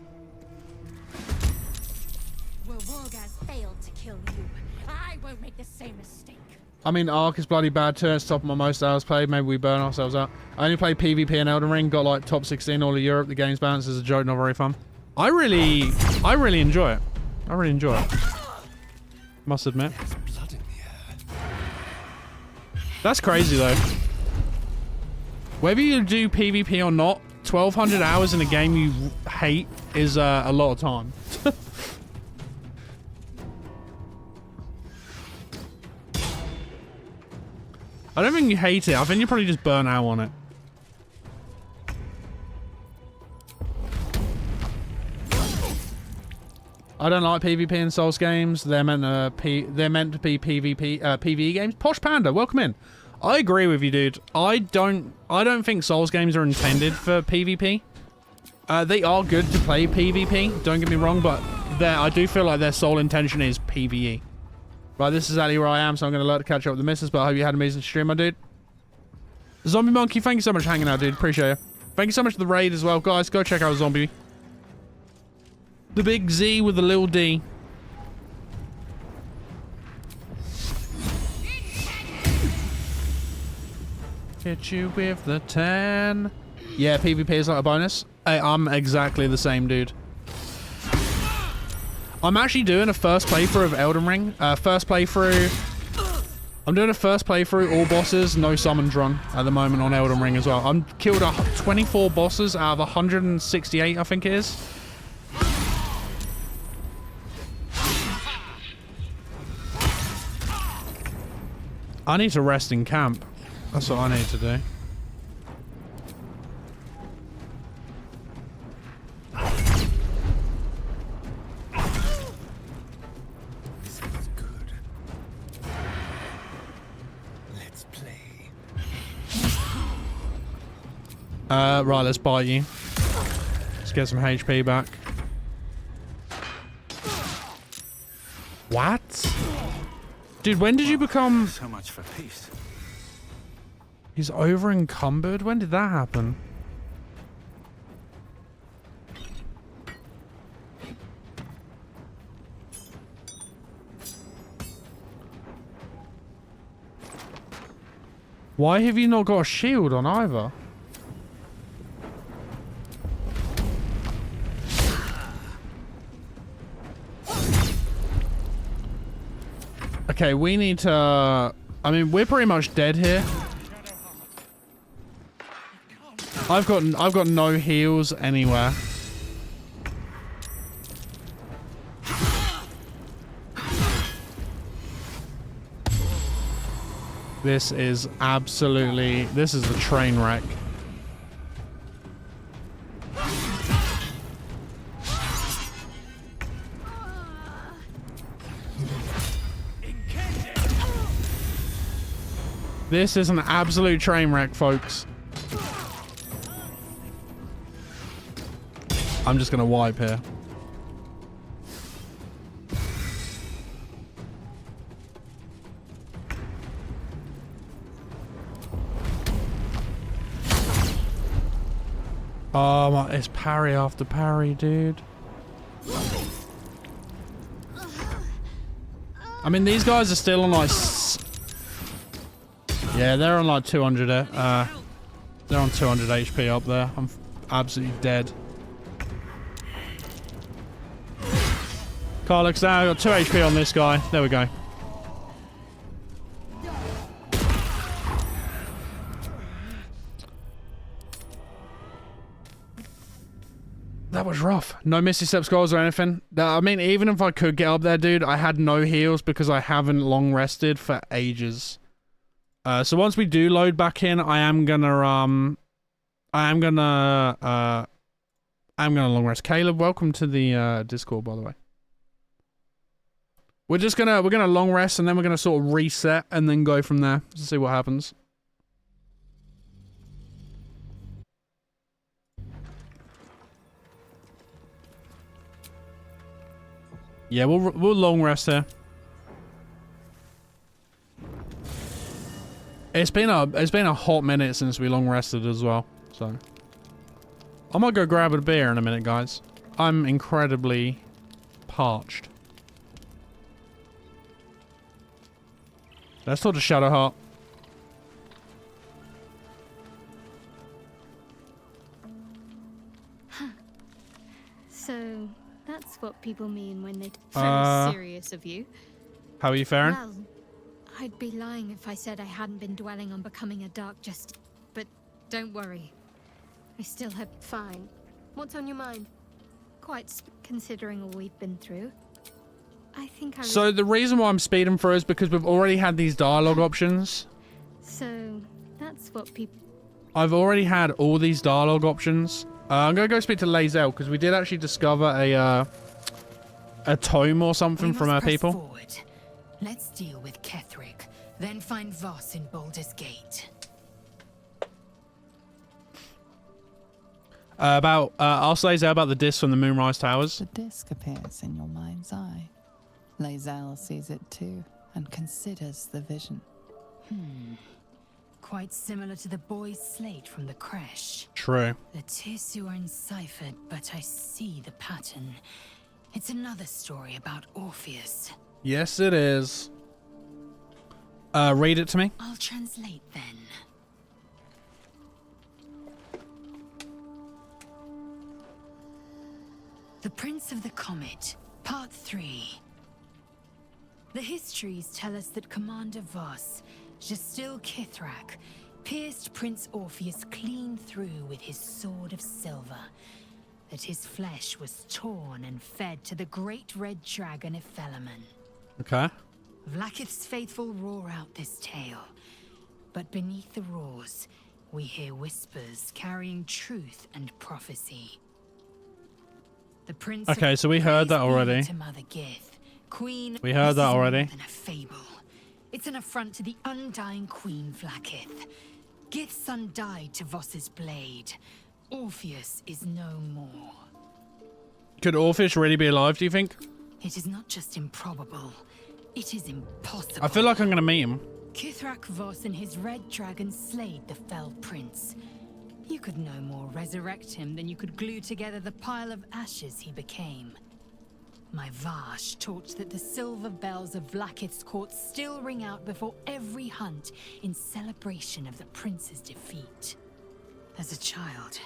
Well, Wargaz failed to kill you. I won't make the same mistake. I mean, Ark is bloody bad too. It's top of my most hours played. Maybe we burn ourselves out. I only played PvP in Elden Ring. Got like top 16 all of Europe. The game's balance is a joke, not very fun. I really enjoy it. I really enjoy it. Must admit. That's crazy though. Whether you do PvP or not, 1,200 hours in a game you hate is a lot of time. I don't think you hate it. I think you probably just burn out on it. I don't like PvP in Souls games. They're meant to be PvE games. Posh Panda, welcome in. I agree with you, dude. I don't think Souls games are intended for PvP. They are good to play PvP. Don't get me wrong, but I do feel like their sole intention is PvE. Right, this is exactly where I am, so I'm going to learn to catch up with the missus, but I hope you had an amazing stream, my dude. Zombie Monkey, thank you so much for hanging out, dude. Appreciate you. Thank you so much for the raid as well. Guys, go check out Zombie. The big Z with the little D. Hit you with the 10. Yeah, PvP is like a bonus. Hey, I'm exactly the same, dude. I'm actually doing a first playthrough of Elden Ring. I'm doing a first playthrough, all bosses, no summoned run at the moment on Elden Ring as well. I'm killed 24 bosses out of 168, I think it is. I need to rest in camp. That's what I need to do. Right, let's bite you. Let's get some HP back. What? Dude, when did you become... So much for peace. He's over encumbered? When did that happen? Why have you not got a shield on either? Okay, we need to... I mean, we're pretty much dead here. I've got no heals anywhere. This is absolutely... This is a train wreck. This is an absolute train wreck, folks. I'm just gonna wipe here. Oh my, it's parry after parry, dude. I mean, these guys are still on like... Yeah, they're on like 200. They're on 200 HP up there. I'm absolutely dead. Car looks down. I got 2 HP on this guy. There we go. That was rough. No Misty Step scrolls or anything. I mean, even if I could get up there, dude, I had no heals because I haven't long rested for ages. So once we do load back in, I am gonna long rest. Caleb, welcome to the Discord, by the way. We're gonna long rest and then we're gonna sort of reset and then go from there to see what happens. Yeah, we'll long rest here. It's been a hot minute since we long rested as well, so I might go grab a beer in a minute, guys. I'm incredibly parched. Let's talk to Shadowheart. So, that's what people mean when they... Very serious of you. How are you faring? Well, I'd be lying if I said I hadn't been dwelling on becoming a dark just... But don't worry. I still have... Fine. What's on your mind? Considering all we've been through. I think I... So the reason why I'm speeding through is because we've already had these dialogue options. So, that's what people... I've already had all these dialogue options. I'm going to go speak to Lae'zel, because we did actually discover a tome or something from our people. Forward. Let's deal with Ketheric, then find Voss in Baldur's Gate. Ask Lae'zel about the disc from the Moonrise Towers. The disc appears in your mind's eye. Lae'zel sees it too, and considers the vision. Quite similar to the boy's slate from the creche. True. The tissue are enciphered, but I see the pattern. It's another story about Orpheus. Yes, it is. Read it to me. I'll translate then. The Prince of the Comet, Part 3. The histories tell us that Commander Voss, Gestil Kithrak, pierced Prince Orpheus clean through with his sword of silver, that his flesh was torn and fed to the great red dragon Ephelemon. Okay. Vlaakith's faithful roar out this tale, but beneath the roars, we hear whispers carrying truth and prophecy. The Prince Okay, so we heard that already. To Mother Gith, Queen. We heard that already. More than a fable. It's an affront to the undying Queen Vlaakith. Gith's son died to Voss's blade. Orpheus is no more. Could Orpheus really be alive, do you think? It is not just improbable, it is impossible. I feel like I'm going to meet him. Kithrak Voss and his red dragon slayed the fell prince. You could no more resurrect him than you could glue together the pile of ashes he became. My Vash taught that the silver bells of Vlaakith's court still ring out before every hunt in celebration of the prince's defeat. As a child,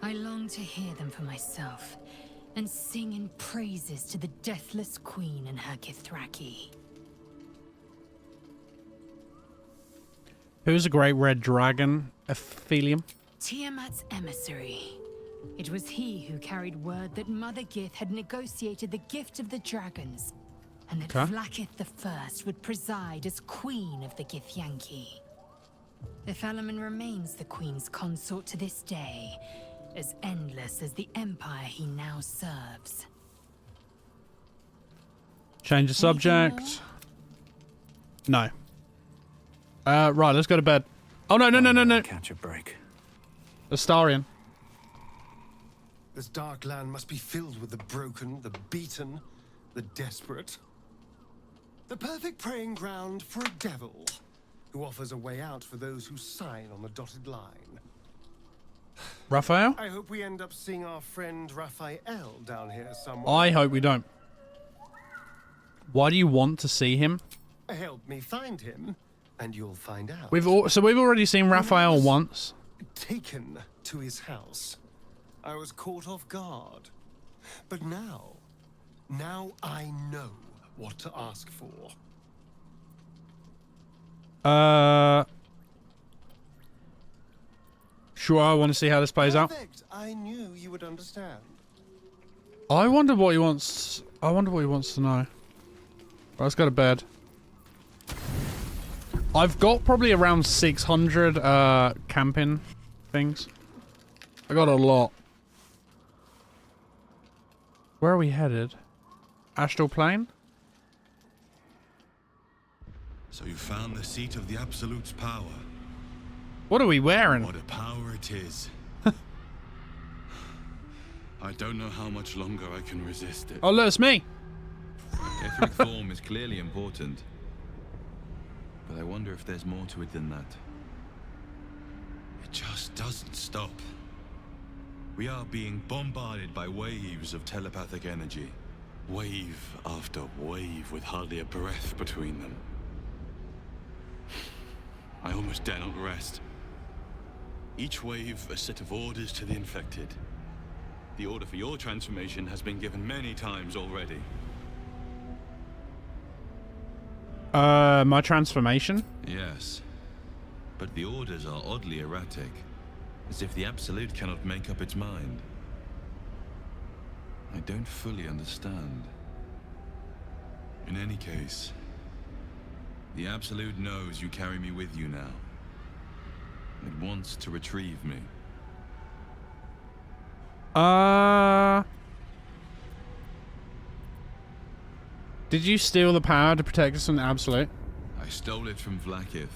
I longed to hear them for myself and sing in praises to the deathless queen and her Kithraki. Who's a great red dragon? Aphelium? Tiamat's emissary. It was he who carried word that Mother Gith had negotiated the gift of the dragons, and that Vlaakith the First would preside as queen of the Githyanki. Ephelemon remains the queen's consort to this day, as endless as the empire he now serves. Change the subject. No. Right, let's go to bed. Oh, no. Catch a break. Astarion. This dark land must be filled with the broken, the beaten, the desperate. The perfect preying ground for a devil who offers a way out for those who sign on the dotted line. Raphael? I hope we end up seeing our friend Raphael down here somewhere. I hope we don't. Why do you want to see him? Help me find him, and you'll find out. We've already seen Raphael once. Taken to his house. I was caught off guard. But now I know what to ask for. Sure, I want to see how this plays out. I knew you would understand. I wonder what he wants. I wonder what he wants to know. Right, let's go to bed. I've got probably around 600 camping things. I got a lot. Where are we headed? Astral Plane? So you found the seat of the Absolute's power. What are we wearing? What a power it is. I don't know how much longer I can resist it. Oh, look, it's me. Etheric form is clearly important. But I wonder if there's more to it than that. It just doesn't stop. We are being bombarded by waves of telepathic energy. Wave after wave with hardly a breath between them. I almost dare not rest. Each wave a set of orders to the infected. The order for your transformation has been given many times already. My transformation? Yes. But the orders are oddly erratic, as if the Absolute cannot make up its mind. I don't fully understand. In any case, the Absolute knows you carry me with you now. It wants to retrieve me. Did you steal the power to protect us from the Absolute? I stole it from Vlaakith.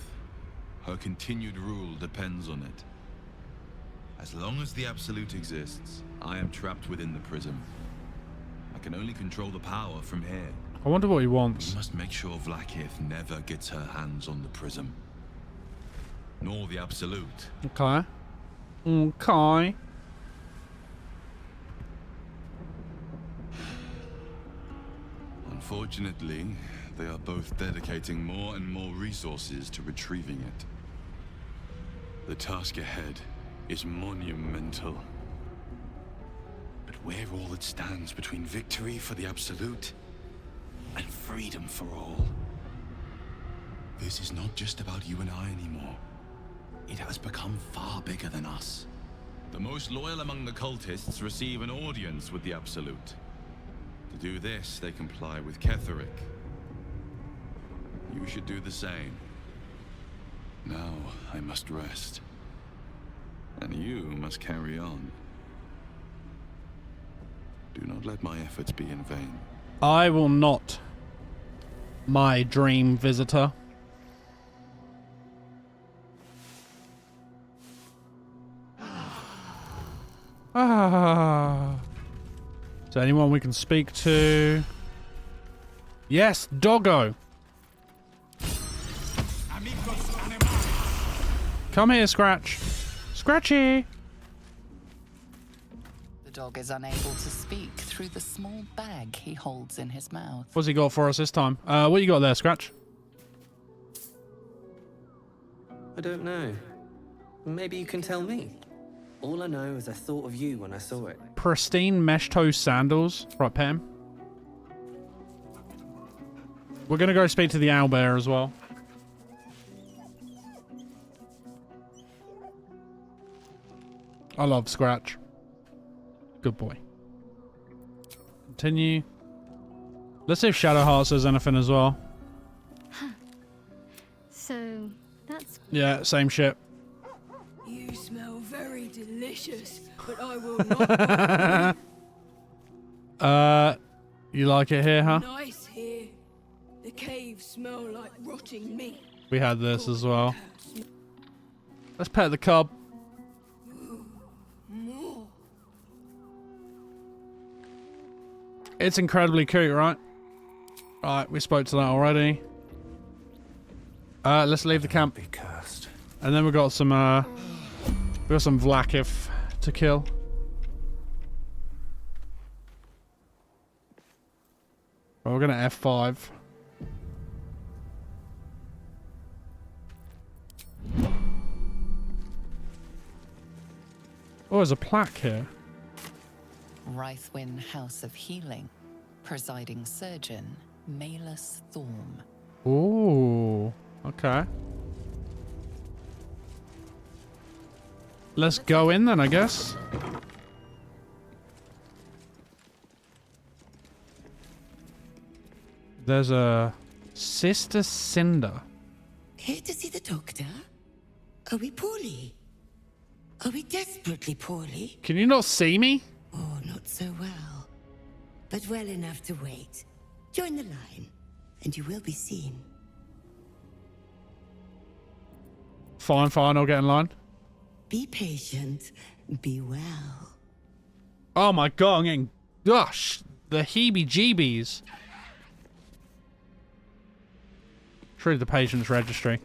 Her continued rule depends on it. As long as the Absolute exists, I am trapped within the prism. I can only control the power from here. I wonder what he wants. We must make sure Vlaakith never gets her hands on the prism. Nor the Absolute. Okay. Okay. Unfortunately, they are both dedicating more and more resources to retrieving it. The task ahead is monumental. But we're all that stands between victory for the Absolute and freedom for all. This is not just about you and I anymore. It has become far bigger than us. The most loyal among the cultists receive an audience with the Absolute. To do this, they comply with Ketheric. You should do the same. Now, I must rest. And you must carry on. Do not let my efforts be in vain. I will not. My dream visitor. Is there anyone we can speak to? Yes, Doggo. Come here, Scratch. Scratchy. The dog is unable to speak through the small bag he holds in his mouth. What's he got for us this time? What you got there, Scratch? I don't know. Maybe you can tell me. All I know is I thought of you when I saw it. Pristine mesh toe sandals. Right, Pam. We're going to go speak to the owlbear as well. I love Scratch. Good boy. Continue. Let's see if Shadowheart says anything as well. So, that's... Yeah, same shit. You smell very delicious, but I will not. You like it here, huh? Nice here. The caves smell like rotting meat. We had this as well. Let's pet the cub. More. It's incredibly cute, right? Right, we spoke to that already. Let's leave the camp. Be cursed. And then we got some Vlaakith to kill. Well, we're gonna F5. Oh, there's a plaque here. Wraithwyn House of Healing. Presiding surgeon, Malus Thorm. Ooh, okay. Let's go in then, I guess. There's a Sister Cinder. Here to see the doctor? Are we poorly? Are we desperately poorly? Can you not see me? Oh, not so well. But well enough to wait. Join the line, and you will be seen. Fine, fine, I'll get in line. Be patient. Be well. Oh my god, I'm getting... Gosh, the heebie-jeebies. True, the patient's registry.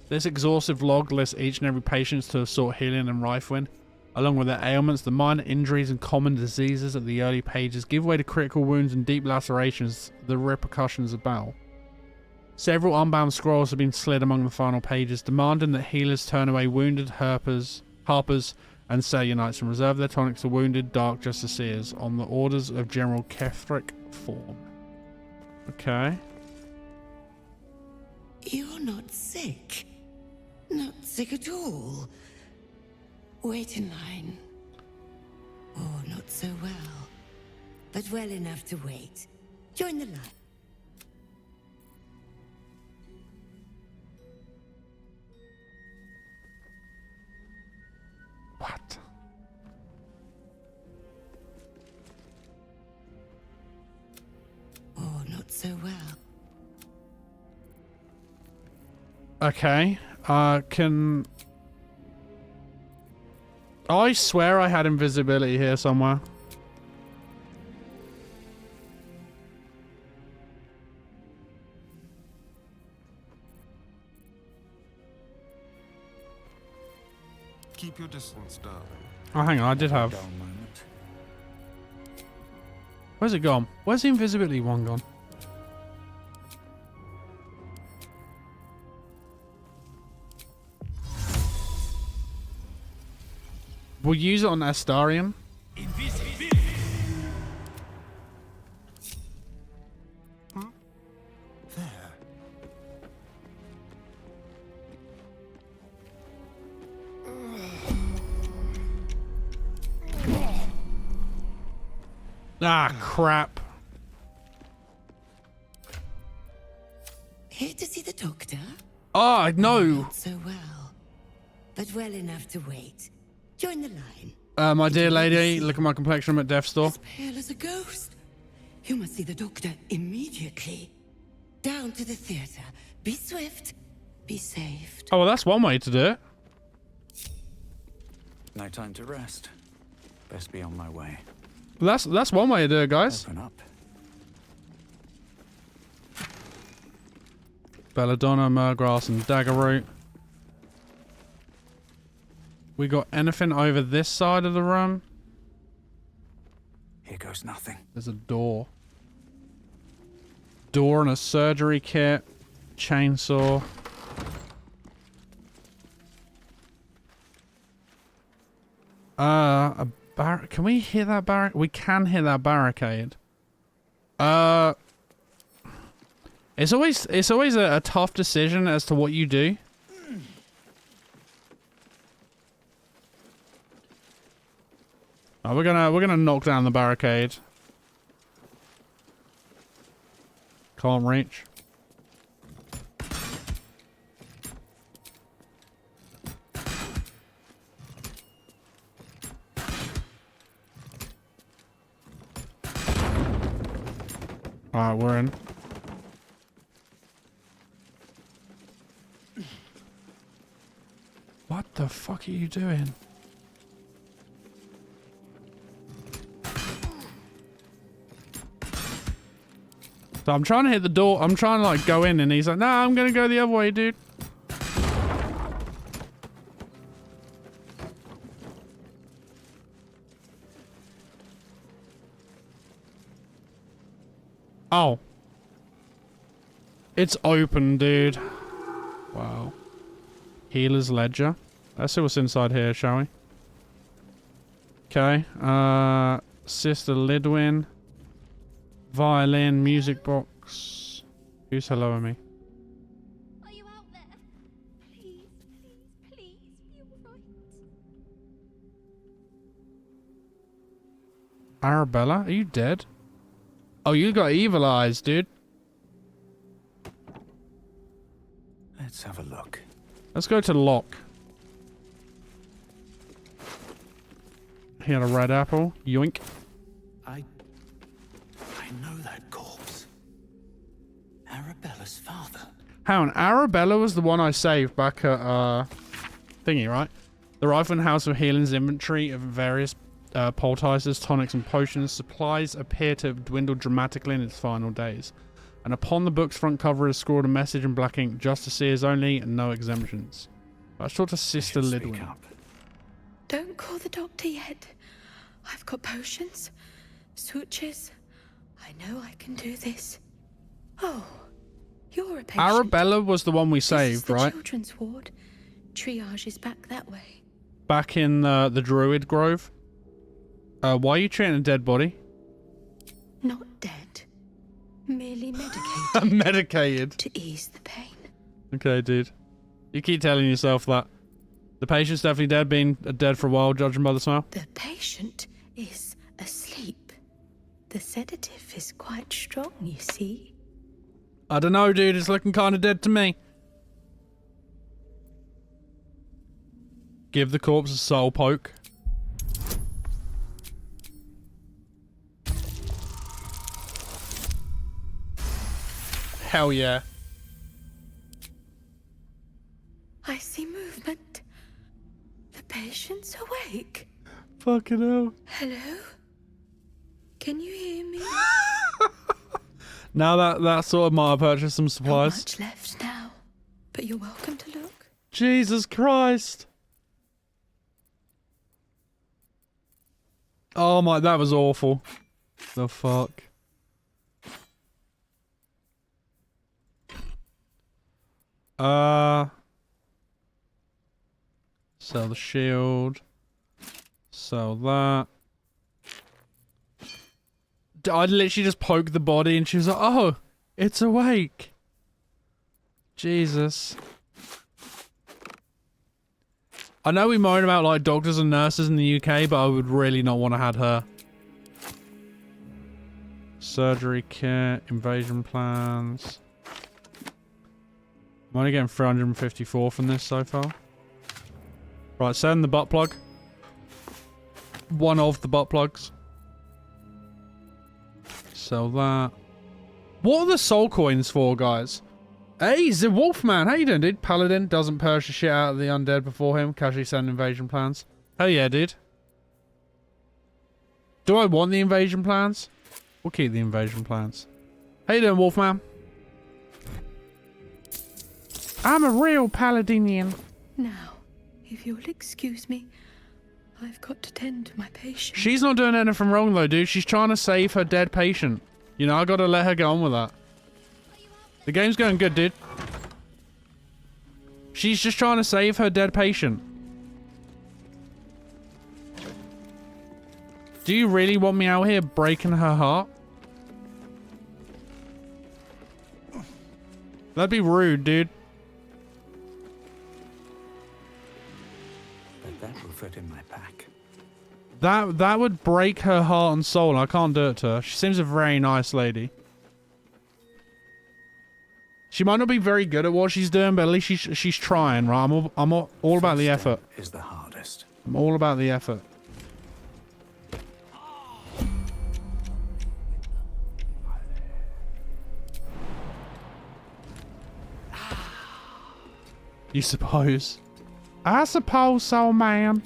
This exhaustive log lists each and every patient to have sought healing in Wraithwyn, along with their ailments. The minor injuries and common diseases at the early pages give way to critical wounds and deep lacerations, the repercussions of battle. Several unbound scrolls have been slid among the final pages, demanding that healers turn away wounded harpers and Selenites and reserve their tonics to wounded Dark Justiciars on the orders of General Kethric Thorn. Okay. You're not sick. Not sick at all. Wait in line. Oh, not so well. But well enough to wait. Join the line. What? Oh, not so well. Okay. Can... I swear I had invisibility here somewhere. Keep your distance, darling. Oh, hang on. I did have... Where's it gone? Where's the invisibility one gone? We'll use it on Astarion. Ah, crap. Here to see the doctor? Oh, no. Not so well. But well enough to wait. Join the line. My dear lady, look at my complexion. I'm at death's door. Pale as a ghost. You must see the doctor immediately. Down to the theater. Be swift. Be saved. Oh, well, that's one way to do it. No time to rest. Best be on my way. Well, that's one way to do it, guys. Open up. Belladonna, Murgrass, and Daggerroot. We got anything over this side of the room? Here goes nothing. There's a door. Door and a surgery kit. Chainsaw. A can we hear that barricade? We can hear that barricade. It's always a tough decision as to what you do. Oh, we're gonna knock down the barricade. Can't reach. Alright, we're in. What the fuck are you doing? So I'm trying to hit the door. I'm trying to like go in and he's like, nah, I'm gonna go the other way, dude. Oh. It's open, dude. Wow. Healer's Ledger. Let's see what's inside here, shall we? Okay. Sister Lidwin. Violin, music box. Who's helloing me? Are you out there? Please, please, please, be alright. Arabella, are you dead? Oh, you got evil eyes, dude. Let's have a look. Let's go to lock. He had a red apple. Yoink. I know that corpse. Arabella's father. Hang on, Arabella was the one I saved back at thingy, right? The Rifle and House of Healing's inventory of various poultices, tonics, and potions. Supplies appear to have dwindled dramatically in its final days. And upon the book's front cover is scrawled a message in black ink: Justiciars only and no exemptions. Let's talk to Sister Lidwin. Don't call the doctor yet. I've got potions, sutures. I know I can do this. Oh, you're a patient. Arabella was the one we This is saved, the right? children's ward. Triage is back that way. back in the Druid Grove. Why are you treating a dead body? Not dead. Merely medicated. Medicated. To ease the pain. Okay, dude. You keep telling yourself that. The patient's definitely dead, been dead for a while, judging by the smell. The patient is asleep. The sedative is quite strong, you see. I don't know, dude. It's looking kind of dead to me. Give the corpse a soul poke. Hell yeah. I see movement. The patient's awake. Fucking hell. Hello? Can you hear me? Now that sort of might have purchased some Not supplies. much left now, but you're welcome to look. Jesus Christ. Oh my, that was awful. The fuck. Sell the shield. Sell that. I literally just poked the body and she was like, oh, it's awake. Jesus. I know we moan about like doctors and nurses in the UK, but I would really not want to have her. Surgery kit, invasion plans. I'm only getting 354 from this so far. Right, send the butt plug. One of the butt plugs. Sell that. What are the soul coins for, guys? Hey, the Wolfman, how you doing, dude? Paladin doesn't purge the shit out of the undead before him. Casually send invasion plans. Oh yeah, dude. Do I want the invasion plans? We'll keep the invasion plans. How you doing, Wolfman? I'm a real Paladinian. Now, if you'll excuse me, I've got to tend to my patient. She's not doing anything wrong though, dude. She's trying to save her dead patient. You know, I gotta let her get on with that. The game's going good, dude. She's just trying to save her dead patient. Do you really want me out here breaking her heart? That'd be rude, dude. But that will fit in my pack. That would break her heart and soul. I can't do it to her. She seems a very nice lady. She might not be very good at what she's doing, but at least she's trying, right? I'm all about the effort. Is the hardest. I'm all about the effort. You suppose? I suppose so, ma'am.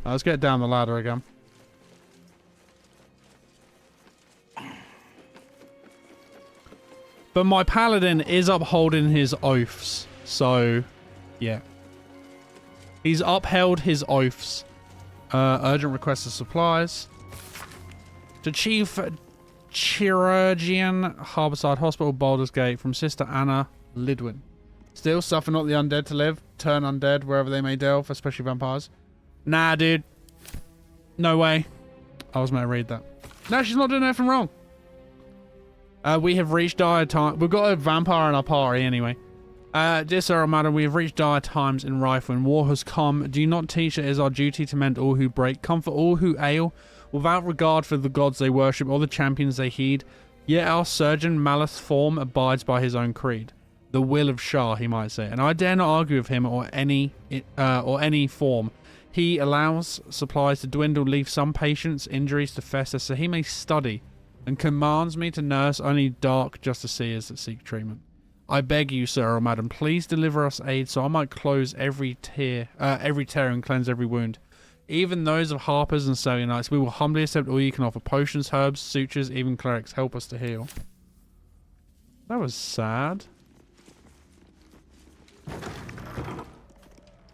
Let's get down the ladder again. But my paladin is upholding his oaths, so yeah. He's upheld his oaths. Urgent request of supplies. To Chief Chirurgeon, Harborside Hospital, Baldurs Gate, from Sister Anna Lidwin. Still, suffer not the undead to live. Turn undead wherever they may delve, especially vampires. Nah, dude. No way. I was meant to read that. No, she's not doing anything wrong. We have reached dire time. We've got a vampire in our party anyway. Dear sir or madam, we have reached dire times in rife when war has come. Do you not teach it is our duty to mend all who break, comfort all who ail, without regard for the gods they worship or the champions they heed? Yet our surgeon Malus form abides by his own creed. The will of Shah, he might say, and I dare not argue with him or any form. He allows supplies to dwindle, leave some patients' injuries to fester, so he may study, and commands me to nurse only dark justiciars that seek treatment. I beg you, sir or madam, please deliver us aid, so I might close every tear and cleanse every wound, even those of harpers and Selenites. We will humbly accept all you can offer: potions, herbs, sutures, even clerics. Help us to heal. That was sad.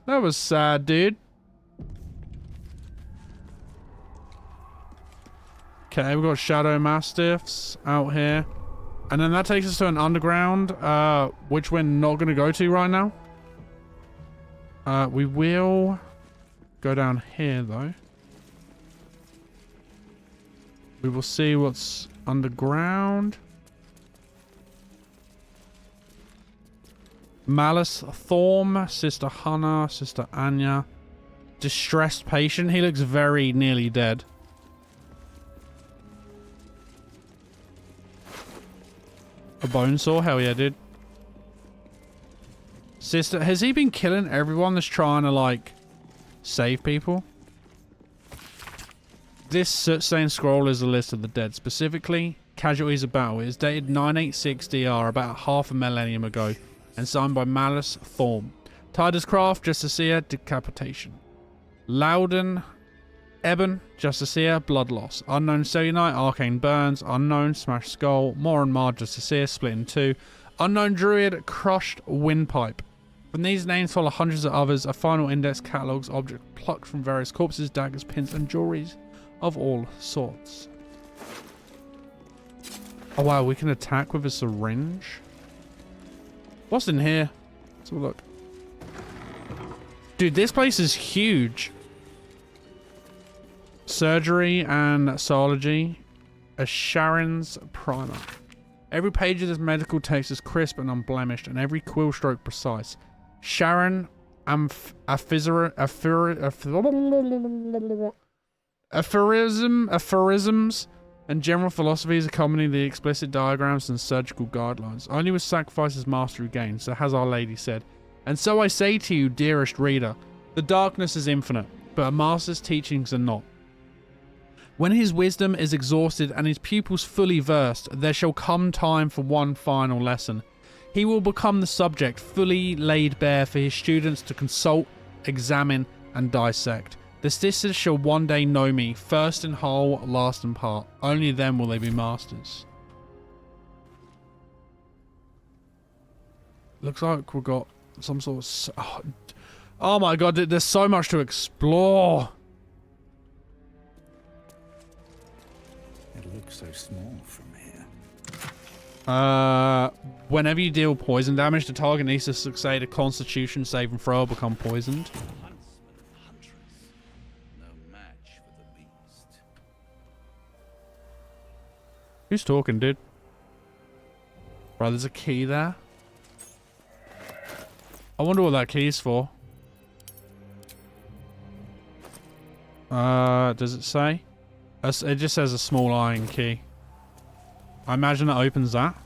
That was sad, dude. Okay, we've got Shadow Mastiffs out here. And then that takes us to an underground, which we're not going to go to right now. We will go down here, though. We will see what's underground. Malice Thorm, Sister Hannah, Sister Anya. Distressed patient. He looks very nearly dead. A bone saw? Hell yeah, dude. Sister, has he been killing everyone that's trying to, like, save people? This soot-stained scroll is a list of the dead. Specifically, casualties of battle. It is dated 986 DR, about half a millennium ago, and signed by Malice Thorm. Titus Craft, Justicia, decapitation. Loudon, Eben, Justicia, blood loss. Unknown Cellunite, arcane burns. Unknown, smashed skull. More and Mar, Justicia, split in two. Unknown Druid, crushed windpipe. From these names follow hundreds of others. A final index catalogues objects plucked from various corpses, daggers, pins, and jewelries of all sorts. Oh wow, we can attack with a syringe. What's in here? Let's have a look. Dude, this place is huge. Surgery and zoology. A Sharon's primer. Every page of this medical text is crisp and unblemished, and every quill stroke precise. Sharon aphorisms and general philosophies accompany the explicit diagrams and surgical guidelines. Only with sacrifice is mastery gained, so has Our Lady said. And so I say to you, dearest reader, the darkness is infinite, but a master's teachings are not. When his wisdom is exhausted and his pupils fully versed, there shall come time for one final lesson. He will become the subject fully laid bare for his students to consult, examine, and dissect. The sisters shall one day know me, first in whole, last in part. Only then will they be masters. Looks like we've got some sort of... Oh my god, there's so much to explore. It looks so small from here. Whenever you deal poison damage, the target needs to succeed a Constitution saving throw or become poisoned. Who's talking, dude? Bro, there's a key there. I wonder what that key is for. Does it say? It just says a small iron key. I imagine it opens that.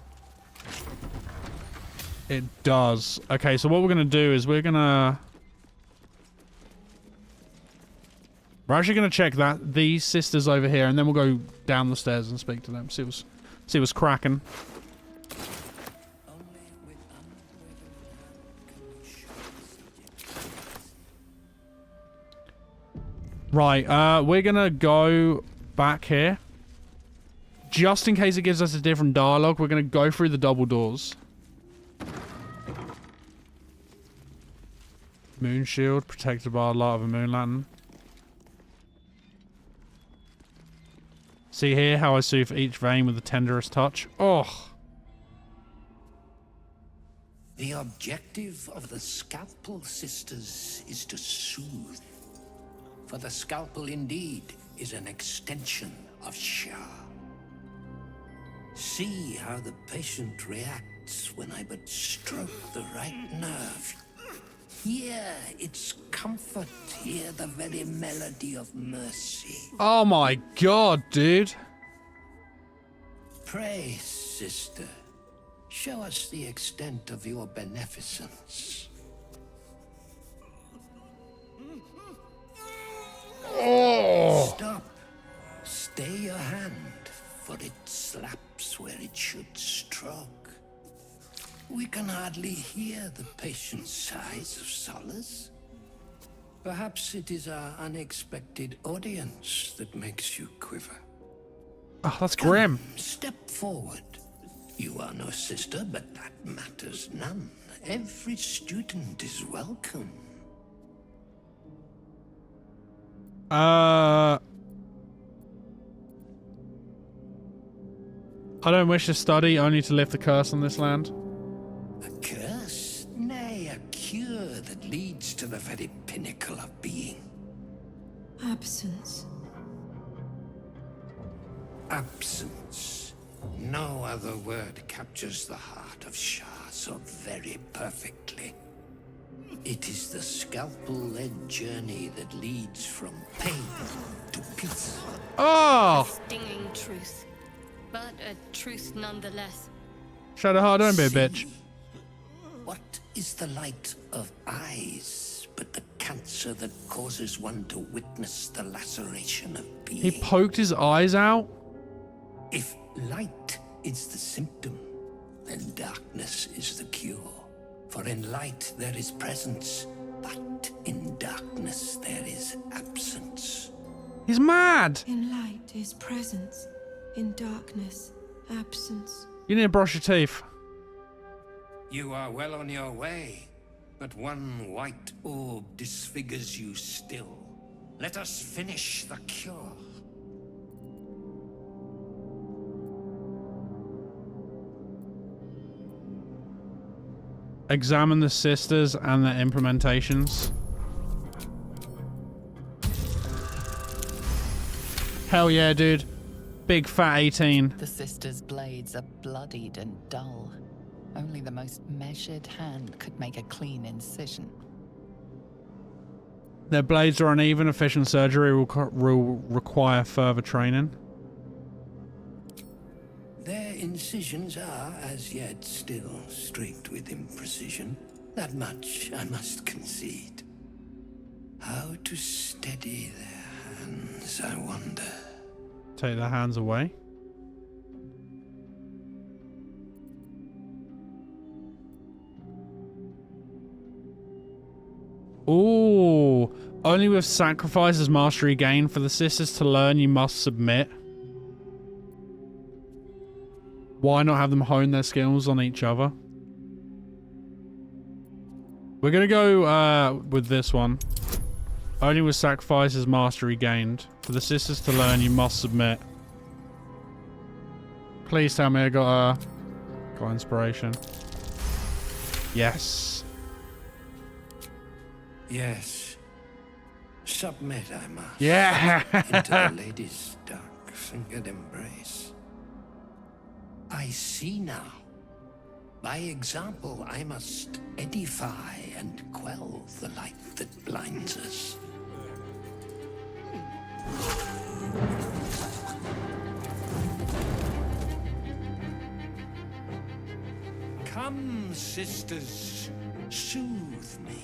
It does. Okay, so what we're gonna do is we're actually gonna check these sisters over here, and then we'll go down the stairs and speak to them. See what's cracking. Right, we're gonna go back here. Just in case it gives us a different dialogue, we're gonna go through the double doors. Moon shield, protected by a light of a moon lantern. See here how I soothe each vein with the tenderest touch? Oh! The objective of the Scalpel Sisters is to soothe. For the scalpel indeed is an extension of Shah. See how the patient reacts when I but stroke the right nerve. Hear its comfort, hear the very melody of mercy. Oh my god, dude. Pray, sister, show us the extent of your beneficence. Oh. Stop. Stay your hand, for it slaps where it should stroke. We can hardly hear the patient's sighs of solace. Perhaps it is our unexpected audience that makes you quiver. Oh, that's grim. Step forward. You are no sister, but that matters none. Every student is welcome. I don't wish to study, only to lift the curse on this land. A curse? Nay, a cure that leads to the very pinnacle of being. Absence. Absence. No other word captures the heart of Shah so very perfectly. It is the scalpel-led journey that leads from pain to peace. Oh! Stinging truth, but a truth nonetheless. Shadowheart, don't be a bitch. What is the light of eyes but the cancer that causes one to witness the laceration of being? He poked his eyes out? If light is the symptom, then darkness is the cure. For in light there is presence, but in darkness there is absence. He's mad! In light is presence, in darkness, absence. You need to brush your teeth. You are well on your way, but one white orb disfigures you still. Let us finish the cure. Examine the sisters and their implementations. Hell yeah, dude. Big fat 18. The sisters' blades are bloodied and dull. Only the most measured hand could make a clean incision. Their blades are uneven. Efficient surgery will require further training. Their incisions are, as yet, still streaked with imprecision. That much I must concede. How to steady their hands, I wonder. Take their hands away. Ooh. Only with sacrifice is mastery gained. For the sisters to learn, you must submit. Why not have them hone their skills on each other? We're gonna go with this one. Only with sacrifice is mastery gained. For the sisters to learn, you must submit. Please tell me I got inspiration. Yes. Yes. Submit I must. Yeah. Into the lady's dark-fingered embrace. I see now. By example, I must edify and quell the light that blinds us. Come, sisters, soothe me.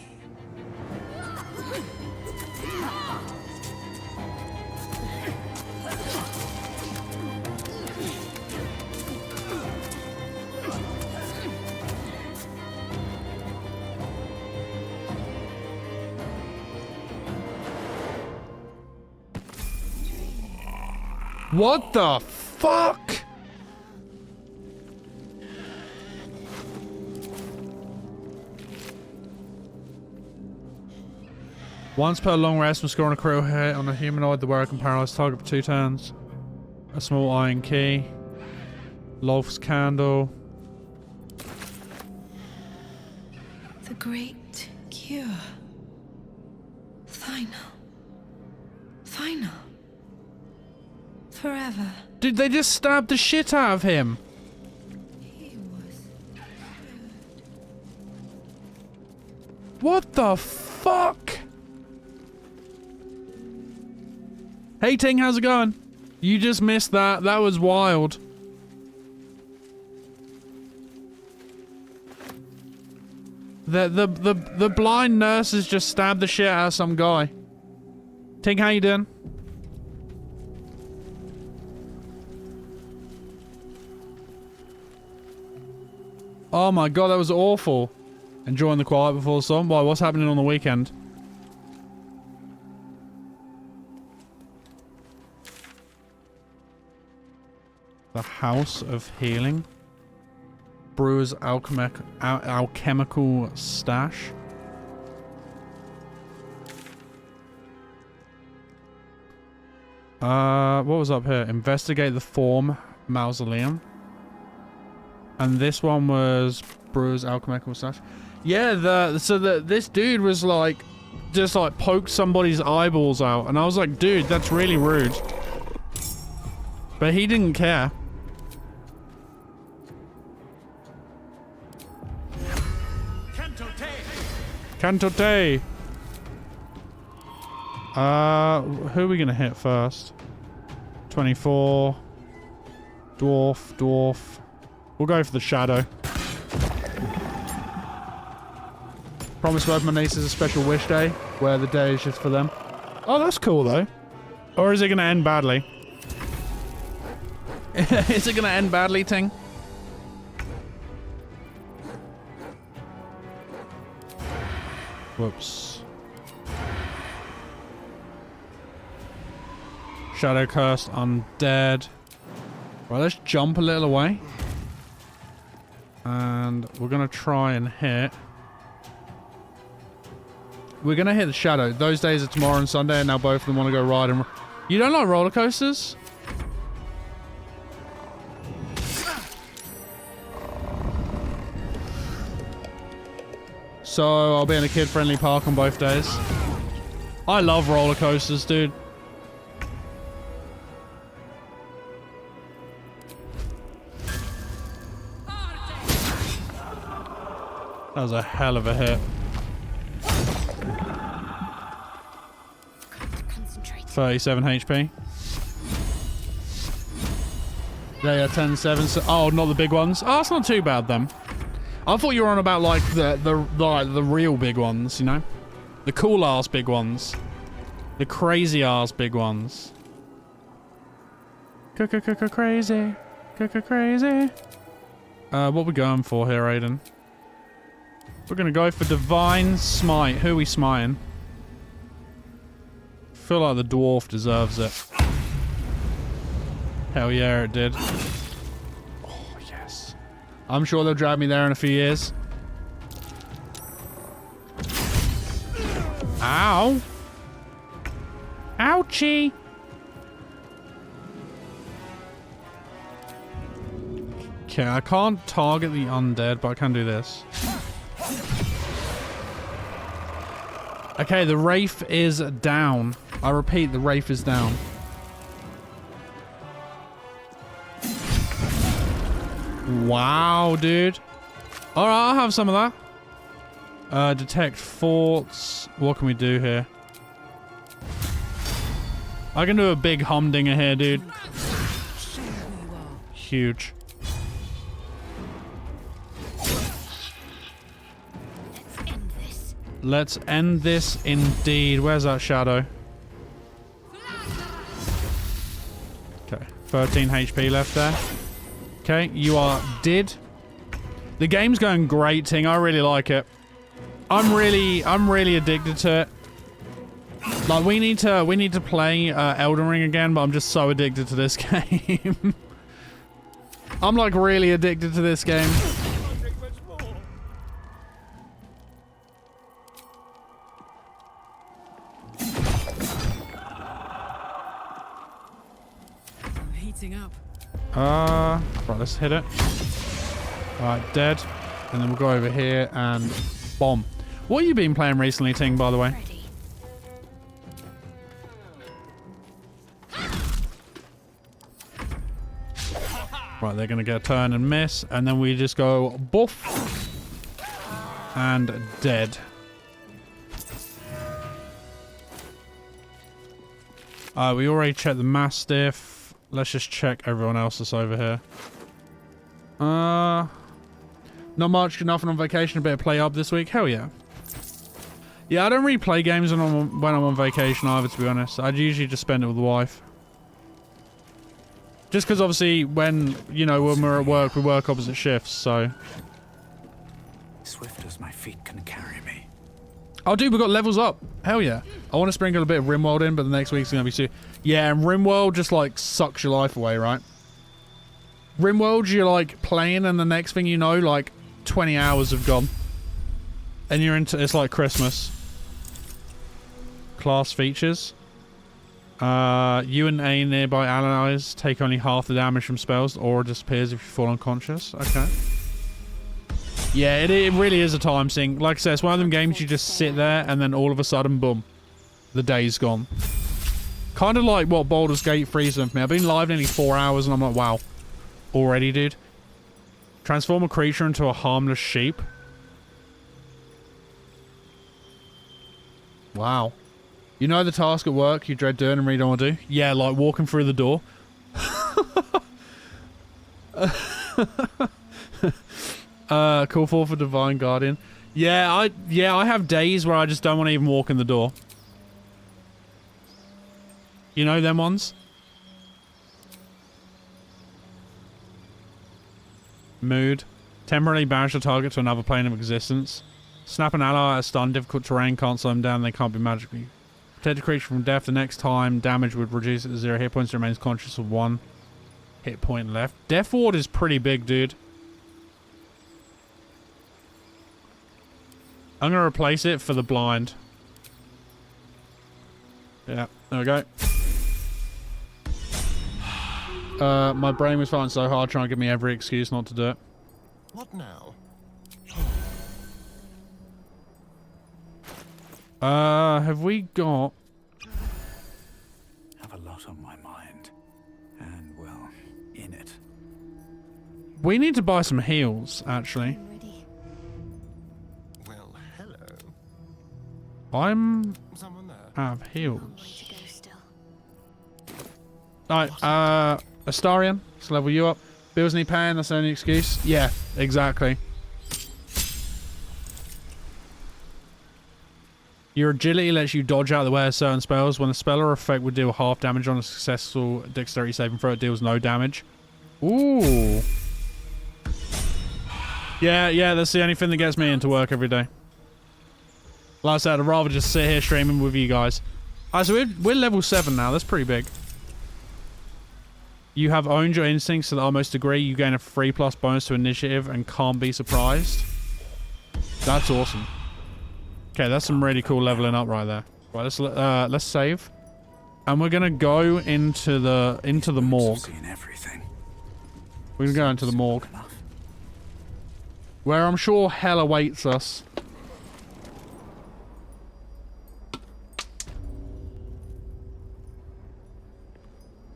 What the fuck? Once per long rest, when scoring a critical hit on a humanoid, the wearer can paralyze target for 2 turns. A small iron key. Lolf's candle. The great cure. Final. Final. Forever. Dude, they just stabbed the shit out of him. What the fuck? Hey Ting, how's it going? You just missed that. That was wild. The blind nurses just stabbed the shit out of some guy. Ting, how you doing? Oh my god, that was awful. Enjoying the quiet before the storm? Why, what's happening on the weekend? The House of Healing. Brewer's alchemical stash. What was up here? Investigate the Form Mausoleum. And this one was Brewer's alchemical stash. Yeah, this dude was like just like poked somebody's eyeballs out. And I was like, dude, that's really rude. But he didn't care. Cantote! Who are we gonna hit first? 24. Dwarf. We'll go for the shadow. Promise both my nieces a special wish day, where the day is just for them. Oh, that's cool though. Or is it gonna end badly? Is it gonna end badly, Ting? Whoops. Shadow cursed, undead. Right, let's jump a little away. And we're gonna try and hit. We're gonna hit the shadow. Those days are tomorrow and Sunday, and now both of them want to go ride and... You don't like roller coasters? So I'll be in a kid-friendly park on both days. I love roller coasters, dude. That was a hell of a hit. 37 HP. Yeah, 10-7. So, oh, not the big ones. Oh, that's not too bad then. I thought you were on about like the real big ones, you know, the cool ass big ones, the crazy ass big ones. Crazy, crazy. What we going for here, Aiden? We're gonna go for Divine Smite. Who are we smiting? I feel like the dwarf deserves it. Hell yeah, it did. Oh, yes. I'm sure they'll drag me there in a few years. Ow. Ouchie. Okay, I can't target the undead, but I can do this. Okay, the Wraith is down. I repeat, the Wraith is down. Wow, dude. Alright, I'll have some of that. Detect forts. What can we do here? I can do a big humdinger here, dude. Huge. Let's end this indeed. Where's that shadow? Okay, 13 HP left there. Okay, you are dead. The game's going great, Ting. I really like it. I'm really addicted to it. Like we need to play Elden Ring again, but I'm just so addicted to this game. I'm like really addicted to this game. I'm heating up. Right, let's hit it. Alright, dead. And then we'll go over here and bomb. What have you been playing recently, Ting, by the way? Right, they're going to get a turn and miss. And then we just go buff. And dead. We already checked the Mastiff. Let's just check everyone else that's over here. Not much, nothing on vacation, a bit of play up this week. Hell yeah. Yeah, I don't really play games when I'm on vacation either, to be honest. I'd usually just spend it with the wife. Just because obviously when we're at work, we work opposite shifts, so. Swift as my feet can carry me. Oh, dude, we got levels up. Hell yeah. I want to sprinkle a bit of RimWorld in, but the next week's going to be soon. Yeah, and RimWorld just, like, sucks your life away, right? RimWorld, you're, like, playing, and the next thing you know, like, 20 hours have gone. And you're into... It's like Christmas. Class features. You and a nearby allies take only half the damage from spells. The aura disappears if you fall unconscious. Okay. Yeah, it really is a time sink. Like I said, it's one of them games you just sit there and then all of a sudden, boom, the day's gone. Kind of like what Baldur's Gate 3's done for me. I've been live nearly 4 hours and I'm like, wow. Already, dude. Transform a creature into a harmless sheep. Wow. You know the task at work you dread doing and really don't want to do? Yeah, like walking through the door. Call for Divine Guardian. Yeah, I have days where I just don't want to even walk in the door. You know them ones? Mood. Temporarily banish a target to another plane of existence. Snap an ally at a stun. Difficult terrain. Can't slow them down. They can't be magically. Protect the creature from death. The next time damage would reduce it to 0 hit points. It remains conscious of 1 hit point left. Death Ward is pretty big, dude. I'm going to replace it for the blind. Yeah, there we go. My brain was fighting so hard trying to give me every excuse not to do it. What now? Have we got... Have a lot on my mind. And, well, in it. We need to buy some heals, actually. Well, hello. I'm... Someone there? out of heals. Alright, Astarion, let's level you up. Bills need paying, that's the only excuse. Yeah, exactly. Your agility lets you dodge out of the way of certain spells. When a spell or effect would deal half damage on a successful dexterity saving throw, it deals no damage. Ooh. Yeah, that's the only thing that gets me into work every day. Like I said, I'd rather just sit here streaming with you guys. Alright, so we're level 7 now. That's pretty big. You have owned your instincts to the utmost degree. You gain a 3+ bonus to initiative and can't be surprised. That's awesome. Okay, that's some really cool leveling up right there. Right, let's save, and we're gonna go into the morgue. We're gonna go into the morgue, where I'm sure hell awaits us.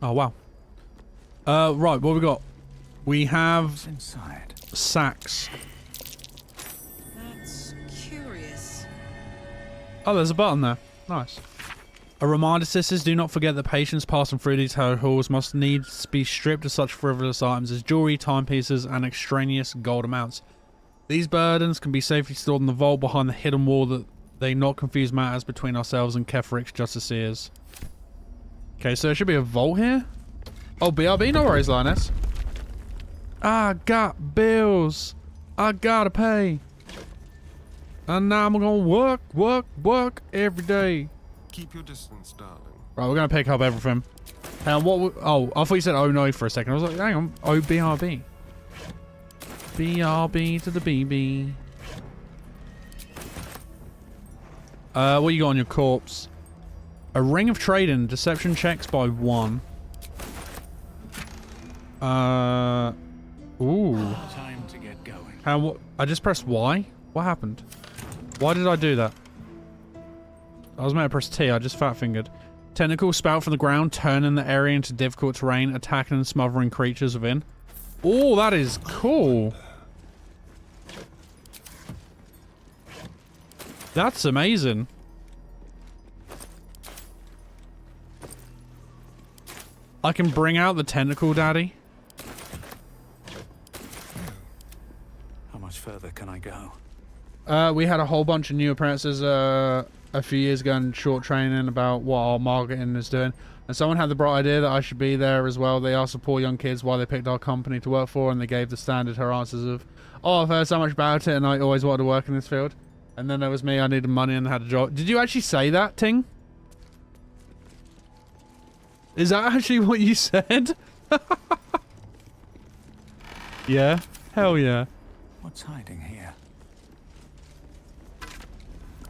Oh wow. Right, what we got? We have inside sacks. That's curious. Oh, there's a button there. Nice. A reminder, sisters, do not forget that patients passing through these halls must needs be stripped of such frivolous items as jewelry, timepieces, and extraneous gold amounts. These burdens can be safely stored in the vault behind the hidden wall, that they not confuse matters between ourselves and Kefric's justiciars. Okay, so there should be a vault here. Oh, BRB, no worries, Linus. I got bills. I gotta pay. And now I'm gonna work every day. Keep your distance, darling. Right, we're gonna pick up everything. And what? Oh, I thought you said oh no for a second. I was like, hang on. Oh, BRB. BRB to the BB. What you got on your corpse? A ring of trading. Deception checks by 1. Ooh. Time to get going. And what? I just pressed Y? What happened? Why did I do that? I was meant to press T, I just fat fingered. Tentacle spout from the ground, turning the area into difficult terrain, attacking and smothering creatures within. Oh, that is cool. That's amazing. I can bring out the tentacle daddy. How much further can I go? We had a whole bunch of new apprentices a few years ago in short training about what our marketing is doing. And someone had the bright idea that I should be there as well. They asked the poor young kids why they picked our company to work for, and they gave the standard her answers of, oh, I've heard so much about it and I always wanted to work in this field. And then there was me, I needed money and had a job. Did you actually say that, Ting? Is that actually what you said? Yeah? Hell yeah. What's hiding here?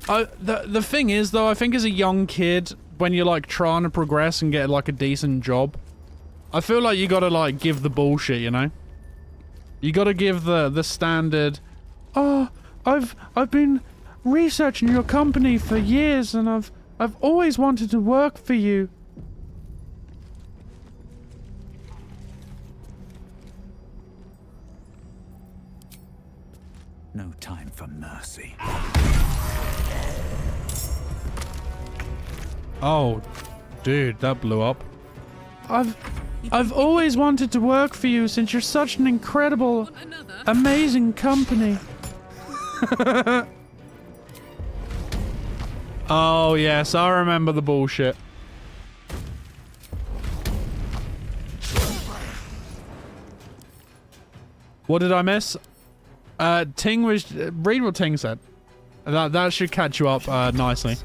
The thing is, though, I think as a young kid, when you're, like, trying to progress and get, like, a decent job, I feel like you gotta, like, give the bullshit, you know? You gotta give the standard, Oh, I've been researching your company for years, and I've always wanted to work for you. No time for mercy. Oh, dude, that blew up. I've always wanted to work for you since you're such an incredible, amazing company. Oh, yes, I remember the bullshit. What did I miss? Ting was... read what Ting said. That should catch you up nicely.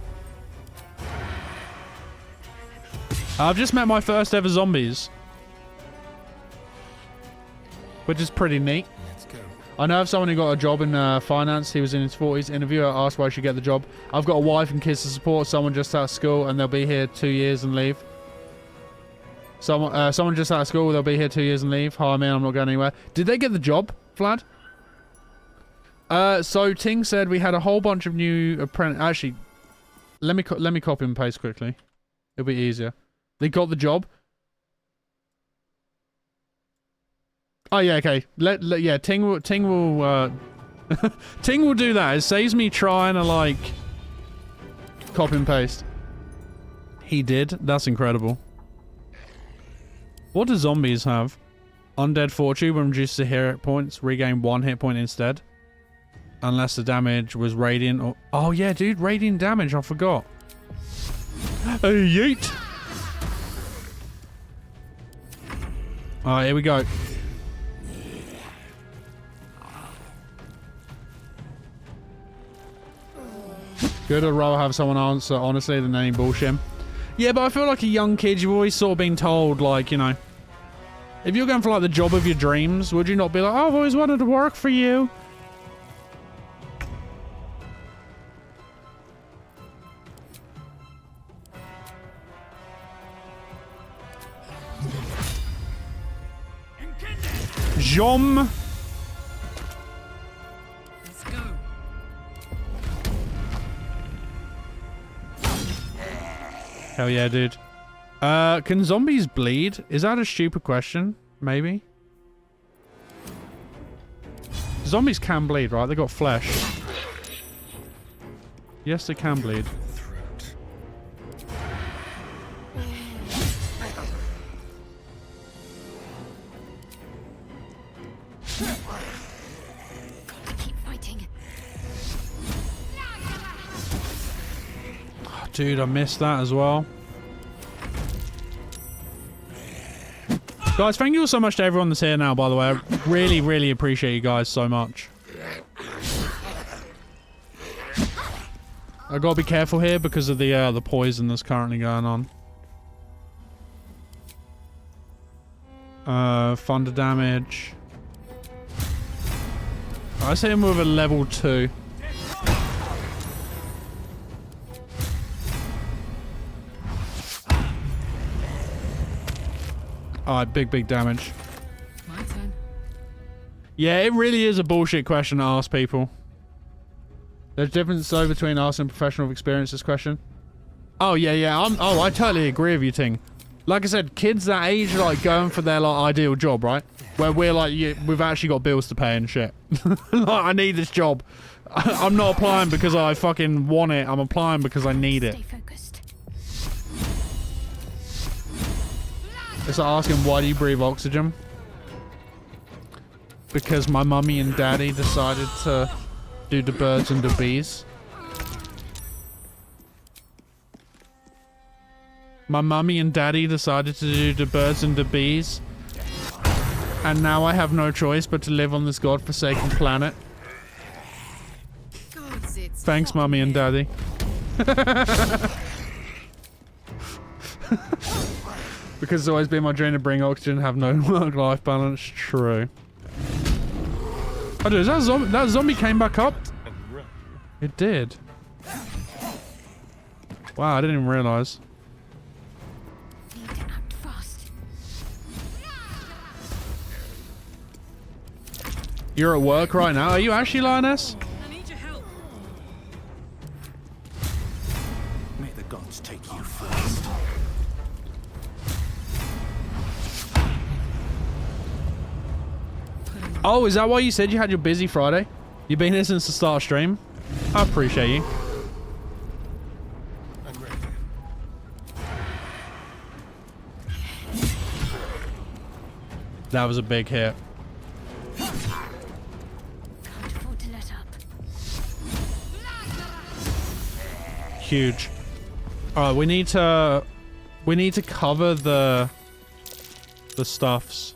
I've just met my first ever zombies. Which is pretty neat. I know of someone who got a job in finance. He was in his 40s. Interviewer asked why she get the job. I've got a wife and kids to support. Someone just out of school and they'll be here 2 years and leave. Someone just out of school. They'll be here 2 years and leave. Hi, man. I'm not going anywhere. Did they get the job, Vlad? So Ting said we had a whole bunch of new apprentices. Actually, let me copy and paste quickly. It'll be easier. They got the job. Oh yeah, okay. Yeah, Ting will Ting will do that. It saves me trying to like copy and paste. He did. That's incredible. What do zombies have? Undead fortune when reduces the hit points, regain 1 hit point instead. Unless the damage was radiant or... Oh yeah, dude, radiant damage, I forgot. Yeet! Alright, here we go. Good, I'd rather have someone answer honestly than any bullshit. Yeah, but I feel like a young kid, you've always sort of been told, like, you know... If you're going for, like, the job of your dreams, would you not be like, oh, I've always wanted to work for you? Jom. Let's go. Hell yeah, dude. Can zombies bleed? Is that a stupid question? Maybe. Zombies can bleed, right? They got flesh. Yes, they can bleed. Dude, I missed that as well. Guys, thank you all so much to everyone that's here now, by the way. I really, really appreciate you guys so much. I gotta be careful here because of the poison that's currently going on. Thunder damage. I say him with a level 2. Alright, big damage. My turn. Yeah, it really is a bullshit question to ask people. There's a difference though between us and professional experience, this question. Oh yeah, I totally agree with you, Ting. Like I said, kids that age are like going for their like ideal job, right? Where we're like, yeah, we've actually got bills to pay and shit. Like, I need this job. I'm not applying because I fucking want it. I'm applying because I need it. It's like asking, why do you breathe oxygen? Because my mummy and daddy decided to do the birds and the bees. My mummy and daddy decided to do the birds and the bees. And now I have no choice but to live on this godforsaken planet. Thanks, mummy and daddy. Because it's always been my dream to bring oxygen and have no work-life balance. True. Oh, dude, that zombie came back up? It did. Wow, I didn't even realize. You're at work right now. Are you actually, Lioness? I need your help. May the gods take you first. Oh, is that why you said you had your busy Friday? You've been here since the start of stream? I appreciate you. I'm ready. That was a big hit. Can't afford to let up. Huge. Alright, we need to cover the stuffs.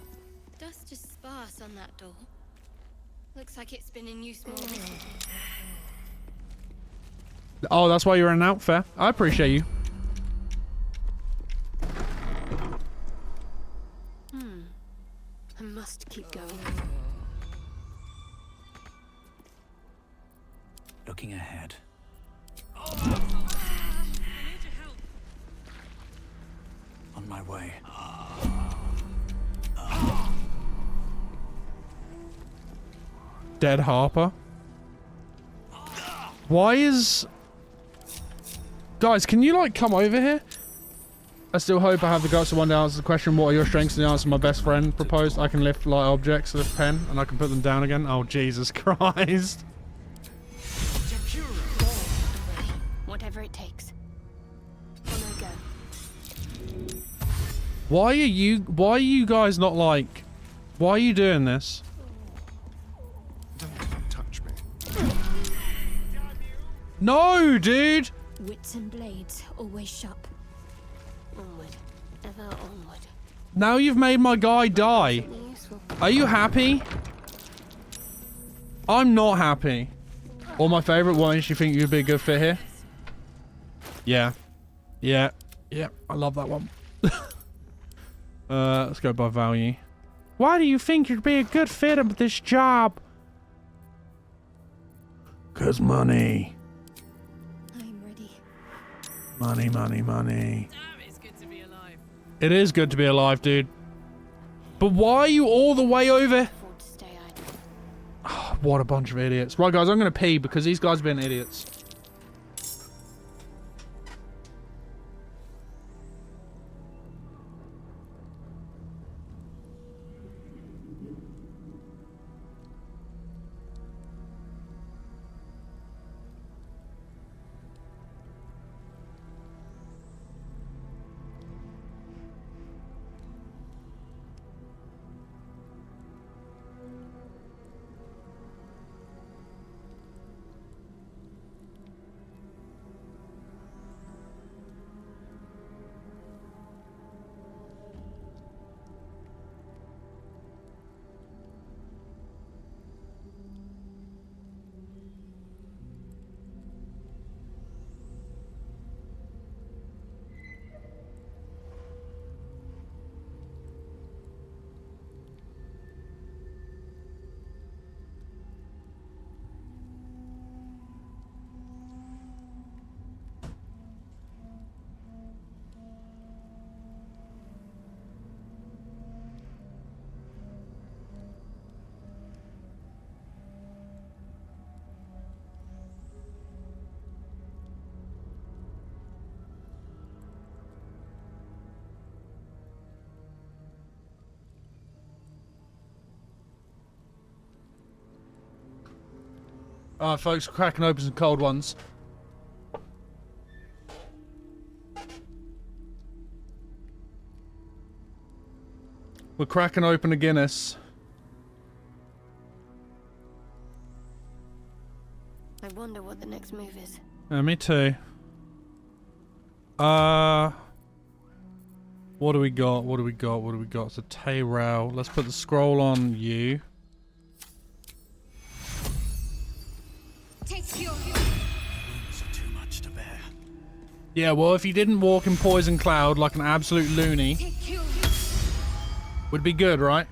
Dust is sparse on that door. Looks like it's been in use more recently. Oh, that's why you're in and out. Fair. I appreciate you. I must keep going. Looking ahead. On my way. Dead Harper. Why is... Guys, can you, like, come over here? I still hope I have the guts to one day answer the question, what are your strengths? And the answer my best friend proposed, I can lift light objects with a pen, and I can put them down again. Oh, Jesus Christ. Whatever it takes. On I go. Why are you guys not, like... Why are you doing this? Don't touch me. No, dude! Wits and blades, always sharp. Onward. Ever onward. Now you've made my guy die. Are you happy? I'm not happy. Or my favorite one is, you think you'd be a good fit here? Yeah. Yeah. Yeah. I love that one. Let's go by value. Why do you think you'd be a good fit at this job? 'Cause money. I'm ready. Money, money, money. It is good to be alive, dude. But why are you all the way over? Oh, what a bunch of idiots. Right, guys, I'm going to pee because these guys have been idiots. Alright, folks, cracking open some cold ones. We're cracking open a Guinness. I wonder what the next move is. Yeah, me too. What do we got? What do we got? What do we got? It's a Tay-Rail. Let's put the scroll on you. Yeah, well, if you didn't walk in poison cloud like an absolute loony, would be good, right?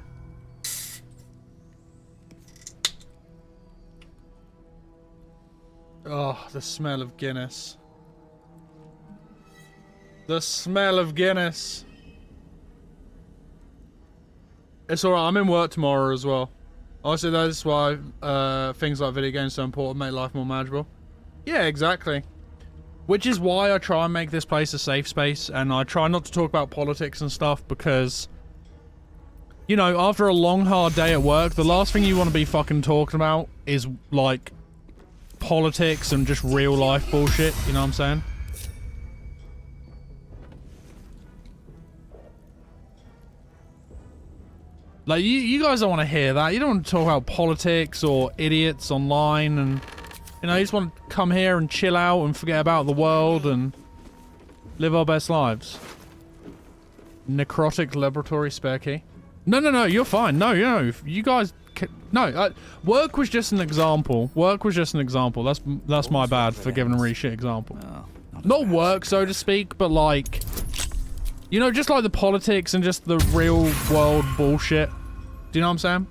Oh, the smell of Guinness. The smell of Guinness. It's alright, I'm in work tomorrow as well. Also, that's why things like video games are so important, make life more manageable. Yeah, exactly. Which is why I try and make this place a safe space, and I try not to talk about politics and stuff because, you know, after a long, hard day at work, the last thing you want to be fucking talking about is, like, politics and just real life bullshit, you know what I'm saying? Like, you guys don't want to hear that. You don't want to talk about politics or idiots online and, you know, you just want to come here and chill out and forget about the world and live our best lives. Necrotic laboratory spare key. No, you're fine. No, you guys... No, work was just an example. Work was just an example. That's my bad for giving a really shit example. Not work, so to speak, but like... You know, just like the politics and just the real world bullshit. Do you know what I'm saying?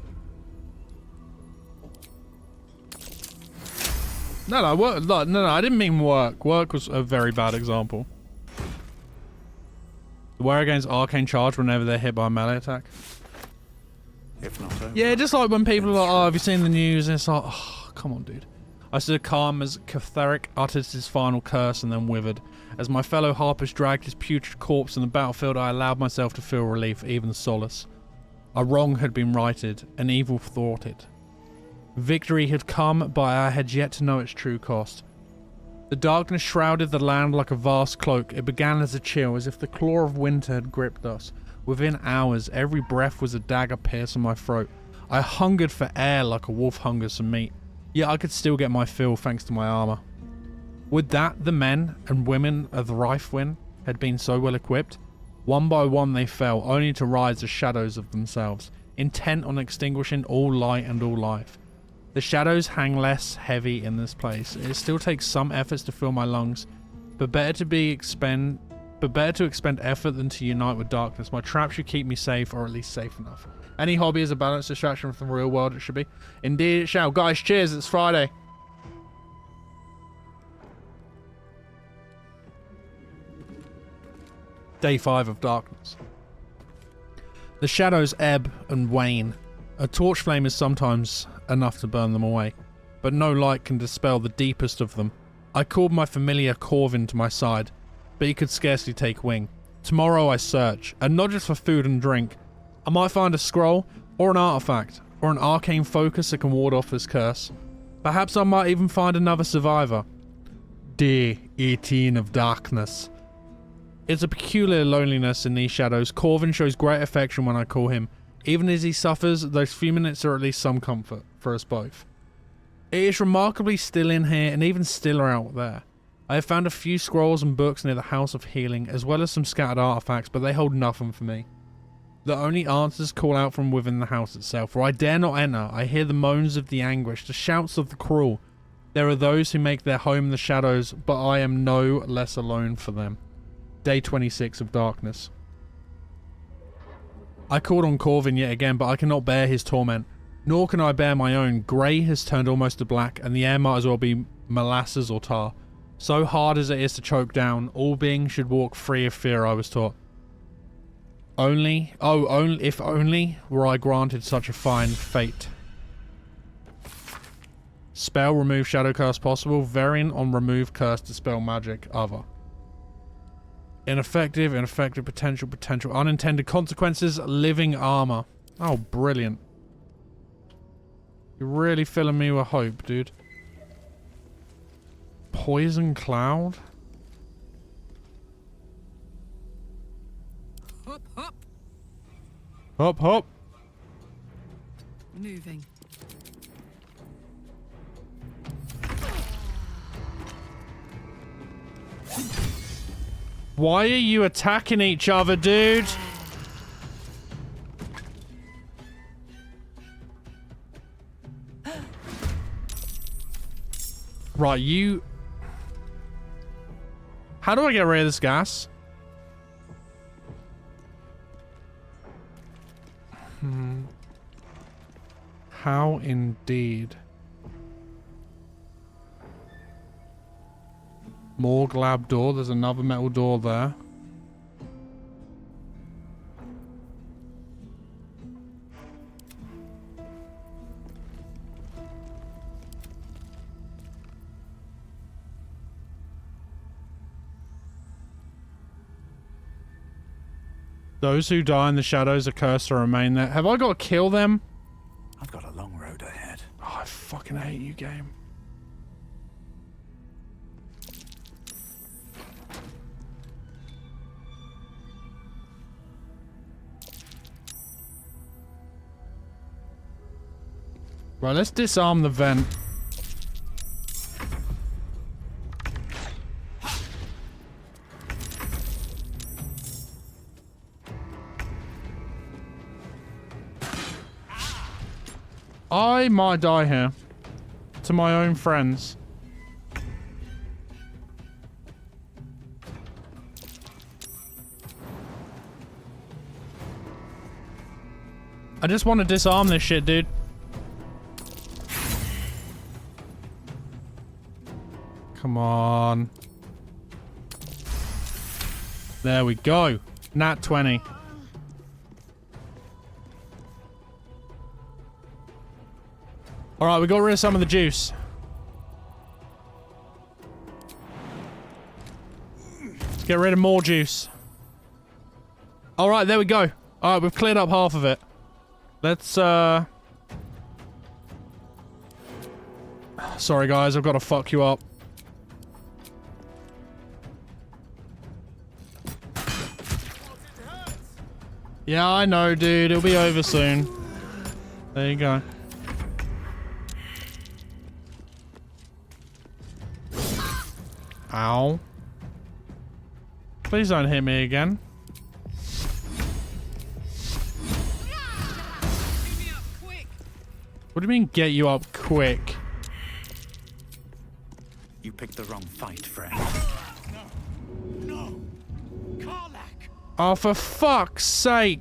No, I didn't mean work. Work was a very bad example. Wear against arcane charge whenever they're hit by a melee attack. If not over. Yeah, just like when people are like, oh, have you seen the news? And it's like, oh, come on, dude. I stood calm as Catheric uttered his final curse and then withered. As my fellow harpers dragged his putrid corpse on the battlefield, I allowed myself to feel relief, even solace. A wrong had been righted, an evil thwarted. Victory had come, but I had yet to know its true cost. The darkness shrouded the land like a vast cloak. It began as a chill, as if the claw of winter had gripped us. Within hours, every breath was a dagger piercing my throat. I hungered for air like a wolf hungers for meat. Yet I could still get my fill thanks to my armor. Would that the men and women of Rifewin had been so well equipped? One by one they fell, only to rise as shadows of themselves, intent on extinguishing all light and all life. The shadows hang less heavy in this place. It still takes some efforts to fill my lungs, but better to expend effort than to unite with darkness. My trap should keep me safe, or at least safe enough. Any hobby is a balanced distraction from the real world, it should be. Indeed it shall. Guys, cheers, it's Friday. Day 5 of darkness. The shadows ebb and wane. A torch flame is sometimes enough to burn them away, but no light can dispel the deepest of them. I called my familiar Corvin to my side, but he could scarcely take wing. Tomorrow I search, and not just for food and drink. I might find a scroll, or an artifact, or an arcane focus that can ward off this curse. Perhaps I might even find another survivor. Day 18 of darkness. It's a peculiar loneliness in these shadows. Corvin shows great affection when I call him. Even as he suffers, those few minutes are at least some comfort for us both. It is remarkably still in here, and even stiller out there. I have found a few scrolls and books near the House of Healing, as well as some scattered artifacts, but they hold nothing for me. The only answers call out from within the house itself, for I dare not enter. I hear the moans of the anguish, the shouts of the cruel. There are those who make their home in the shadows, but I am no less alone for them. Day 26 of darkness. I called on Corvin yet again, but I cannot bear his torment. Nor can I bear my own. Grey has turned almost to black, and the air might as well be molasses or tar. So hard as it is to choke down, all beings should walk free of fear, I was taught. If only were I granted such a fine fate. Spell, remove shadow curse possible. Variant on remove curse, dispel magic, other. Ineffective, potential, unintended consequences, living armor. Oh, brilliant. You're really filling me with hope, dude. Poison cloud? Hop, hop. Hop, hop. Moving. Why are you attacking each other, dude? Right, you... How do I get rid of this gas? How indeed. Morgue lab door. There's another metal door there. Those who die in the shadows are cursed to remain there. Have I got to kill them? I've got a long road ahead. Oh, I fucking hate you, game. Right, let's disarm the vent. I might die here. To my own friends. I just want to disarm this shit, dude. Come on. There we go. Nat 20. Alright, we got rid of some of the juice. Get rid of more juice. Alright, there we go. Alright, we've cleared up half of it. Let's, Sorry guys, I've got to fuck you up. Yeah, I know, dude. It'll be over soon. There you go. Ow. Please don't hit me again. What do you mean, get you up quick? You picked the wrong fight, friend. No! Karlach! Oh, for fuck's sake.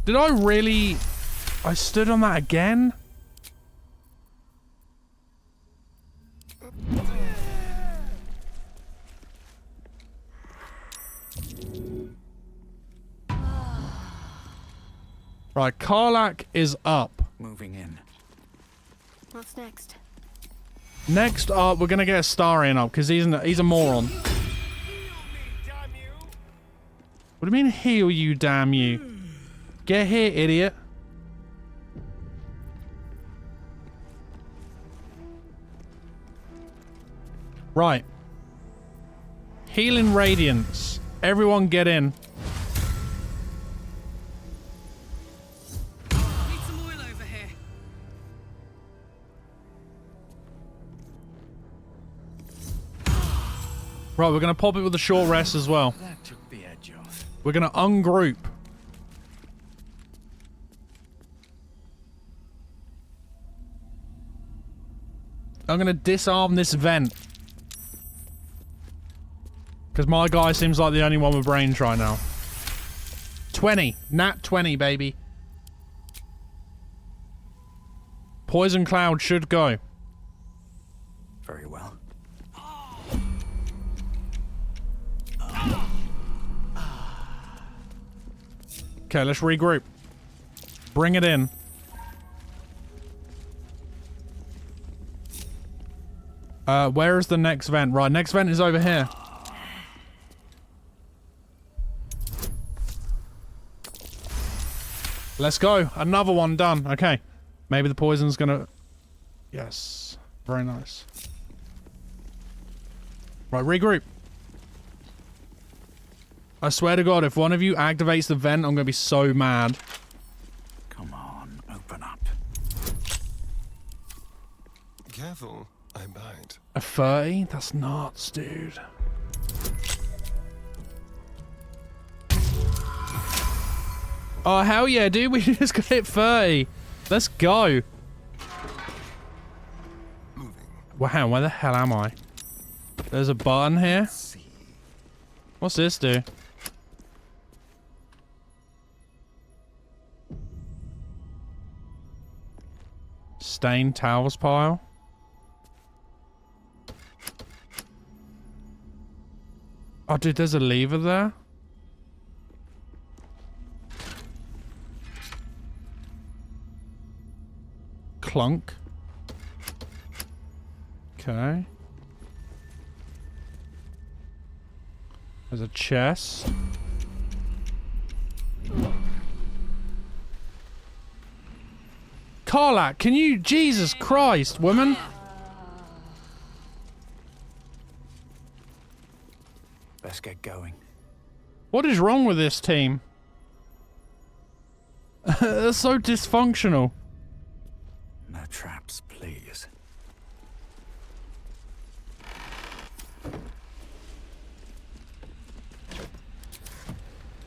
Did I really... I stood on that again? Right, Karlach is up. Moving in. What's next? Next up, we're gonna get Astarion up, because he's a moron. What do you mean, heal you, damn you? Get here, idiot. Right. Healing Radiance. Everyone get in. Need some oil over here. Right, we're gonna pop it with a short rest as well. That took the edge off. We're gonna ungroup. I'm gonna disarm this vent. Because my guy seems like the only one with brains right now. 20. Nat 20, baby. Poison cloud should go. Very well. Okay, let's regroup. Bring it in. Where is the next vent? Right, next vent is over here. Let's go. Another one done. Okay. Maybe the poison's gonna... Yes. Very nice. Right, regroup. I swear to God, if one of you activates the vent, I'm gonna be so mad. Come on, open up. Careful, I bite. A 30? That's nuts, dude. Oh, hell yeah, dude. We just got hit 30. Let's go. Wow, where the hell am I? There's a button here. What's this do? Stained towels pile. Oh, dude, there's a lever there. Clunk. Okay. There's a chest. Karlak, can you... Jesus Christ, woman. Let's get going. What is wrong with this team? They're so dysfunctional. No traps, please.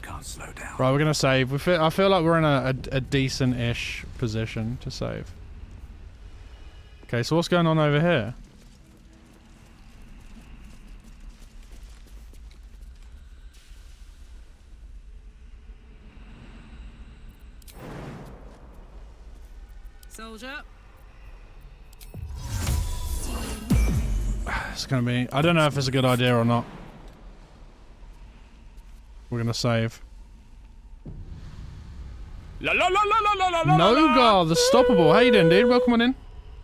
Can't slow down. Right, we're gonna save. I feel like we're in a decent-ish position to save. Okay, so what's going on over here? Soldier. It's gonna be... I don't know if it's a good idea or not. We're gonna save. Nogar, the Stoppable. How you doing, dude? Welcome on in.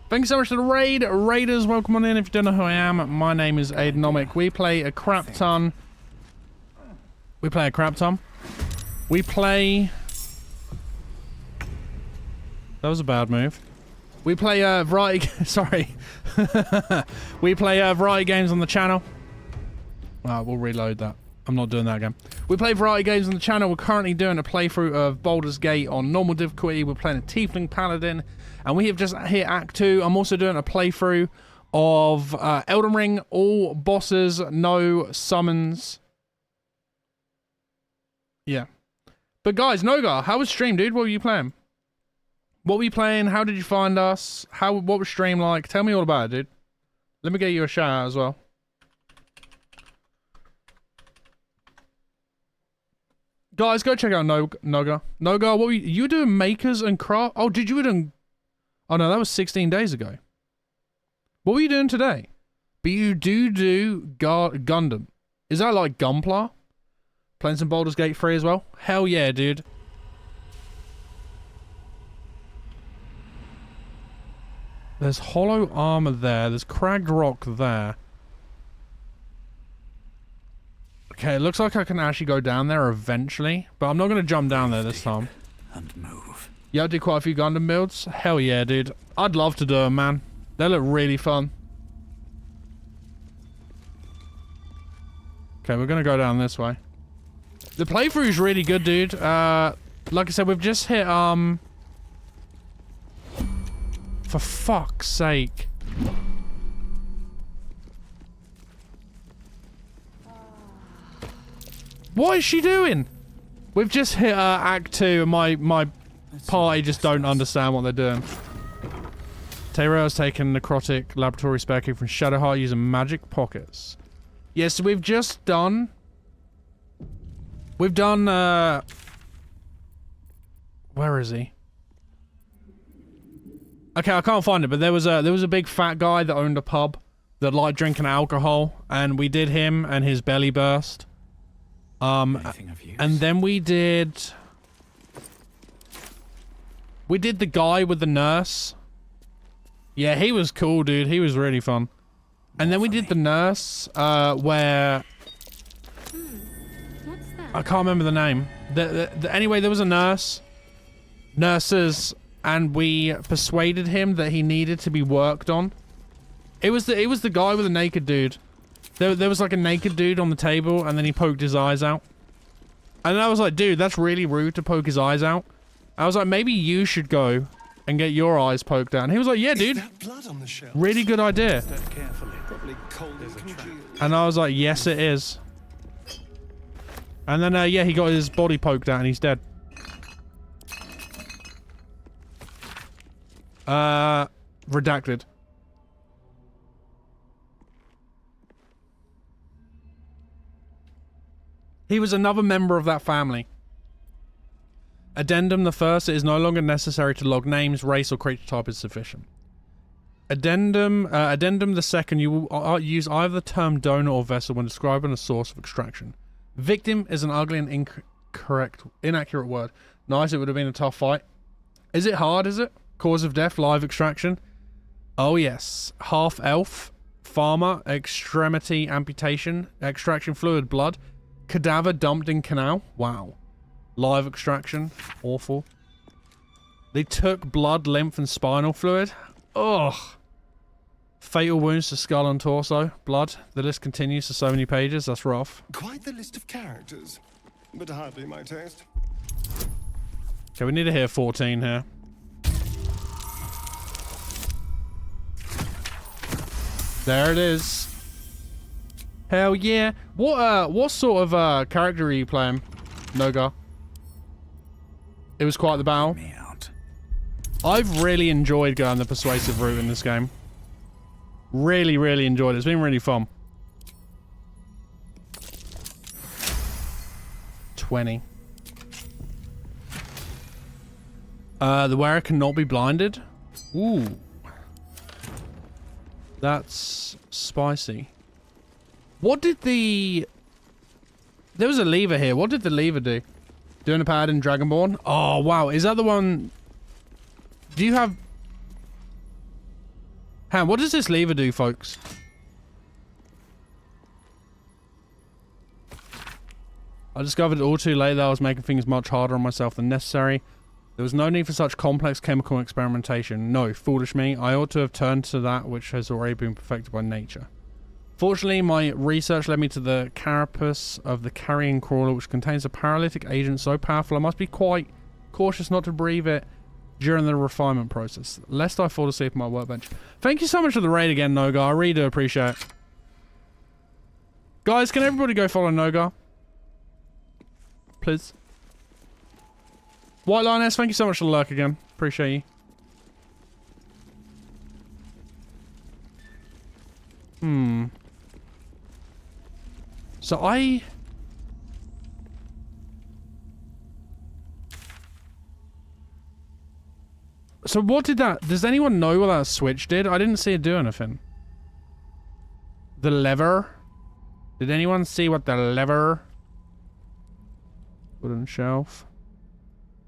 Thanks so much to the raid. Raiders, welcome on in. If you don't know who I am, my name is Aidanomic. We play a crap ton. We play... That was a bad move. We play variety... Sorry. We play variety games on the channel. We'll reload that. I'm not doing that again. We play variety games on the channel. We're currently doing a playthrough of Baldur's Gate on normal difficulty. We're playing a Tiefling Paladin. And we have just hit Act 2. I'm also doing a playthrough of Elden Ring. All bosses, no summons. Yeah. But guys, Nogar, how was stream, dude? What were you playing? What were you playing? How did you find us? What was stream like? Tell me all about it, dude. Let me get you a shout out as well. Guys, go check out Nogar. Nogar, what were you doing? Makers and craft? Oh, you were doing... Oh no, that was 16 days ago. What were you doing today? But you do Gundam. Is that like Gunpla? Playing some Baldur's Gate 3 as well? Hell yeah, dude. There's hollow armor there. There's cracked rock there. Okay, it looks like I can actually go down there eventually, but I'm not going to jump down there this time. And move. Yeah, I did quite a few Gundam builds. Hell yeah, dude. I'd love to do them, man. They look really fun. Okay, we're going to go down this way. The playthrough is really good, dude. Like I said, we've just hit, for fuck's sake. What is she doing? We've just hit Act 2 and my party just don't understand what they're doing. Tayrail's taken necrotic laboratory spare key from Shadowheart using magic pockets. Yes, so we've just done... We've done, where is he? Okay, I can't find it, but there was a big fat guy that owned a pub that liked drinking alcohol, and we did him and his belly burst. And then we did the guy with the nurse. Yeah, he was cool, dude. He was really fun. And then we did the nurse, where... What's that? I can't remember the name. Anyway, there was a nurse. Nurses... And we persuaded him that he needed to be worked on. It was the guy with the naked dude. There was like a naked dude on the table, and then he poked his eyes out. And I was like, dude, that's really rude to poke his eyes out. I was like, maybe you should go and get your eyes poked out. And he was like, yeah, dude. Is that blood on the shelf? Really good idea. Probably cold and congealed. And I was like, yes, it is. And then, yeah, he got his body poked out, and he's dead. Redacted. He was another member of that family. Addendum the first, it is no longer necessary to log names, race, or creature type is sufficient. Addendum the second, you will use either the term donor or vessel when describing a source of extraction. Victim is an ugly and inaccurate word. Nice, it would have been a tough fight. Is it hard, is it? Cause of death, live extraction. Oh yes. Half elf, farmer, extremity amputation, extraction fluid, blood. Cadaver dumped in canal. Wow. Live extraction. Awful. They took blood, lymph, and spinal fluid. Ugh. Fatal wounds to skull and torso. Blood. The list continues to so many pages. That's rough. Quite the list of characters, but hardly my taste. Okay, we need to hear 14 here. There it is. Hell yeah. What sort of character are you playing, Noga? It was quite the battle. I've really enjoyed going the persuasive route in this game. Really, really enjoyed it. It's been really fun. 20. The wearer cannot be blinded. Ooh. That's spicy. What did the... There was a lever here. What did the lever do? Doing a pad in Dragonborn? Oh, wow. Is that the one... Do you have... Ham, what does this lever do, folks? I discovered all too late that I was making things much harder on myself than necessary. There was no need for such complex chemical experimentation. No, foolish me. I ought to have turned to that which has already been perfected by nature. Fortunately, my research led me to the carapace of the carrion crawler, which contains a paralytic agent so powerful I must be quite cautious not to breathe it during the refinement process, lest I fall asleep on my workbench. Thank you so much for the raid again, Nogar. I really do appreciate it. Guys, can everybody go follow Nogar? Please. White Lioness, thank you so much for the lurk again. Appreciate you. So So what did that... Does anyone know what that switch did? I didn't see it do anything. The lever? Did anyone see what the lever... Wooden shelf.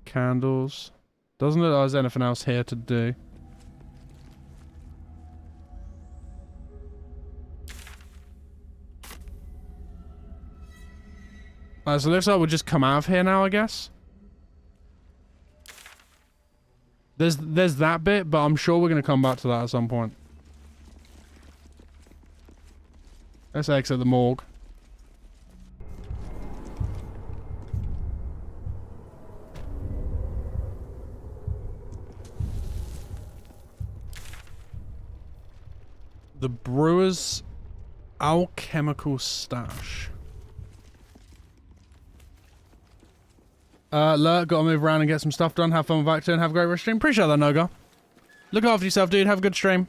Candles. Doesn't look like there's anything else here to do. So it looks like we'll just come out of here now, I guess. There's that bit, but I'm sure we're going to come back to that at some point. Let's exit the morgue. The brewer's alchemical stash. Lurk, gotta move around and get some stuff done. Have fun with Actor and have a great rest stream. Appreciate that, Noga. Look after yourself, dude. Have a good stream.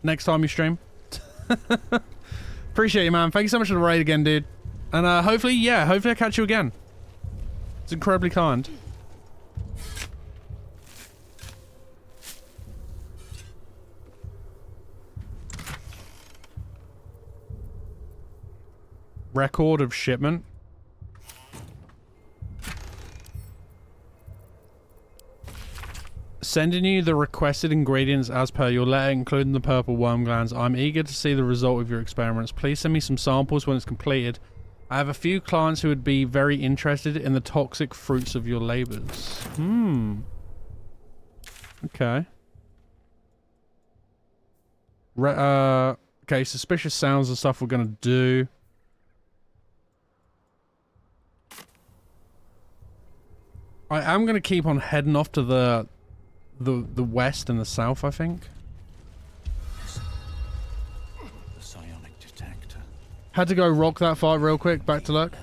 Next time you stream. Appreciate you, man. Thank you so much for the raid again, dude. And hopefully I catch you again. It's incredibly kind. Record of shipment. Sending you the requested ingredients as per your letter, including the purple worm glands. I'm eager to see the result of your experiments. Please send me some samples when it's completed. I have a few clients who would be very interested in the toxic fruits of your labors. Okay. Okay, suspicious sounds and stuff we're gonna do. I am gonna keep on heading off to the west and the south, I think. The psionic detector. Had to go rock that fight real quick. Back to luck.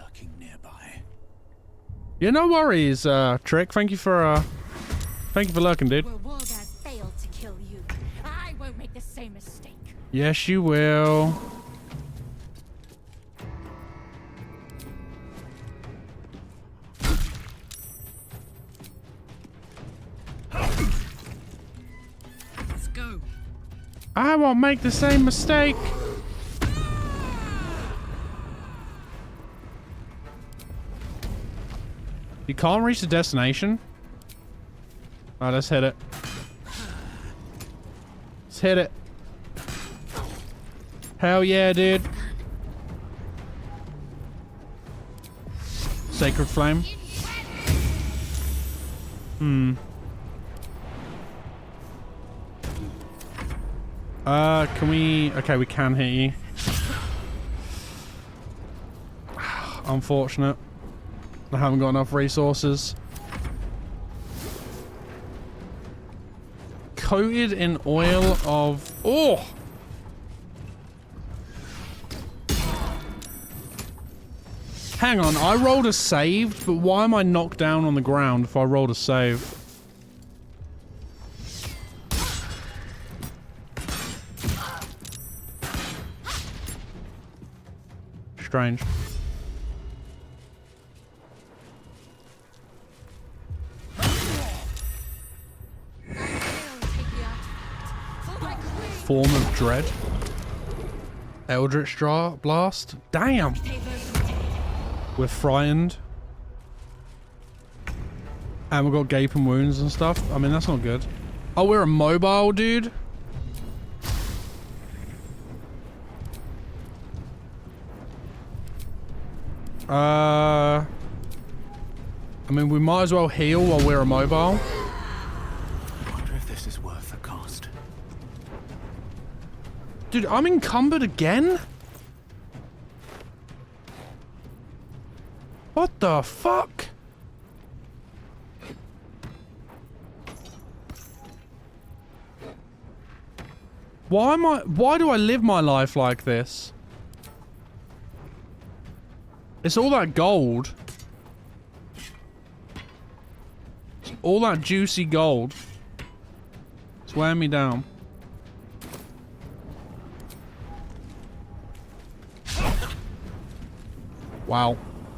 Yeah, no worries, Trick. Thank you for lurking, dude. Where Wald has failed to kill you, I won't make the same mistake. Yes, you will. Let's go. I won't make the same mistake. You can't reach the destination? Alright, let's hit it. Let's hit it. Hell yeah, dude. Sacred Flame. Hmm. Can we... Okay, we can hit you. Unfortunate. I haven't got enough resources. Coated in oil of... Oh! Hang on, I rolled a save, but why am I knocked down on the ground if I rolled a save? Strange. Form of Dread. Eldritch Blast. Damn! We're frightened. And we've got gaping wounds and stuff. I mean, that's not good. Oh, we're a mobile dude? I mean, we might as well heal while we're immobile. I wonder if this is worth the cost. Dude, I'm encumbered again? What the fuck? Why do I live my life like this? It's all that gold. It's all that juicy gold. It's weighing me down. Wow.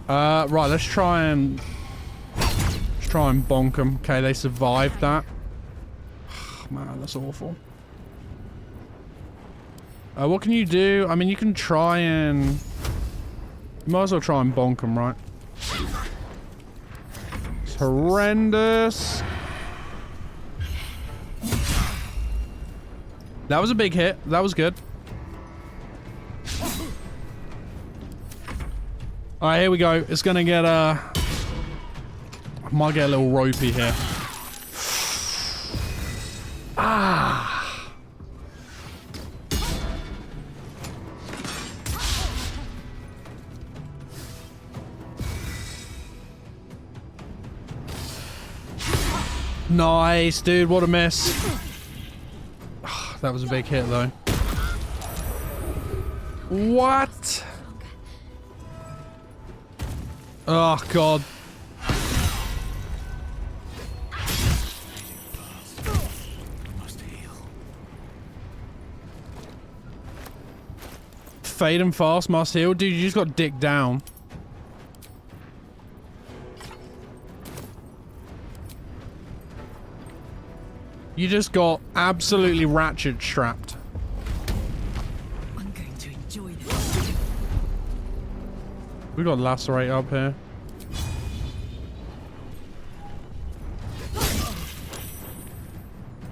Right, let's try and bonk them. Okay, they survived that. Man, that's awful. What can you do? I mean, you can try and... You might as well try and bonk them, right? It's horrendous. That was a big hit. That was good. Alright, here we go. It's gonna get, I might get a little ropey here. Ah! Nice, dude. What a miss. That was a big hit, though. What? Oh, God. Fade and fast must heal. Dude, you just got dicked down. You just got absolutely ratchet strapped. I'm going to enjoy this. We got lacerate up here.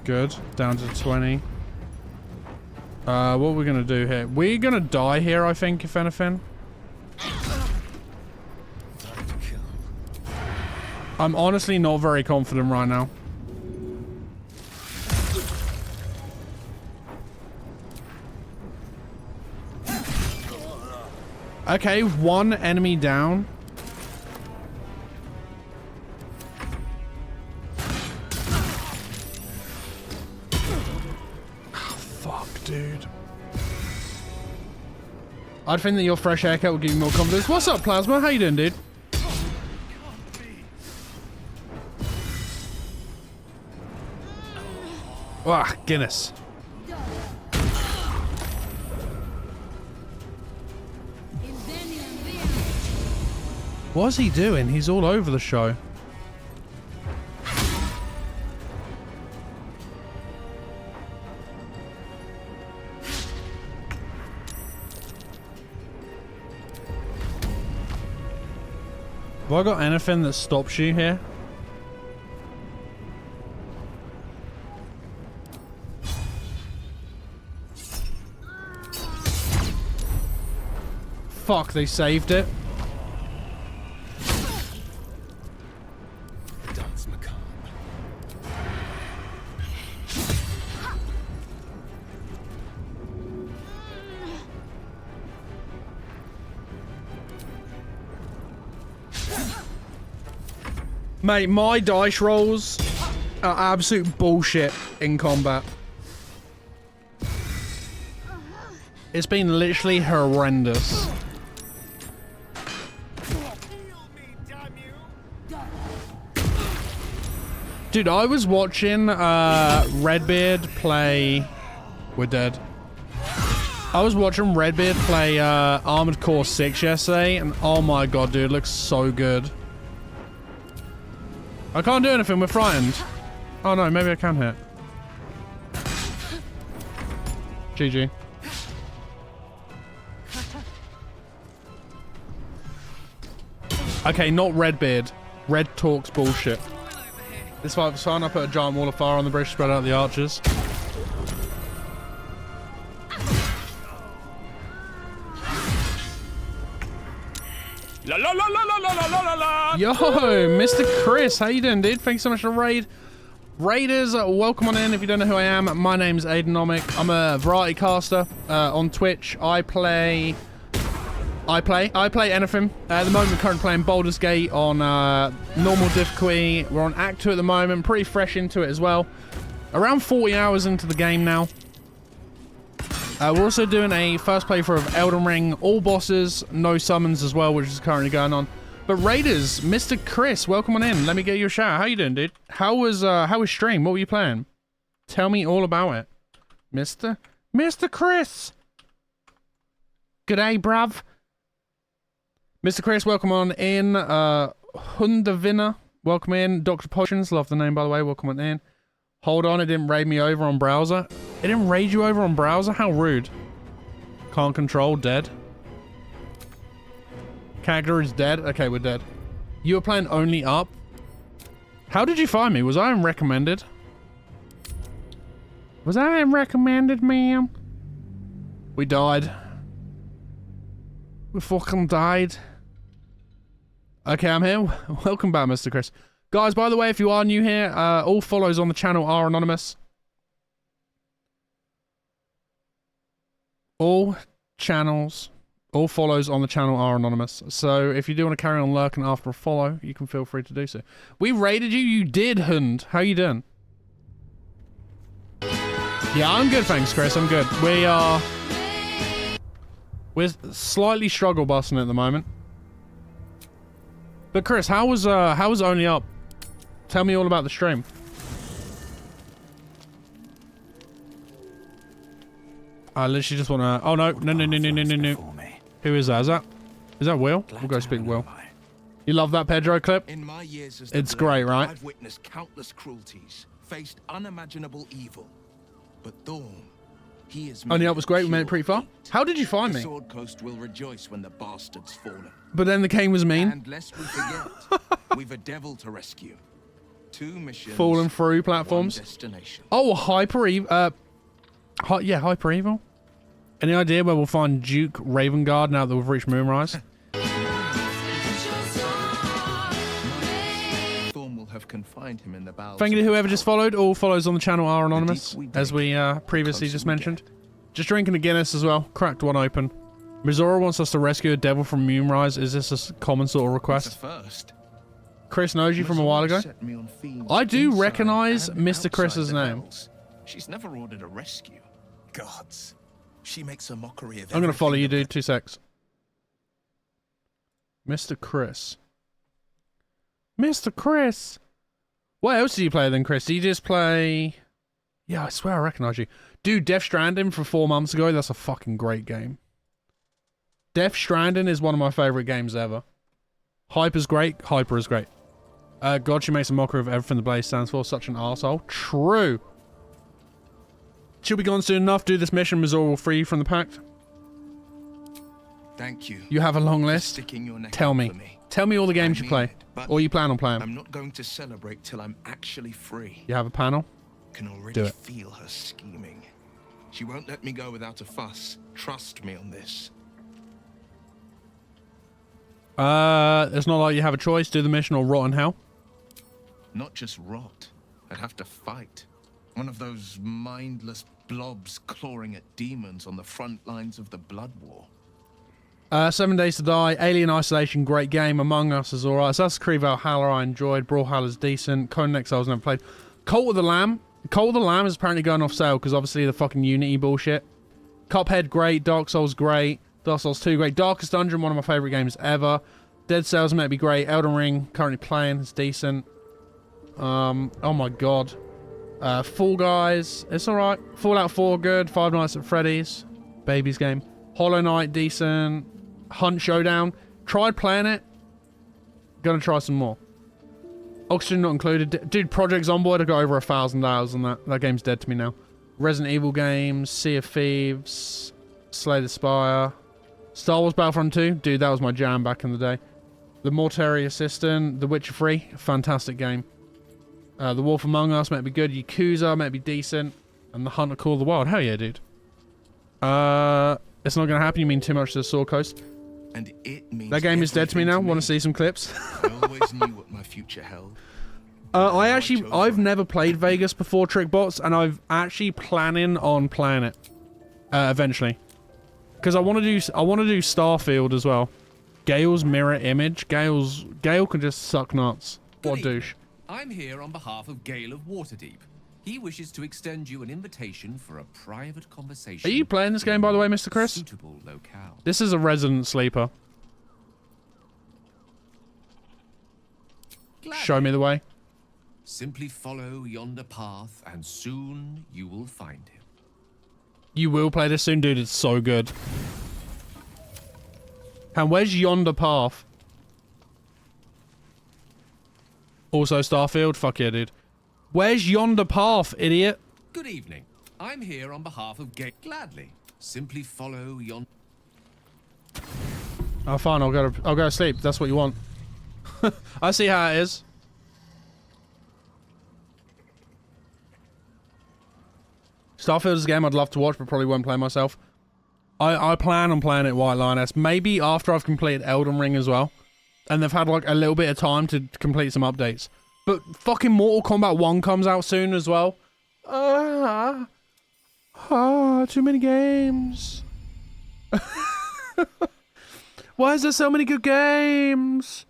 Good. Down to 20. What are we gonna do here? We're gonna die here, I think, if anything. I'm honestly not very confident right now. Okay, one enemy down. Oh, fuck, dude. I'd think that your fresh haircut would give you more confidence. What's up, Plasma? How you doing, dude? Ah, Guinness. What's he doing? He's all over the show. Have I got anything that stops you here? Fuck, they saved it. Mate, my dice rolls are absolute bullshit in combat. It's been literally horrendous. Dude, I was watching Redbeard play... We're dead. I was watching Redbeard play Armored Core 6 yesterday, and oh my god, dude, it looks so good. I can't do anything, we're frightened. Oh no, maybe I can hit. GG. Okay, not Redbeard. Red talks bullshit. This fight was fine. I put a giant wall of fire on the bridge, spread out the archers. La la la la la la la la la. Yo, Mr. Chris, how you doing, dude? Thanks so much for the raid. Raiders, welcome on in. If you don't know who I am, my name's Aidanomic. I'm a variety caster on Twitch. I play anything. At the moment, currently playing Baldur's Gate on normal difficulty. We're on Act 2 at the moment. Pretty fresh into it as well. Around 40 hours into the game now. We're also doing a first playthrough of Elden Ring. All bosses, no summons as well, which is currently going on. But Raiders, Mr. Chris, welcome on in. Let me get you a shout. How you doing, dude? How was stream? What were you playing? Tell me all about it. Mr. Chris. G'day, bruv. Mr. Chris, welcome on in. Hundavina, welcome in. Dr. Potions, love the name, by the way. Welcome on in. Hold on, it didn't raid me over on browser. It didn't raid you over on browser? How rude. Can't control, dead. Character is dead. Okay, we're dead. You were playing only up? How did you find me? Was I in recommended? Was I in recommended, ma'am? We died. We fucking died. Okay, I'm here. Welcome back, Mr. Chris. Guys, by the way, if you are new here, all follows on the channel are anonymous. All follows on the channel are anonymous. So if you do want to carry on lurking after a follow, you can feel free to do so. We raided you. You did, Hund. How you doing? Yeah, I'm good, thanks, Chris. I'm good. We're slightly struggle busting at the moment. But Chris, how was only up? Tell me all about the stream. I literally just want to... Oh, no. No. Who is that? Is that Will? We'll go speak to Will. You love that Pedro clip? In my years as It's great, right? I've witnessed countless cruelties, faced unimaginable evil. But Thorn, he is... Only up was great. We made it pretty far. How did you find me? The Sword Coast will rejoice when the bastard's fallen. But then the game was mean. And lest we forget, we've a devil to rescue. 2 missions. Fallen through platforms. 1 destination. Oh, Hyper Evil. Yeah, Hyper Evil. Any idea where we'll find Duke Ravengard now that we've reached Moonrise? Thorn will have confined him in the bowels. Thank you to whoever just followed. All follows on the channel are anonymous, as we previously just mentioned. Just drinking a Guinness as well. Cracked one open. Mizora wants us to rescue a devil from Moonrise. Is this a common sort of request? Chris knows you from a while ago. I do recognize Mr. Chris's name. She's never ordered a rescue. Gods. She makes a mockery of I'm going to follow you, dude. 2 secs. Mr. Chris. Mr. Chris. What else do you play then, Chris? Do you just play... Yeah, I swear I recognize you. Dude, Death Stranding from 4 months ago. That's a fucking great game. Death Stranding is one of my favorite games ever. Hyper's great. Hyper is great. God, she makes a mockery of everything the Blaze stands for. Such an arsehole. True. She'll be gone soon enough. Do this mission. Mizora will free you from the pact. Thank you. You have a long list. Tell me. Tell me all the games you play. Or you plan on playing. I'm not going to celebrate till I'm actually free. You have a panel? Can already Do it. feel her scheming. She won't let me go without a fuss. Trust me on this. It's not like you have a choice. Do the mission or rot in hell. Not just rot. I'd have to fight. One of those mindless blobs clawing at demons on the front lines of the Blood War. 7 Days to Die, Alien Isolation, great game. Among Us is alright. Assassin's Creed Valhalla I enjoyed. Brawlhalla's decent. Conan Exiles never played. Cult of the Lamb. Cult of the Lamb is apparently going off sale because obviously the fucking Unity bullshit. Cuphead, great. Dark Souls, great. Dark Souls 2, great. Darkest Dungeon, one of my favourite games ever. Dead Cells might be great. Elden Ring, currently playing. It's decent. Oh my god. Fall Guys, it's alright. Fallout 4, good. Five Nights at Freddy's, baby's game. Hollow Knight, decent. Hunt Showdown, tried playing it. Gonna try some more. Oxygen not included. Dude, Project Zomboid, I got over 1,000 hours on that. That game's dead to me now. Resident Evil games, Sea of Thieves, Slay the Spire. Star Wars Battlefront 2, dude, that was my jam back in the day. The Mortuary Assistant, The Witcher 3, fantastic game. The Wolf Among Us might be good. Yakuza might be decent. And The Hunt of Call of the Wild. Hell yeah, dude. It's not going to happen. You mean too much to the Sword Coast. And it means that game is dead to me now. Want to see some clips? I always knew what my future held. I've never played Vegas before, Trickbots, and I've actually planning on playing it eventually. Because I want to do Starfield as well. Gale's mirror image. Gale can just suck nuts. What a douche. I'm here on behalf of Gale of Waterdeep. He wishes to extend you an invitation for a private conversation. Are you playing this game, by the way, Mr. Chris? Suitable locale. This is a resident sleeper. Gladly. Show me the way. Simply follow yonder path, and soon you will find him. You will play this soon, dude. It's so good. And where's yonder path? Also Starfield? Fuck yeah, dude. Where's yonder path, idiot? Good evening. I'm here on behalf of Gale. Gladly. Simply follow yonder. Oh, fine. I'll go to sleep. That's what you want. I see how it is. Starfield is a game I'd love to watch, but probably won't play myself. I plan on playing it White Lioness. Maybe after I've completed Elden Ring as well. And they've had like a little bit of time to complete some updates. But fucking Mortal Kombat 1 comes out soon as well. Too many games. Why is there so many good games?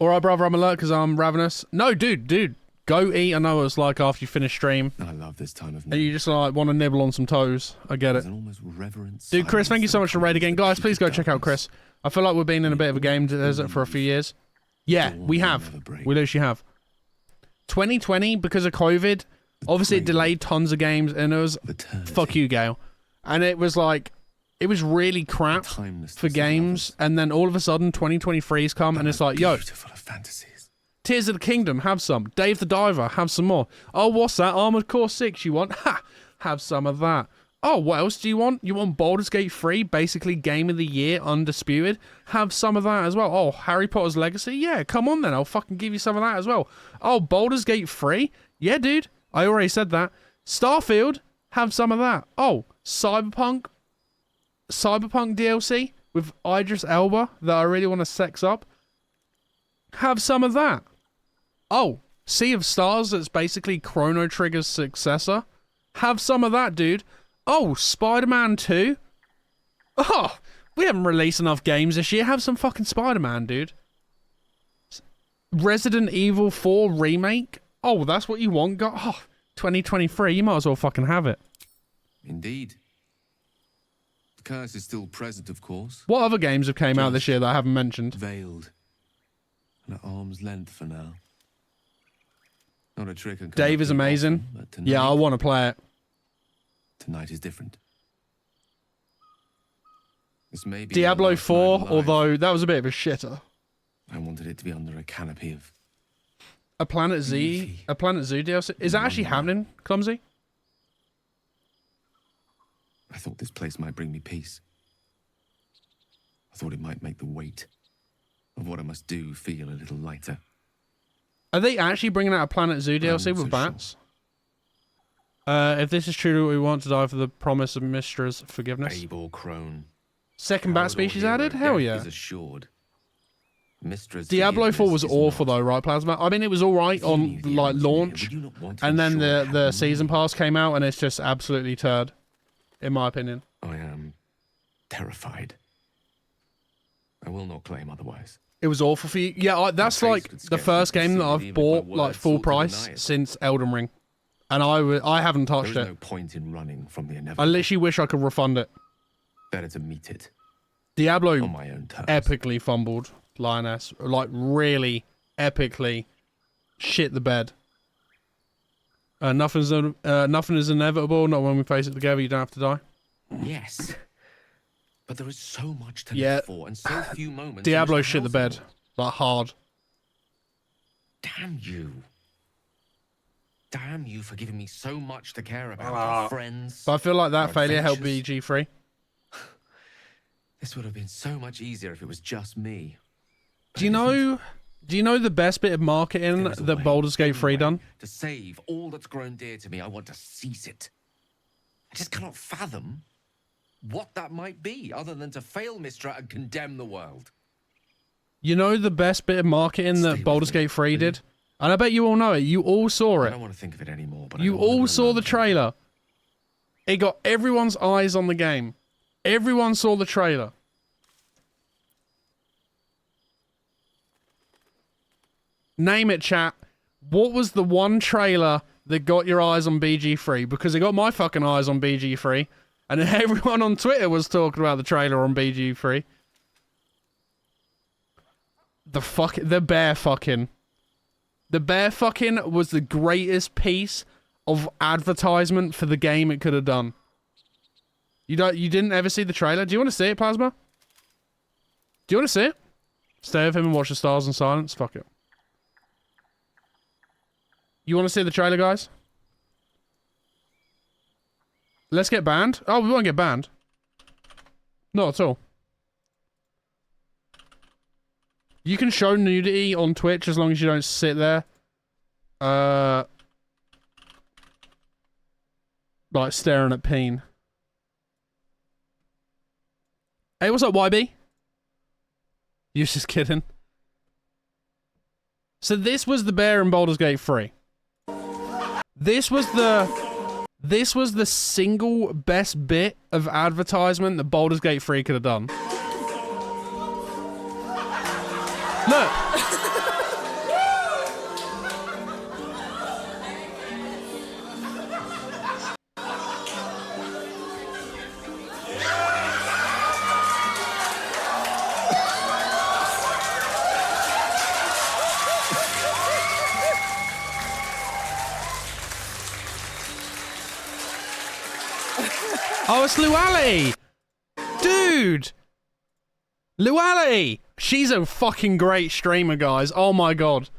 Alright, brother, I'm alert because I'm ravenous. No, dude. Go eat. I know what it's like after you finish stream. I love this time of night. And you just like want to nibble on some toes. I get it. Dude, Chris, thank you so much for raid again. Guys, please go check out Chris. I feel like we've been in a bit of a game desert for a few years. Yeah, we have. We literally have. 2020, because of COVID, obviously it delayed tons of games, and it was fuck you, Gale. And it was like, it was really crap for games, and then all of a sudden 2023's come, and it's like, yo, Tears of the Kingdom, have some. Dave the Diver, have some more. Oh, what's that? Armored Core 6 you want? Ha! Have some of that. Oh, what else do you want? You want Baldur's Gate 3, basically Game of the Year, undisputed? Have some of that as well. Oh, Harry Potter's Legacy? Yeah, come on then, I'll fucking give you some of that as well. Oh, Baldur's Gate 3? Yeah, dude, I already said that. Starfield? Have some of that. Oh, Cyberpunk DLC with Idris Elba that I really want to sex up? Have some of that. Oh, Sea of Stars that's basically Chrono Trigger's successor? Have some of that, dude. Oh, Spider-Man 2? Oh, we haven't released enough games this year. Have some fucking Spider-Man, dude. Resident Evil 4 Remake? Oh, that's what you want? Oh, 2023, you might as well fucking have it. Indeed. The curse is still present, of course. What other games have came out this year that I haven't mentioned? Veiled. And at arm's length for now. Not a trick. Dave is amazing. Often, yeah, I want to play it. Tonight is different. This may be Diablo 4, although that was a bit of a shitter. I wanted it to be under a canopy of a Planet Zoo DLC. Is that actually happening, Clumsy? I thought this place might bring me peace. I thought it might make the weight of what I must do feel a little lighter. Are they actually bringing out a Planet Zoo DLC with bats? If this is true, we want to die for the promise of Mistra's forgiveness. Babe or crone. Second bat species added? Hell yeah. Is assured. Diablo 4 was awful though, right, Plasma? I mean, it was alright on like launch, and then the season pass came out, and it's just absolutely turd, in my opinion. I am terrified. I will not claim otherwise. It was awful for you. Yeah, that's like the first game that I've bought like full price since Elden Ring, and I haven't touched it. There is no point in running from the inevitable. I literally wish I could refund it. Better to meet it. Diablo on my own terms. Epically fumbled Lioness, like really epically shit the bed. Nothing is inevitable. Not when we face it together. You don't have to die. Yes. But there is so much to live for, and so few moments. Diablo shit the bed, like hard. Damn you! Damn you for giving me so much to care about, our friends. But I feel like that failure helped BG3. This would have been so much easier if it was just me. Do you know the best bit of marketing that Baldur's Gate 3 done? To save all that's grown dear to me, I want to seize it. I just cannot fathom what that might be, other than to fail Mistra and condemn the world. You know the best bit of marketing that Baldur's Gate 3 did? And I bet you all know it. You all saw it. I don't want to think of it anymore, but you all saw the trailer. It got everyone's eyes on the game. Everyone saw the trailer. Name it, chat. What was the one trailer that got your eyes on BG3? Because it got my fucking eyes on BG3. And everyone on Twitter was talking about the trailer on BG3. The bear fucking. The bear fucking was the greatest piece of advertisement for the game it could have done. You didn't ever see the trailer? Do you want to see it, Plasma? Do you want to see it? Stay with him and watch the stars in silence? Fuck it. You want to see the trailer, guys? Let's get banned. Oh, we won't get banned. Not at all. You can show nudity on Twitch as long as you don't sit there. Like staring at peen. Hey, what's up, YB? You're just kidding. So this was the bear in Baldur's Gate 3. This was the single best bit of advertisement that Baldur's Gate 3 could have done. Look. Oh, it's Luality! Dude! Luality! She's a fucking great streamer, guys. Oh my god.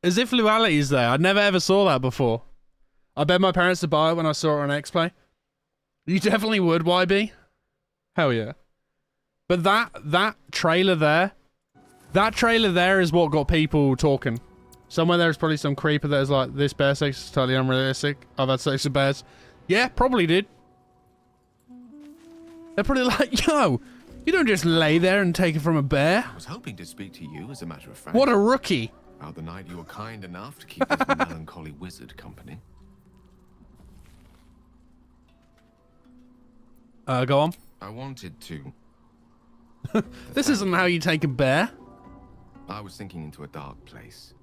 As if Luality's there. I never ever saw that before. I bet my parents to buy it when I saw it on X-Play. You definitely would, YB. Hell yeah. But that trailer there, is what got people talking. Somewhere there's probably some creeper that's like, this bear sex is totally unrealistic. I've had sex with bears. Yeah, probably did. They're probably like, yo, you don't just lay there and take it from a bear. I was hoping to speak to you, as a matter of fact. What a rookie. About the night you were kind enough to keep this melancholy wizard company. Go on. I wanted to. This isn't how you take a bear. I was sinking into a dark place.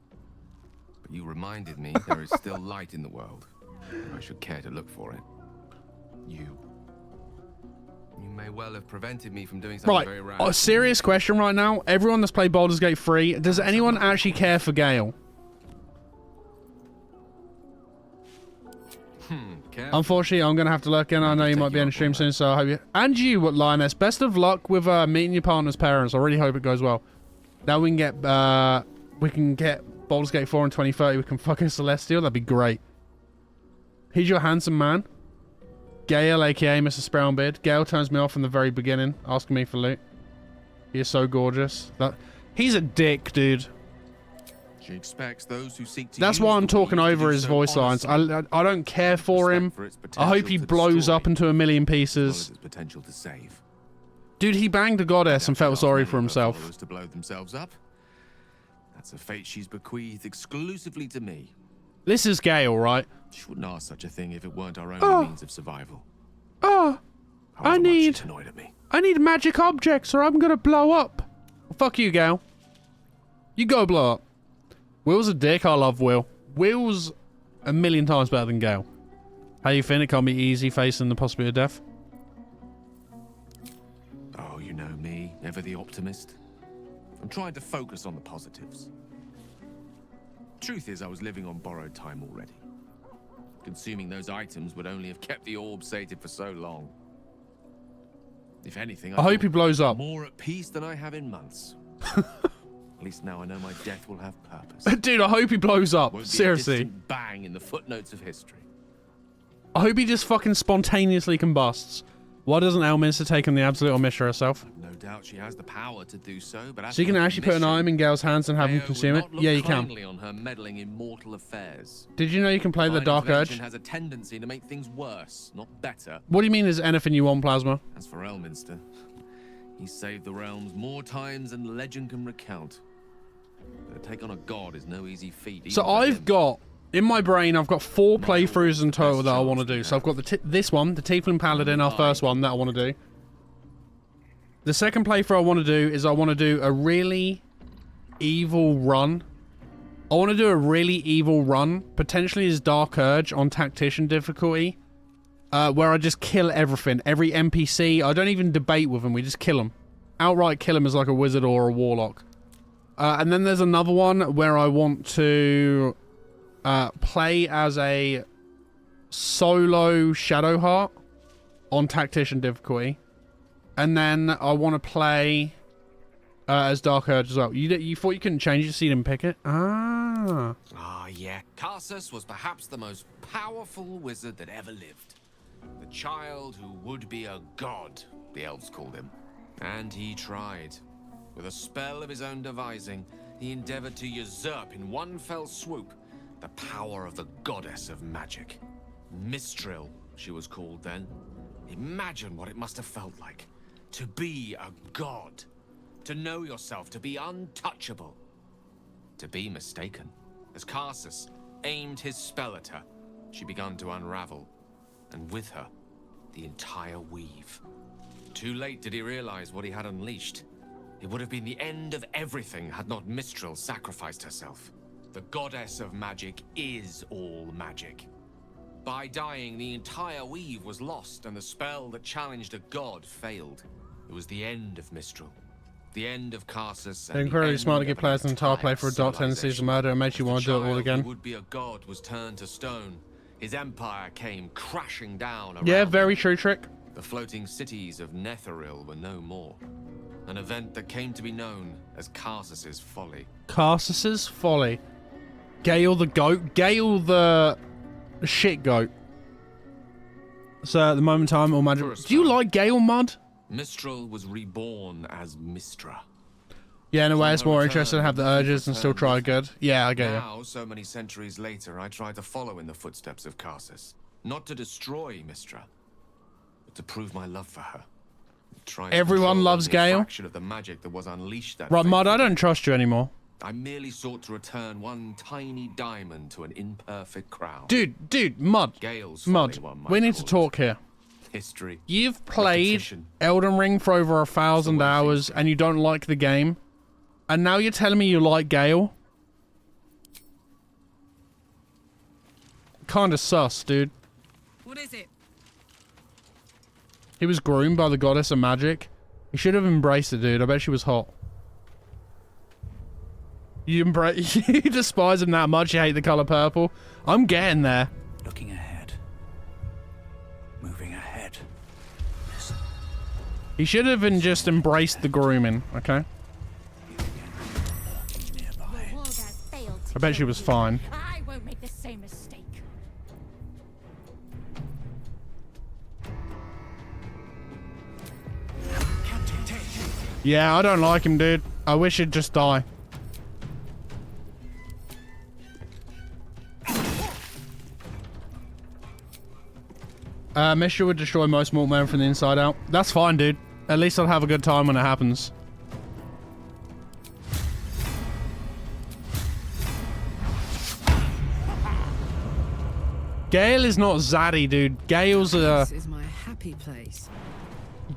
But you reminded me there is still light in the world. And I should care to look for it. You may well have prevented me from doing something very rash. A serious question right now. Everyone that's played Baldur's Gate 3, does anyone actually care for Gale? Unfortunately, I'm going to have to look in. I know you might be on stream soon, so I hope you... And you, Lioness, best of luck with meeting your partner's parents. I really hope it goes well. Now we can get Baldur's Gate 4 in 2030. We can fucking Celestial. That'd be great. He's your handsome man. Gale, aka Mr. Sproundbeard. Gale turns me off from the very beginning, asking me for loot. He is so gorgeous. He's a dick, dude. She expects those who seek to That's why I'm talking over his voice lines. I don't care for him. I hope he blows up into a million pieces. Potential to save. Dude, he banged a goddess and felt sorry for himself. To blow themselves up. That's a fate she's bequeathed exclusively to me. This is Gale, right? She wouldn't ask such a thing if it weren't our only means of survival. I need magic objects or I'm gonna blow up. Fuck you, Gale. You go blow up. Will's a dick. I love Will. Will's a million times better than Gale. How you feeling? It can't be easy facing the possibility of death. Oh, you know me, ever the optimist. I'm trying to focus on the positives. Truth is, I was living on borrowed time already. Consuming those items would only have kept the orb sated for so long. If anything, I hope he blows up. More at peace than I have in months. At least now I know my death will have purpose. Dude, I hope he blows up. Won't be Seriously. a distant bang in the footnotes of history. I hope he just fucking spontaneously combusts. Why doesn't Elminster take him the absolute on Mishra herself? No doubt she has the power to do so, but So you can actually put an item in Gale's hands and have him consume it? Yeah, you can. On her meddling in mortal affairs. Did you know you can play the Mine Dark Urge? invention has a tendency to make things worse, not better. What do you mean there's anything you want, Plasma? As for Elminster, he saved the realms more times than legend can recount. But to take on a god is no easy feat. So I've got, in my brain, I've got 4 playthroughs in total that I want to do. So I've got this one, the Tiefling Paladin, our first one that I want to do. The second playthrough I want to do is I want to do a really evil run. I want to do a really evil run, potentially as Dark Urge on Tactician difficulty, where I just kill everything, every NPC. I don't even debate with them, we just kill them. Outright kill them as like a wizard or a warlock. And then there's another one where I want to play as a solo Shadowheart on Tactician difficulty. And then I want to play as Dark Urge as well. You thought you couldn't change it so you didn't pick it? Ah. Ah, yeah. Karsus was perhaps the most powerful wizard that ever lived. The child who would be a god, the elves called him. And he tried. With a spell of his own devising, he endeavored to usurp in one fell swoop the power of the goddess of magic. Mistral, she was called then. Imagine what it must have felt like. To be a god. To know yourself, to be untouchable. To be mistaken. As Karsus aimed his spell at her, she began to unravel. And with her, the entire weave. Too late did he realize what he had unleashed. It would have been the end of everything had not Mistral sacrificed herself. The goddess of magic is all magic. By dying, the entire weave was lost, and the spell that challenged a god failed. It was the end of Mistral. The end of Karsus. They're incredibly smart to give players an entire play for a dark tendencies of murder and makes you want to do it all again. Who would be a god was turned to stone. His empire came crashing down around Yeah, very true, Trick. The floating cities of Netheril were no more. An event that came to be known as Karsus's Folly. Karsus's Folly. Gale the goat. Gale the shit goat. So at the moment in time, all magic. Do you like Gale, Mud? Mistral was reborn as Mistra. Yeah, in a way, it's more interesting to have the urges and still try good. Yeah, I get you. Now, so many centuries later, I try to follow in the footsteps of Karsus. Not to destroy Mistra, but to prove my love for her. Everyone loves Gale. Of the magic that was unleashed that Right, Mud, I don't trust you anymore. I merely sought to return one tiny diamond to an imperfect crown. Dude, Mud. Gale's Mud, we need to talk here. History. You've played Elden Ring for over 1,000 hours and you don't like the game. And now you're telling me you like Gale? Kinda sus, dude. What is it? He was groomed by the goddess of magic. He should have embraced it, dude. I bet she was hot. You despise him that much, you hate the color purple. I'm getting there. Looking ahead. Moving ahead. Listen. He should have just embraced the grooming, okay? I bet she was fine. I won't make the same mistake. Yeah, I don't like him, dude. I wish he'd just die. Mishra would destroy most mortal men from the inside out. That's fine, dude. At least I'll have a good time when it happens. Gale is not zaddy, dude. Gale's a... This is my happy place.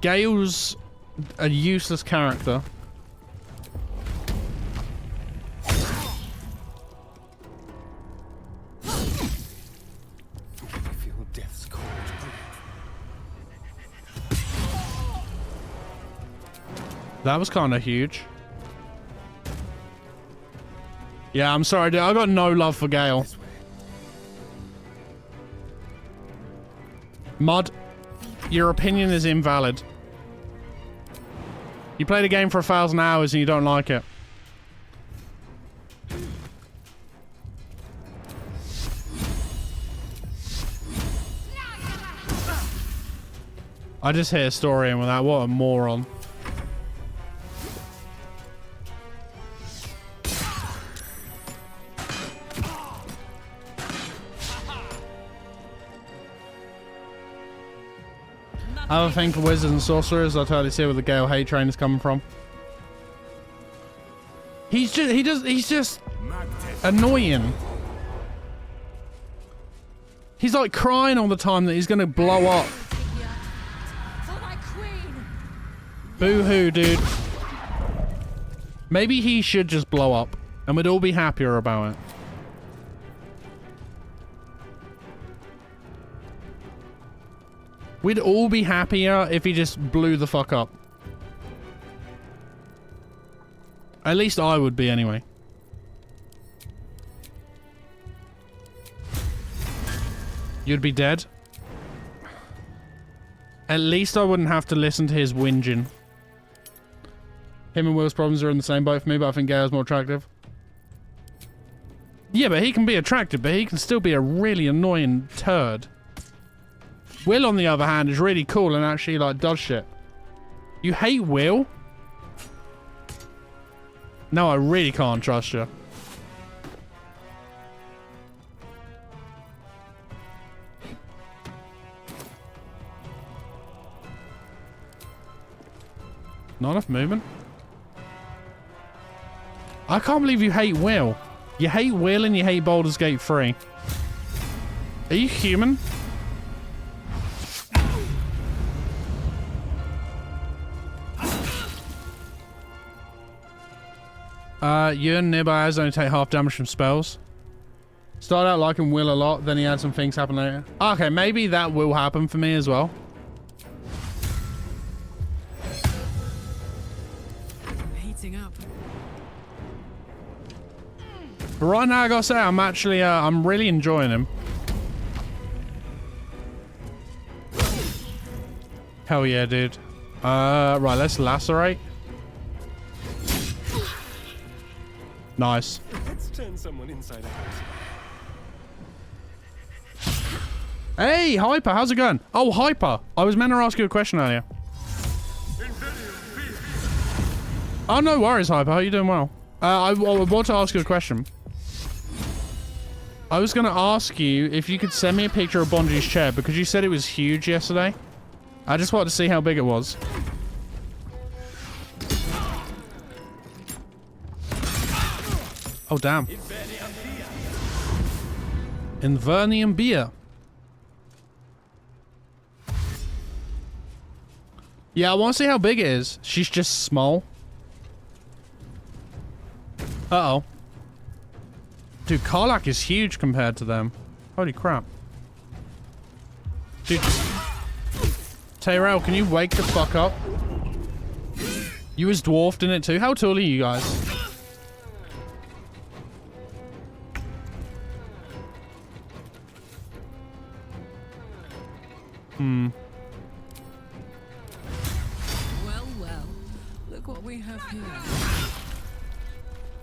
Gale's a useless character. Feel death's cold. That was kind of huge. Yeah, I'm sorry, dude. I got no love for Gale. Mud, your opinion is invalid. You played a game for 1,000 hours and you don't like it. I just hit a story in with that. What a moron. I have a thing for wizards and sorcerers. I totally see where the Gale hate train is coming from. He's just annoying. He's like crying all the time that he's gonna blow up. Boo-hoo, dude. Maybe he should just blow up and we'd all be happier about it. We'd all be happier if he just blew the fuck up. At least I would be anyway. You'd be dead. At least I wouldn't have to listen to his whinging. Him and Will's problems are in the same boat for me, but I think Gale's more attractive. Yeah, but he can be attractive, but he can still be a really annoying turd. Will, on the other hand, is really cool and actually, like, does shit. You hate Will? No, I really can't trust you. Not enough movement? I can't believe you hate Will. You hate Will and you hate Baldur's Gate 3. Are you human? You and nearby eyes only take half damage from spells. Started out liking Will a lot, then he had some things happen later. Okay, maybe that will happen for me as well. Heating up. But right now, I gotta say, I'm actually, I'm really enjoying him. Hell yeah, dude. Right, let's lacerate. Nice. Let's turn someone inside out. Hey, Hyper, how's it going? Oh, Hyper. I was meant to ask you a question earlier. Oh, no worries, Hyper. How are you doing well? I want to ask you a question. I was going to ask you if you could send me a picture of Bonji's chair because you said it was huge yesterday. I just wanted to see how big it was. Oh, damn. Invernium beer. Yeah, I want to see how big it is. She's just small. Uh-oh. Dude, Karlach is huge compared to them. Holy crap. Dude. Tyrell, can you wake the fuck up? You was dwarfed in it too? How tall are you guys? Hmm. Well, well. Look what we have here.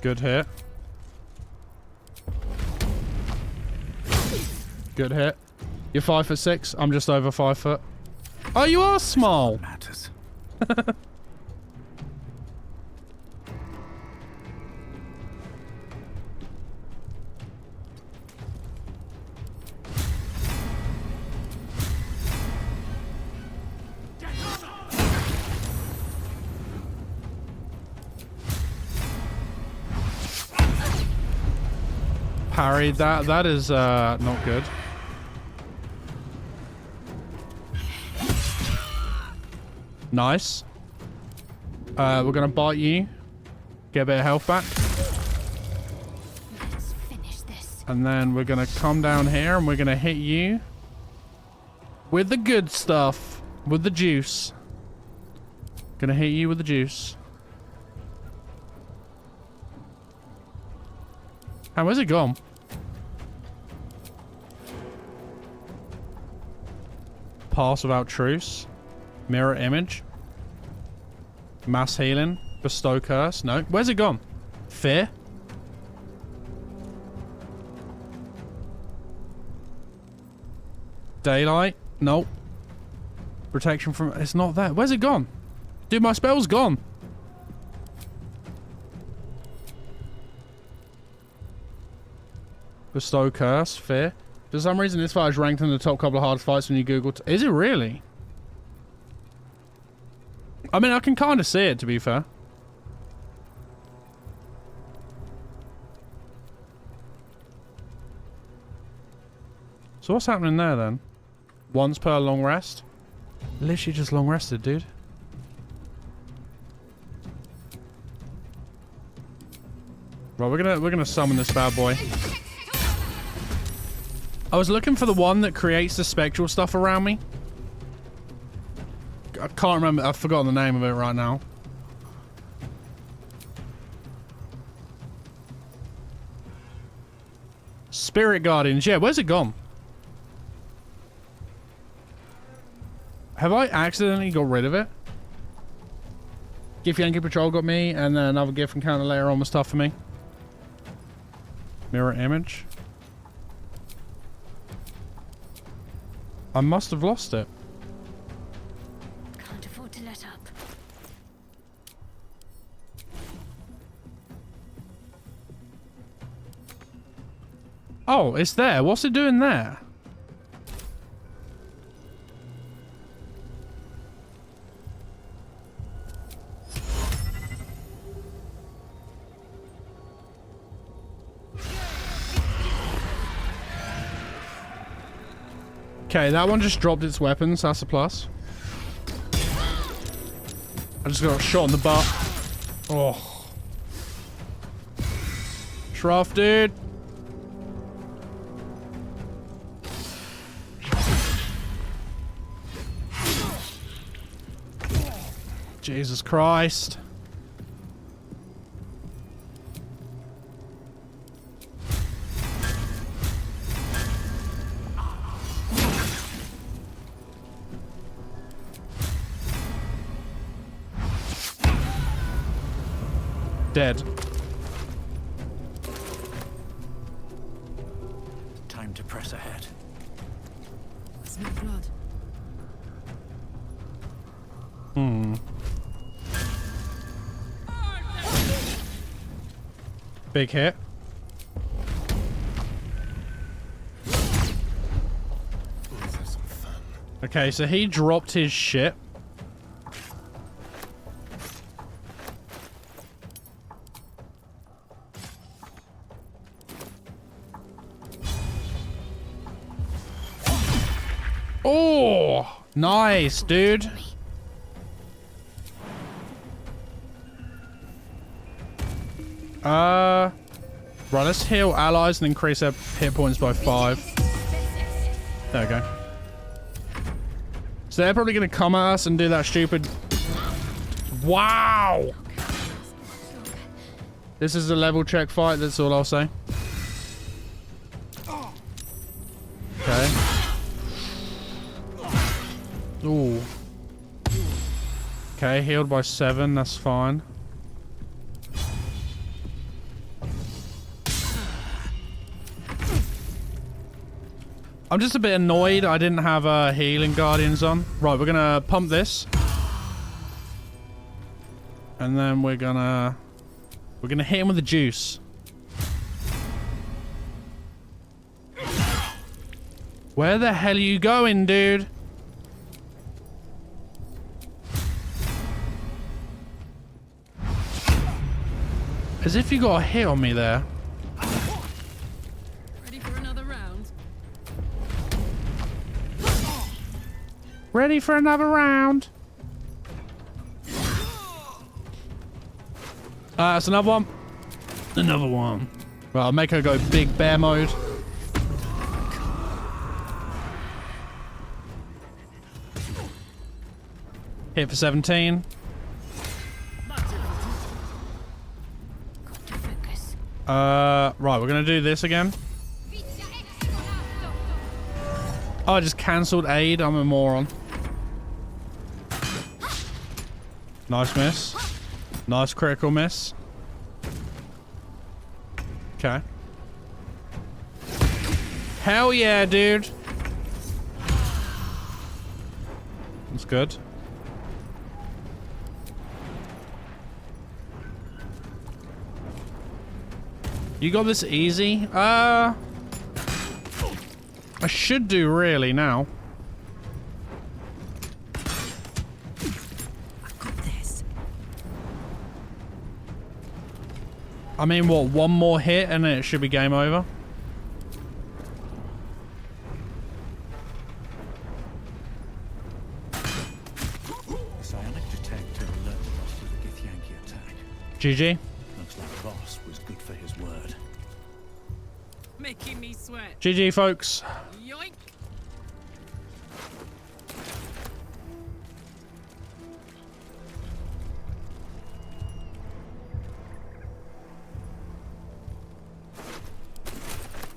Good hit. Good hit. You're 5'6". I'm just over 5 foot. Oh, you are small. Matters. Parried that. That is not good. Nice. We're gonna bite you. Get a bit of health back. Let's finish this. And then we're gonna come down here and we're gonna hit you with the good stuff. With the juice. Gonna hit you with the juice. And where's it gone? Pass without truce. Mirror image. Mass healing. Bestow curse. No. Where's it gone? Fear. Daylight. Nope. Protection from... It's not there. Where's it gone? Dude, my spell's gone. Bestow curse. Fear. For some reason, this fight is ranked in the top couple of hardest fights when you Google... Is it really? I mean, I can kind of see it, to be fair. So what's happening there, then? Once per long rest? Literally just long rested, dude. Right, we're gonna summon this bad boy. I was looking for the one that creates the spectral stuff around me. I can't remember. I've forgotten the name of it right now. Spirit Guardians. Yeah, where's it gone? Have I accidentally got rid of it? Gift Yankee Patrol got me, and then another gift from Counter Layer on was tough for me. Mirror image. I must have lost it. Can't afford to let up. Oh, it's there. What's it doing there? Okay, that one just dropped its weapons. That's a plus. I just got shot in the butt. Oh. Shroff, dude. Jesus Christ. Dead. Time to press ahead. I smell blood. Big hit. Okay, so he dropped his shit. Oh, nice, dude. Right, let's heal allies and increase their hit points by 5. There we go. So they're probably going to come at us and do that stupid... Wow! This is a level check fight, that's all I'll say. Okay. Ooh. Okay, healed by 7, that's fine. I'm just a bit annoyed I didn't have healing guardians on. Right, we're gonna pump this. And then we're gonna hit him with the juice. Where the hell are you going, dude? As if you got a hit on me there. Ready for another round? Ready for another round? That's another one. Another one. Right, I'll make her go big bear mode. Hit for 17. Right, we're gonna do this again. Oh, I just cancelled aid. I'm a moron. Nice miss. Nice critical miss. Okay. Hell yeah, dude. That's good. You got this easy? I should do really now. I mean, what, one more hit and it should be game over? The psionic detector alerted us to the Githyanki attack. GG. Looks like Voss was good for his word. Making me sweat. GG, folks. Yoink.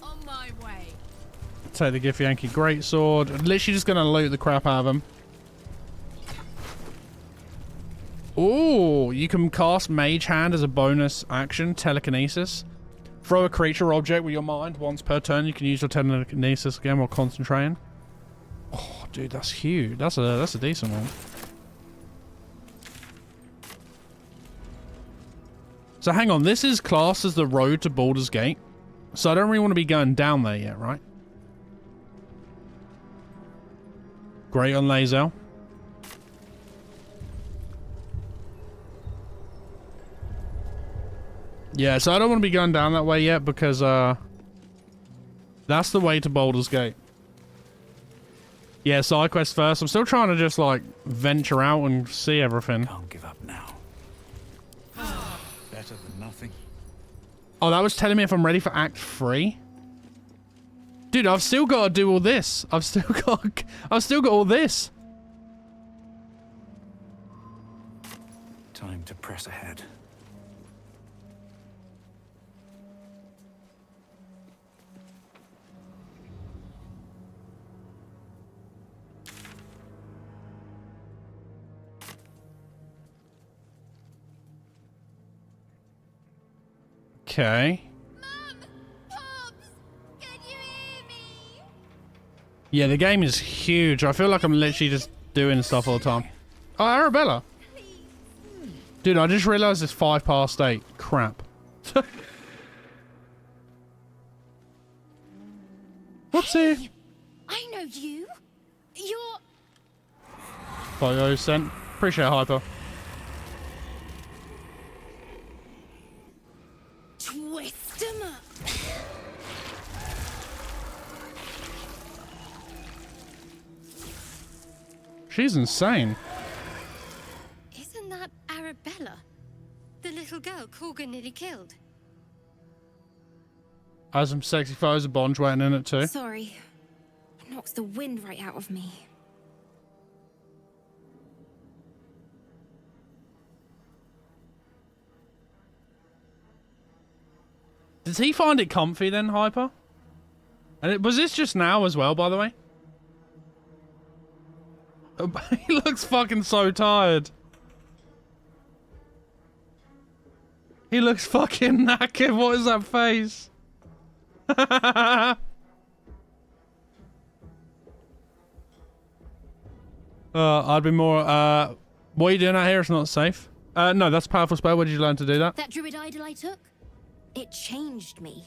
On my way. Take the Githyanki greatsword. Literally just gonna loot the crap out of him. Ooh, you can cast Mage Hand as a bonus action. Telekinesis. Throw a creature object with your mind once per turn. You can use your telekinesis again while concentrating. Oh, dude, that's huge. That's a decent one. So hang on, this is classed as the road to Baldur's Gate. So I don't really want to be going down there yet, right? Great on Lae'zel. Yeah, so I don't want to be going down that way yet because that's the way to Baldur's Gate. Yeah, side quest first. I'm still trying to just like venture out and see everything. Can't give up now. Better than nothing. Oh, that was telling me if I'm ready for Act 3. Dude, I've still got to do all this. I've still got all this. Time to press ahead. Okay. Yeah, the game is huge. I feel like I'm literally just doing stuff all the time. Oh, Arabella. Dude, I just realized it's 8 past. Crap. Whoopsie. Hey, I know you. You're... Photo sent. Appreciate it, Hyper. Twist 'em up. She's insane. Isn't that Arabella? The little girl Corgan nearly killed. I have some sexy photos of Bond waiting in it too. Sorry. It knocks the wind right out of me. Did he find it comfy then, Hyper? And was this just now as well, by the way? He looks fucking so tired. He looks fucking knackered. What is that face? I'd be more, what are you doing out here? It's not safe. No, that's a powerful spell. Where did you learn to do that? That druid idol I took? It changed me.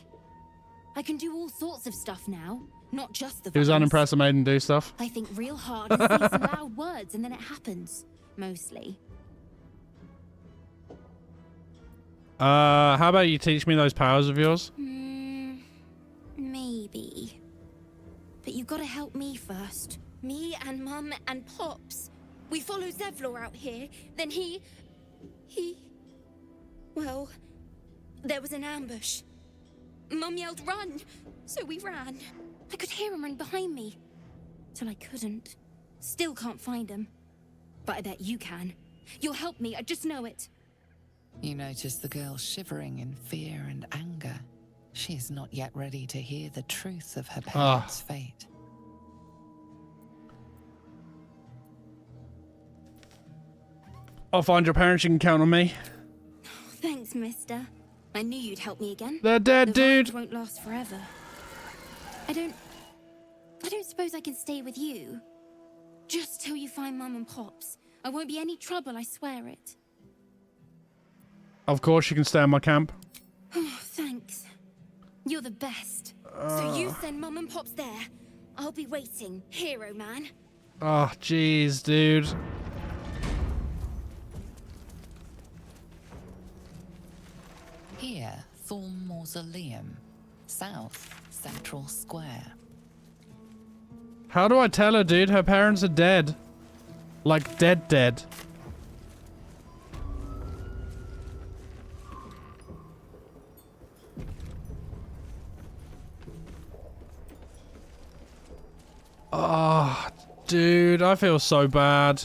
I can do all sorts of stuff now, not just the He was vines. unimpressed and made him do stuff. I think real hard and say some loud words and then it happens. Mostly. How about you teach me those powers of yours? Maybe. But you gotta help me first. Me and Mum and Pops. We follow Zevlor out here, then he... Well, there was an ambush. Mum yelled, "Run!" So we ran. I could hear him run behind me. Till I couldn't. Still can't find him. But I bet you can. You'll help me, I just know it. You notice the girl shivering in fear and anger. She is not yet ready to hear the truth of her parents' fate. I'll find your parents, you can count on me. Thanks, mister. I knew you'd help me again. They're dead, the dude. Won't last forever. I don't suppose I can stay with you. Just till you find Mum and Pops. I won't be any trouble, I swear it. Of course you can stay in my camp. Oh, thanks. You're the best. So you send Mum and Pops there. I'll be waiting, hero man. Oh, jeez, dude. Here, Thorn Mausoleum. South, Central Square. How do I tell her, dude? Her parents are dead. Like, dead. Oh, dude, I feel so bad.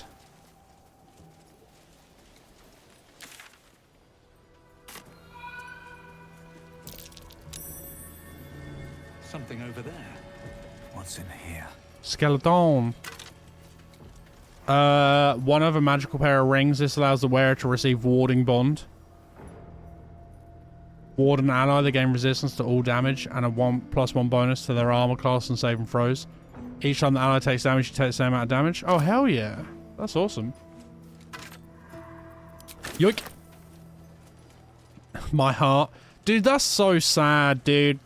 Something over there. What's in here? Skeleton. One of a magical pair of rings. This allows the wearer to receive warding bond. Ward an ally, they gain resistance to all damage and a 1+1 bonus to their armor class and saving throws. Each time the ally takes damage, you take the same amount of damage. Oh, hell yeah. That's awesome. Yoink. My heart. Dude, that's so sad, dude.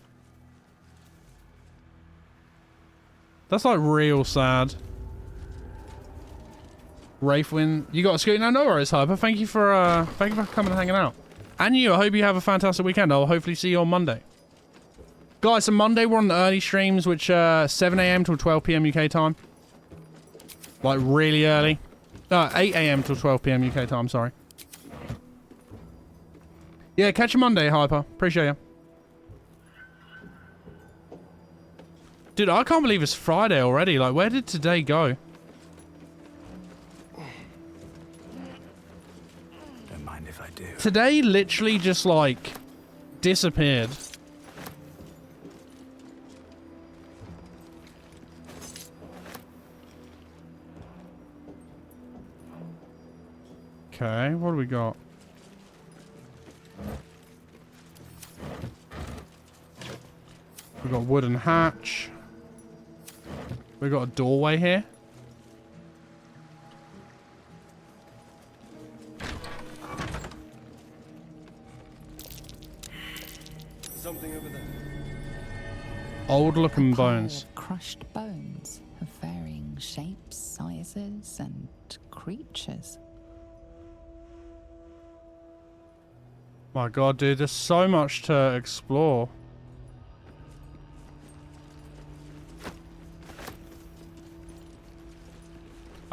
That's like real sad. Wraithwind, you got a scooter? No worries, Hyper. Thank you for coming and hanging out. And you, I hope you have a fantastic weekend. I'll hopefully see you on Monday. Guys, on Monday we're on the early streams, which 7 AM till 12 PM UK time. Like really early. 8 AM till 12 PM UK time, sorry. Yeah, catch you Monday, Hyper. Appreciate you. Dude, I can't believe it's Friday already. Like, where did today go? Don't mind if I do. Today literally just, like, disappeared. Okay, what do we got? We got wooden hatch. We got a doorway here. Something over there. Old looking bones. Crushed bones of varying shapes, sizes, and creatures. My god, dude, there's so much to explore.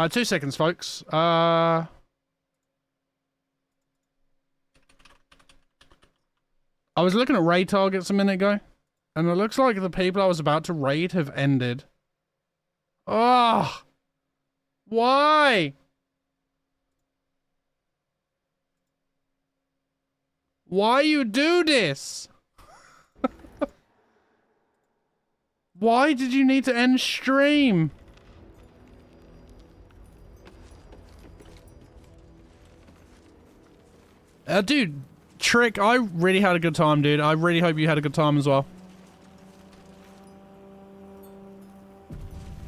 2 seconds, folks. I was looking at raid targets a minute ago, and it looks like the people I was about to raid have ended. Oh! Why? Why you do this? Why did you need to end stream? Dude, Trick, I really had a good time, dude. I really hope you had a good time as well.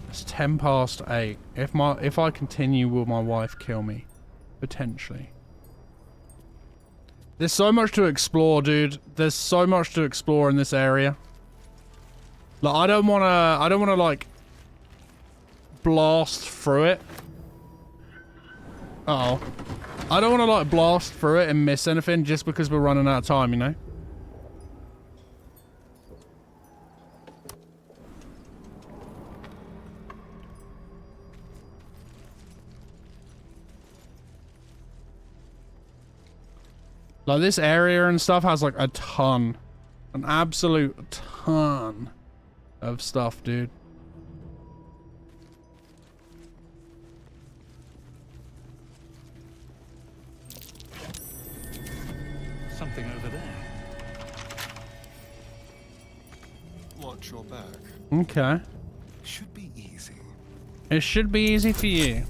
It's 8:10. If I continue, will my wife kill me? Potentially. There's so much to explore, dude. There's so much to explore in this area. Like, I don't wanna like blast through it. Uh-oh. I don't want to, like, blast through it and miss anything just because we're running out of time, you know? Like, this area and stuff has, like, a ton. An absolute ton of stuff, dude. Something over there. Watch your back. Okay. Should be easy. It should be easy for you.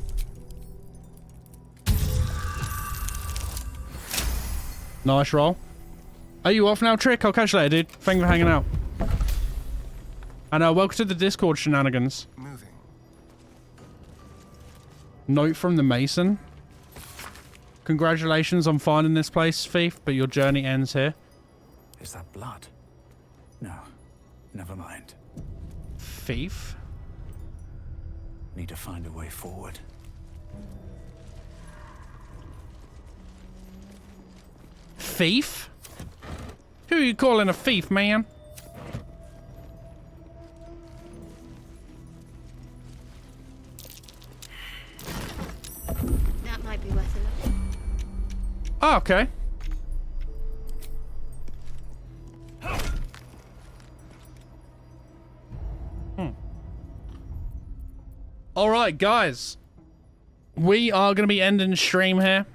Nice roll. Are you off now, Trick? I'll catch you later, dude. Thank you for hanging out. And welcome to the Discord shenanigans. Moving. Note from the Mason. Congratulations on finding this place, thief, but your journey ends here. Is that blood? No. Never mind. Thief? Need to find a way forward. Thief? Who are you calling a thief, man? That might be worth a look. Oh, okay. Alright, guys. We are going to be ending the stream here.